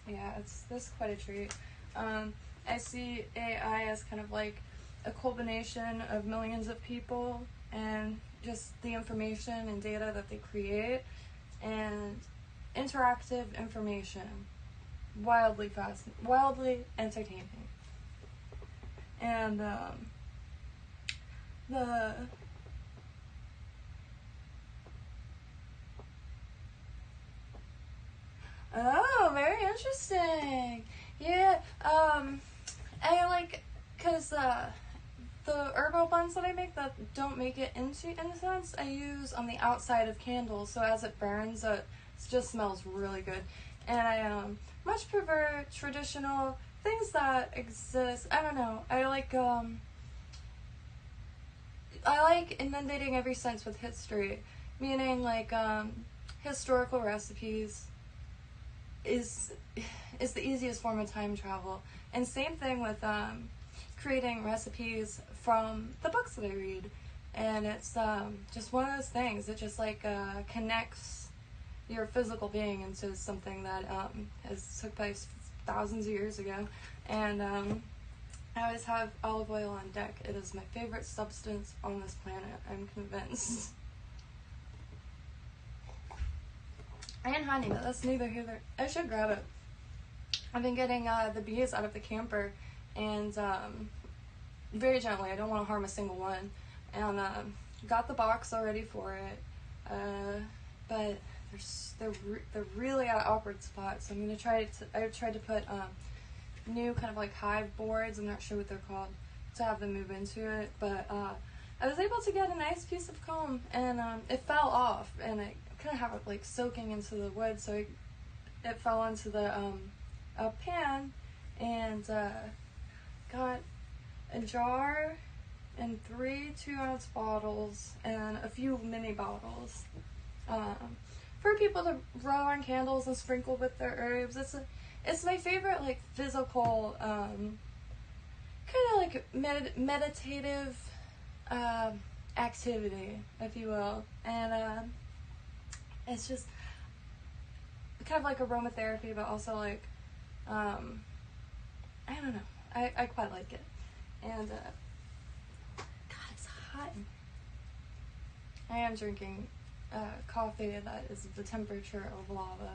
Yeah, this is quite a treat. I see AI as kind of like a culmination of millions of people and just the information and data that they create, and interactive information, wildly wildly entertaining. And the oh, very interesting. Yeah, I like, cause the herbal buns that I make that don't make it into incense, I use on the outside of candles, so as it burns, it just smells really good. And I much prefer traditional things that exist. I don't know. I like inundating every sense with history, meaning like historical recipes is the easiest form of time travel. And same thing with creating recipes from the books that I read. And it's just one of those things. It just like connects your physical being into something that has took place thousands of years ago. And I always have olive oil on deck. It is my favorite substance on this planet, I'm convinced. And honey, but that's neither here nor... I should grab it. I've been getting the bees out of the camper, and very gently, I don't want to harm a single one, and got the box already for it, but they're really at an awkward spot, so I'm going to try to... I tried to put new kind of like hive boards, I'm not sure what they're called, to have them move into it, but I was able to get a nice piece of comb, and it fell off, and I kind of have it like soaking into the wood, so it fell into the a pan, and got a jar and 3 2-ounce bottles and a few mini bottles for people to roll on candles and sprinkle with their herbs. It's my favorite like physical kind of like meditative activity, if you will, and it's just kind of like aromatherapy, but also like I don't know, I quite like it. And God, it's hot. I am drinking coffee that is the temperature of lava,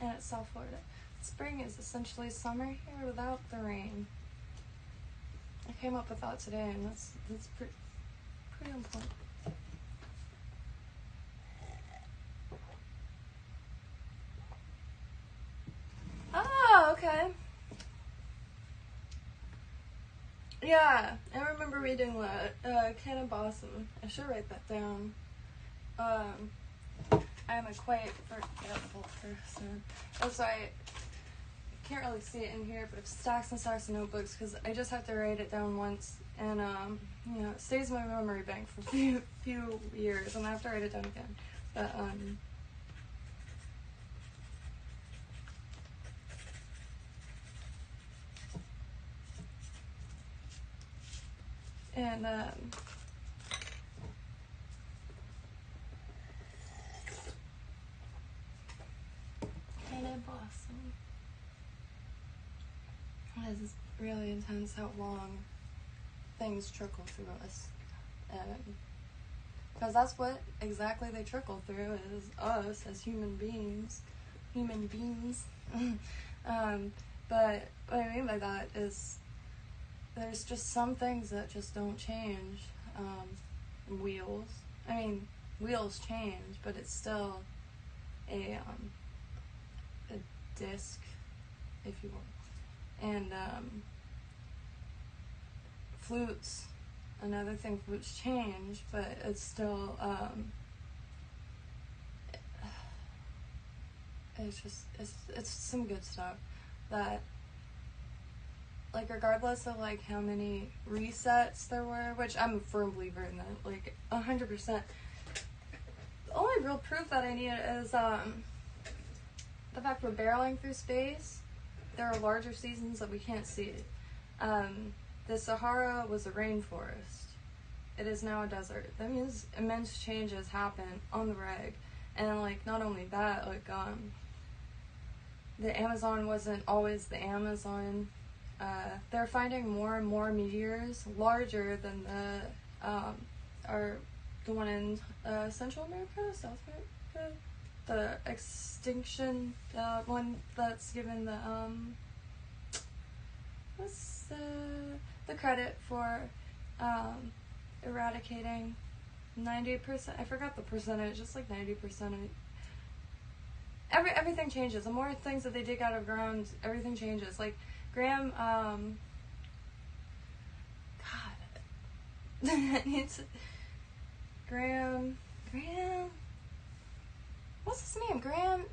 and it's South Florida. Spring is essentially summer here without the rain. I came up with that today, and that's pretty important. Oh, okay. Yeah, I remember reading that. Can of Blossom. I should write that down. I'm a quite forgetful person. That's why I can't really see it in here, but I have stacks and stacks of notebooks because I just have to write it down once, and you know, it stays in my memory bank for a few years, and I have to write it down again. But and Can of Blossom. It is really intense how long things trickle through us, because that's what exactly they trickle through, is us as human beings. But what I mean by that is there's just some things that just don't change. Wheels change, but it's still a disc, if you will. And flutes, another thing, flutes change, but it's still it's some good stuff that, like, regardless of like how many resets there were, which I'm a firm believer in that, like 100%. The only real proof that I need is the fact we're barreling through space. There are larger seasons that we can't see. The Sahara was a rainforest. It is now a desert. That means immense changes happen on the reg. And like, not only that, like the Amazon wasn't always the Amazon. They're finding more and more meteors larger than the one in Central America, South America, the extinction one that's given the what's the credit for eradicating 90%. I forgot the percentage. It's like 90%. Everything changes. The more things that they dig out of ground, everything changes. Like Graham, God, it's Graham, what's his name? Graham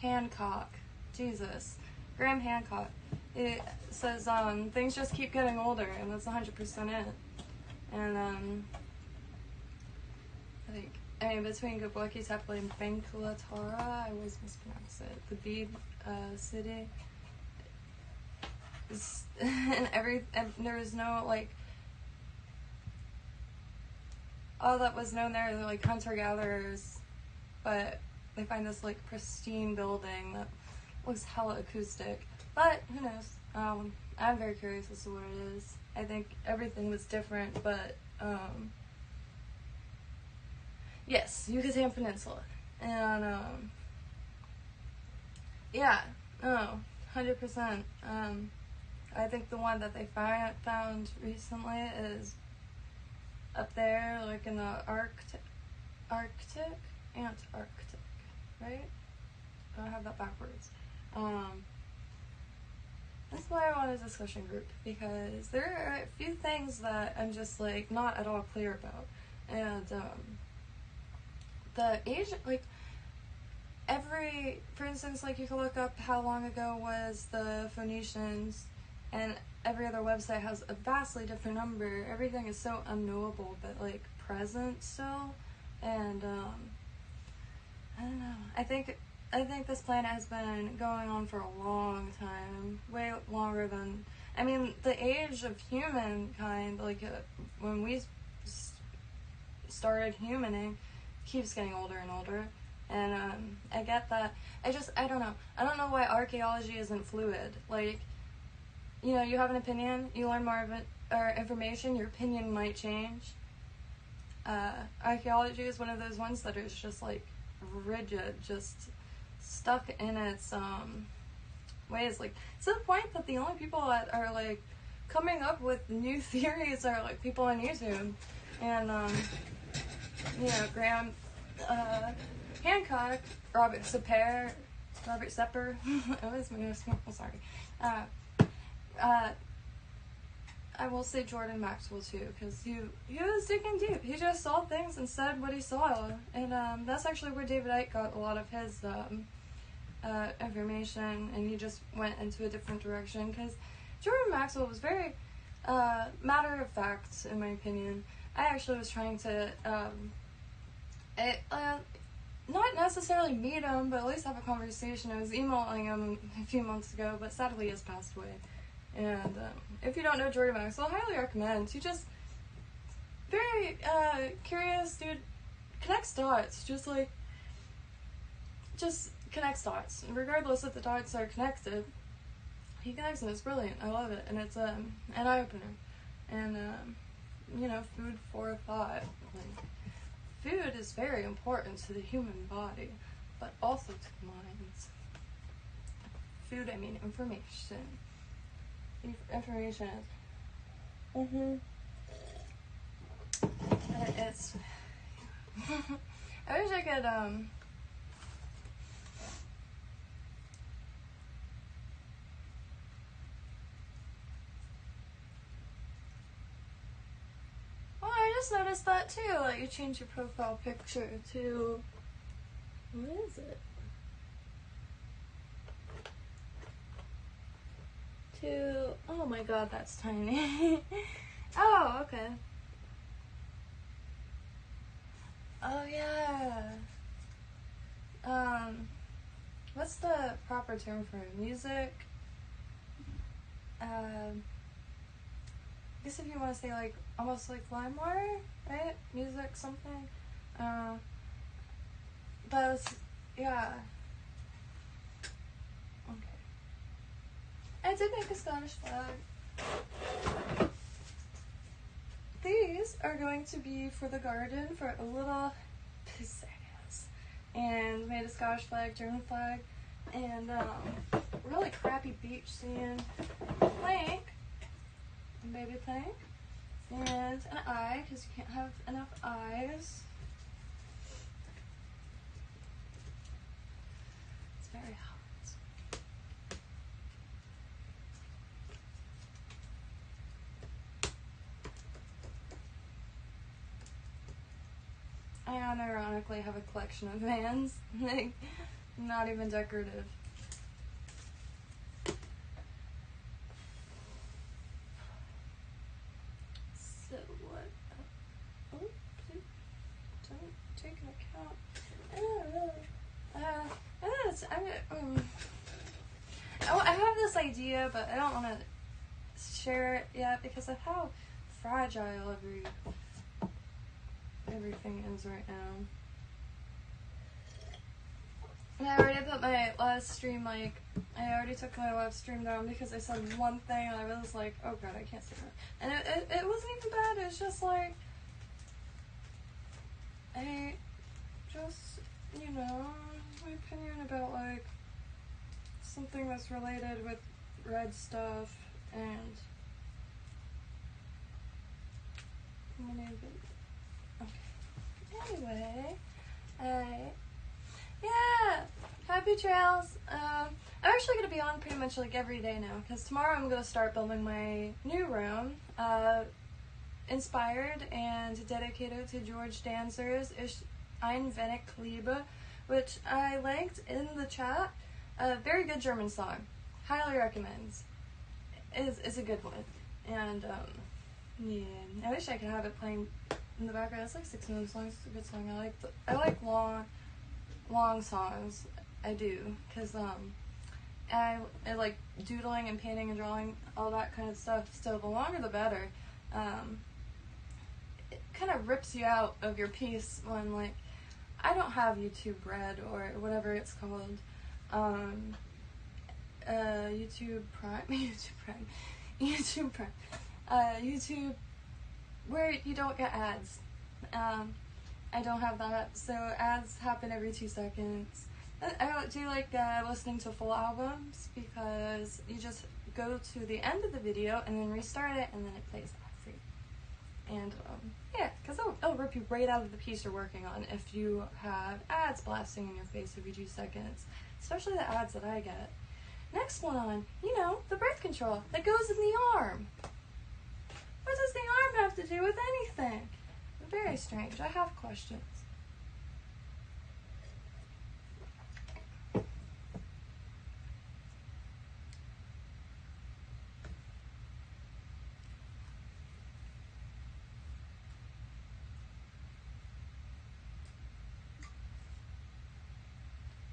Hancock. Jesus. Graham Hancock. It says, things just keep getting older, and that's 100% it. And, I mean, between Göbekli Tepe and Benkalatara, I always mispronounce it. The bead city. And there was no, like, all that was known there, they're like hunter-gatherers, but they find this, like, pristine building that looks hella acoustic. But, who knows? I'm very curious as to what it is. I think everything was different, but, yes, Yucatan Peninsula. And, yeah, no, 100%. I think the one that they found recently is up there, like in the Antarctic, right? I have that backwards. That's why I want a discussion group, because there are a few things that I'm just, like, not at all clear about. And, the age, like, for instance, like, you can look up how long ago was the Phoenicians, and every other website has a vastly different number. Everything is so unknowable, but, like, present still. And, I don't know. I think this planet has been going on for a long time. Way longer than, I mean, the age of humankind, like, when we started humaning, keeps getting older and older. And, I get that. I don't know. I don't know why archaeology isn't fluid. Like, you know, you have an opinion, you learn more of it, or information, your opinion might change. Archaeology is one of those ones that is just, like, rigid, just stuck in its, ways. Like, to the point that the only people that are, like, coming up with new theories are, like, people on YouTube. And, you know, Graham, Hancock, Robert Sepper, I always sorry. I will say Jordan Maxwell too, because he was digging deep. He just saw things and said what he saw, and that's actually where David Icke got a lot of his information, and he just went into a different direction, because Jordan Maxwell was very matter of fact, in my opinion. I actually was trying to not necessarily meet him, but at least have a conversation. I was emailing him a few months ago, but sadly he has passed away. And if you don't know Jordan Maxwell, I highly recommend. He's just very curious, dude. Connects dots, just connects dots. Regardless if the dots are connected, he connects them. It's brilliant. I love it, and it's an eye opener. And you know, food for thought. Like, food is very important to the human body, but also to the minds. Food, I mean information. Information is. It's. I wish I could, well, I just noticed that too. Like, you change your profile picture to. What is it? Oh my god, that's tiny. Oh, okay. Oh yeah. What's the proper term for it? Music? I guess if you want to say, like, almost like LimeWire, right? Music something. But it's, yeah. Okay. I did make a Scottish flag. These are going to be for the garden for a little pizzazz. And made a Scottish flag, German flag, and really crappy beach scene plank, and baby plank, and an eye, because you can't have enough eyes. It's very hot. I unironically have a collection of vans, like, not even decorative. So what? Oh, please don't take into account. I have this idea, but I don't want to share it yet because of how fragile everything is right now. And I already put my last stream, like, I already took my live stream down because I said one thing and I was like, oh god, I can't say that. And it wasn't even bad, it was just like, I just, you know, my opinion about, like, something that's related with red stuff and okay. Anyway, yeah, happy trails. I'm actually gonna be on pretty much like every day now because tomorrow I'm gonna start building my new room, inspired and dedicated to George Dancer's Ein wenig Liebe, which I linked in the chat. A very good German song, highly recommend. It's a good one, and yeah, I wish I could have it playing in the background. It's like 6 minutes long. It's a good song. I like long songs. I do, cause I like doodling and painting and drawing, all that kind of stuff. So the longer the better. It kind of rips you out of your piece when, like, I don't have YouTube Red or whatever it's called. YouTube Prime, YouTube, where you don't get ads. I don't have that, so ads happen every 2 seconds. I don't do like listening to full albums because you just go to the end of the video and then restart it and then it plays ad-free. And yeah, because it'll rip you right out of the piece you're working on if you have ads blasting in your face every 2 seconds, especially the ads that I get. Next one on, you know, the birth control that goes in the arm. What does the arm have to do with anything? Very strange. I have questions.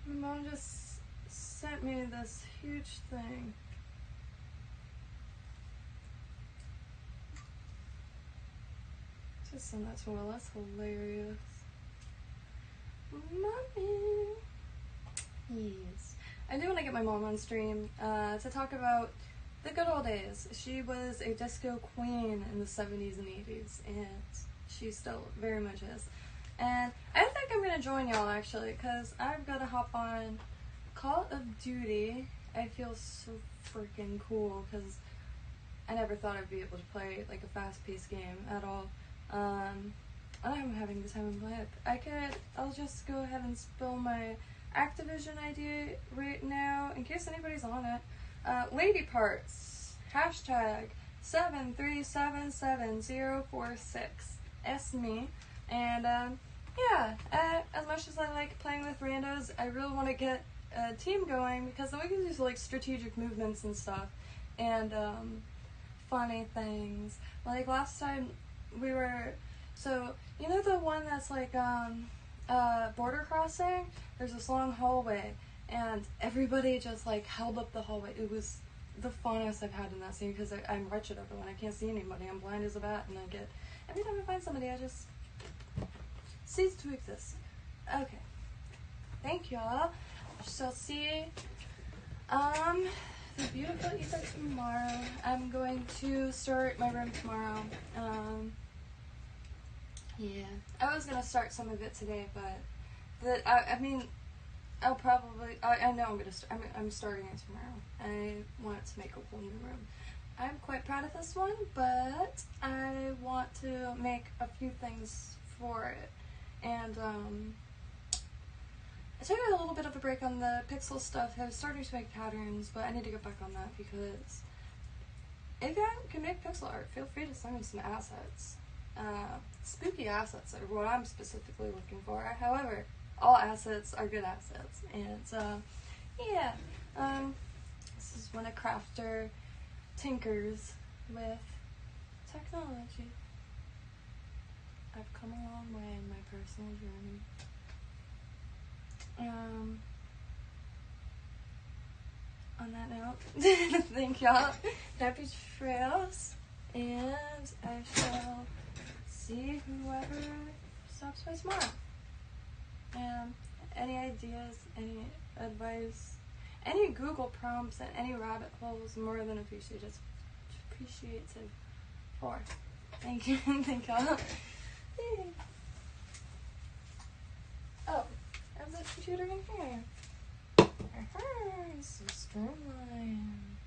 My mom just sent me this huge thing. Just send that to Will. That's hilarious. Mommy. Yes. I do want to get my mom on stream to talk about the good old days. She was a disco queen in the 70s and 80s, and she still very much is. And I think I'm going to join y'all, actually, because I'm going to hop on Call of Duty. I feel so freaking cool, because I never thought I'd be able to play, like, a fast-paced game at all. I'm having the time of my life. I'll just go ahead and spill my Activision ID right now, in case anybody's on it. Lady Parts, hashtag 7377046. That's me. And, yeah, as much as I like playing with randos, I really want to get a team going, because then we can do, like, strategic movements and stuff. And, funny things. Like, last time we were, so, you know the one that's, like, border crossing? There's this long hallway, and everybody just, like, held up the hallway. It was the funnest I've had in that scene, because I'm wretched everyone. I can't see anybody. I'm blind as a bat, and every time I find somebody, I just cease to exist. Okay. thank y'all. Shall see the beautiful ether tomorrow. I'm going to start my room tomorrow. Yeah, I was gonna start some of it today, but I mean, I'll probably. I know I'm gonna. I'm starting it tomorrow. I want to make a whole new room. I'm quite proud of this one, but I want to make a few things for it, and I took a little bit of a break on the pixel stuff. I was starting to make patterns, but I need to get back on that because if you can make pixel art, feel free to send me some assets. Spooky assets are what I'm specifically looking for. However, all assets are good assets, and yeah, this is when a crafter tinkers with technology. I've come a long way in my personal journey. On that note, thank y'all. Happy trails, and I shall see whoever stops by tomorrow. Any ideas, any advice, any Google prompts, and any rabbit holes more than appreciated for. Thank you, thank y'all. Oh, I have the computer in here. So streamlined.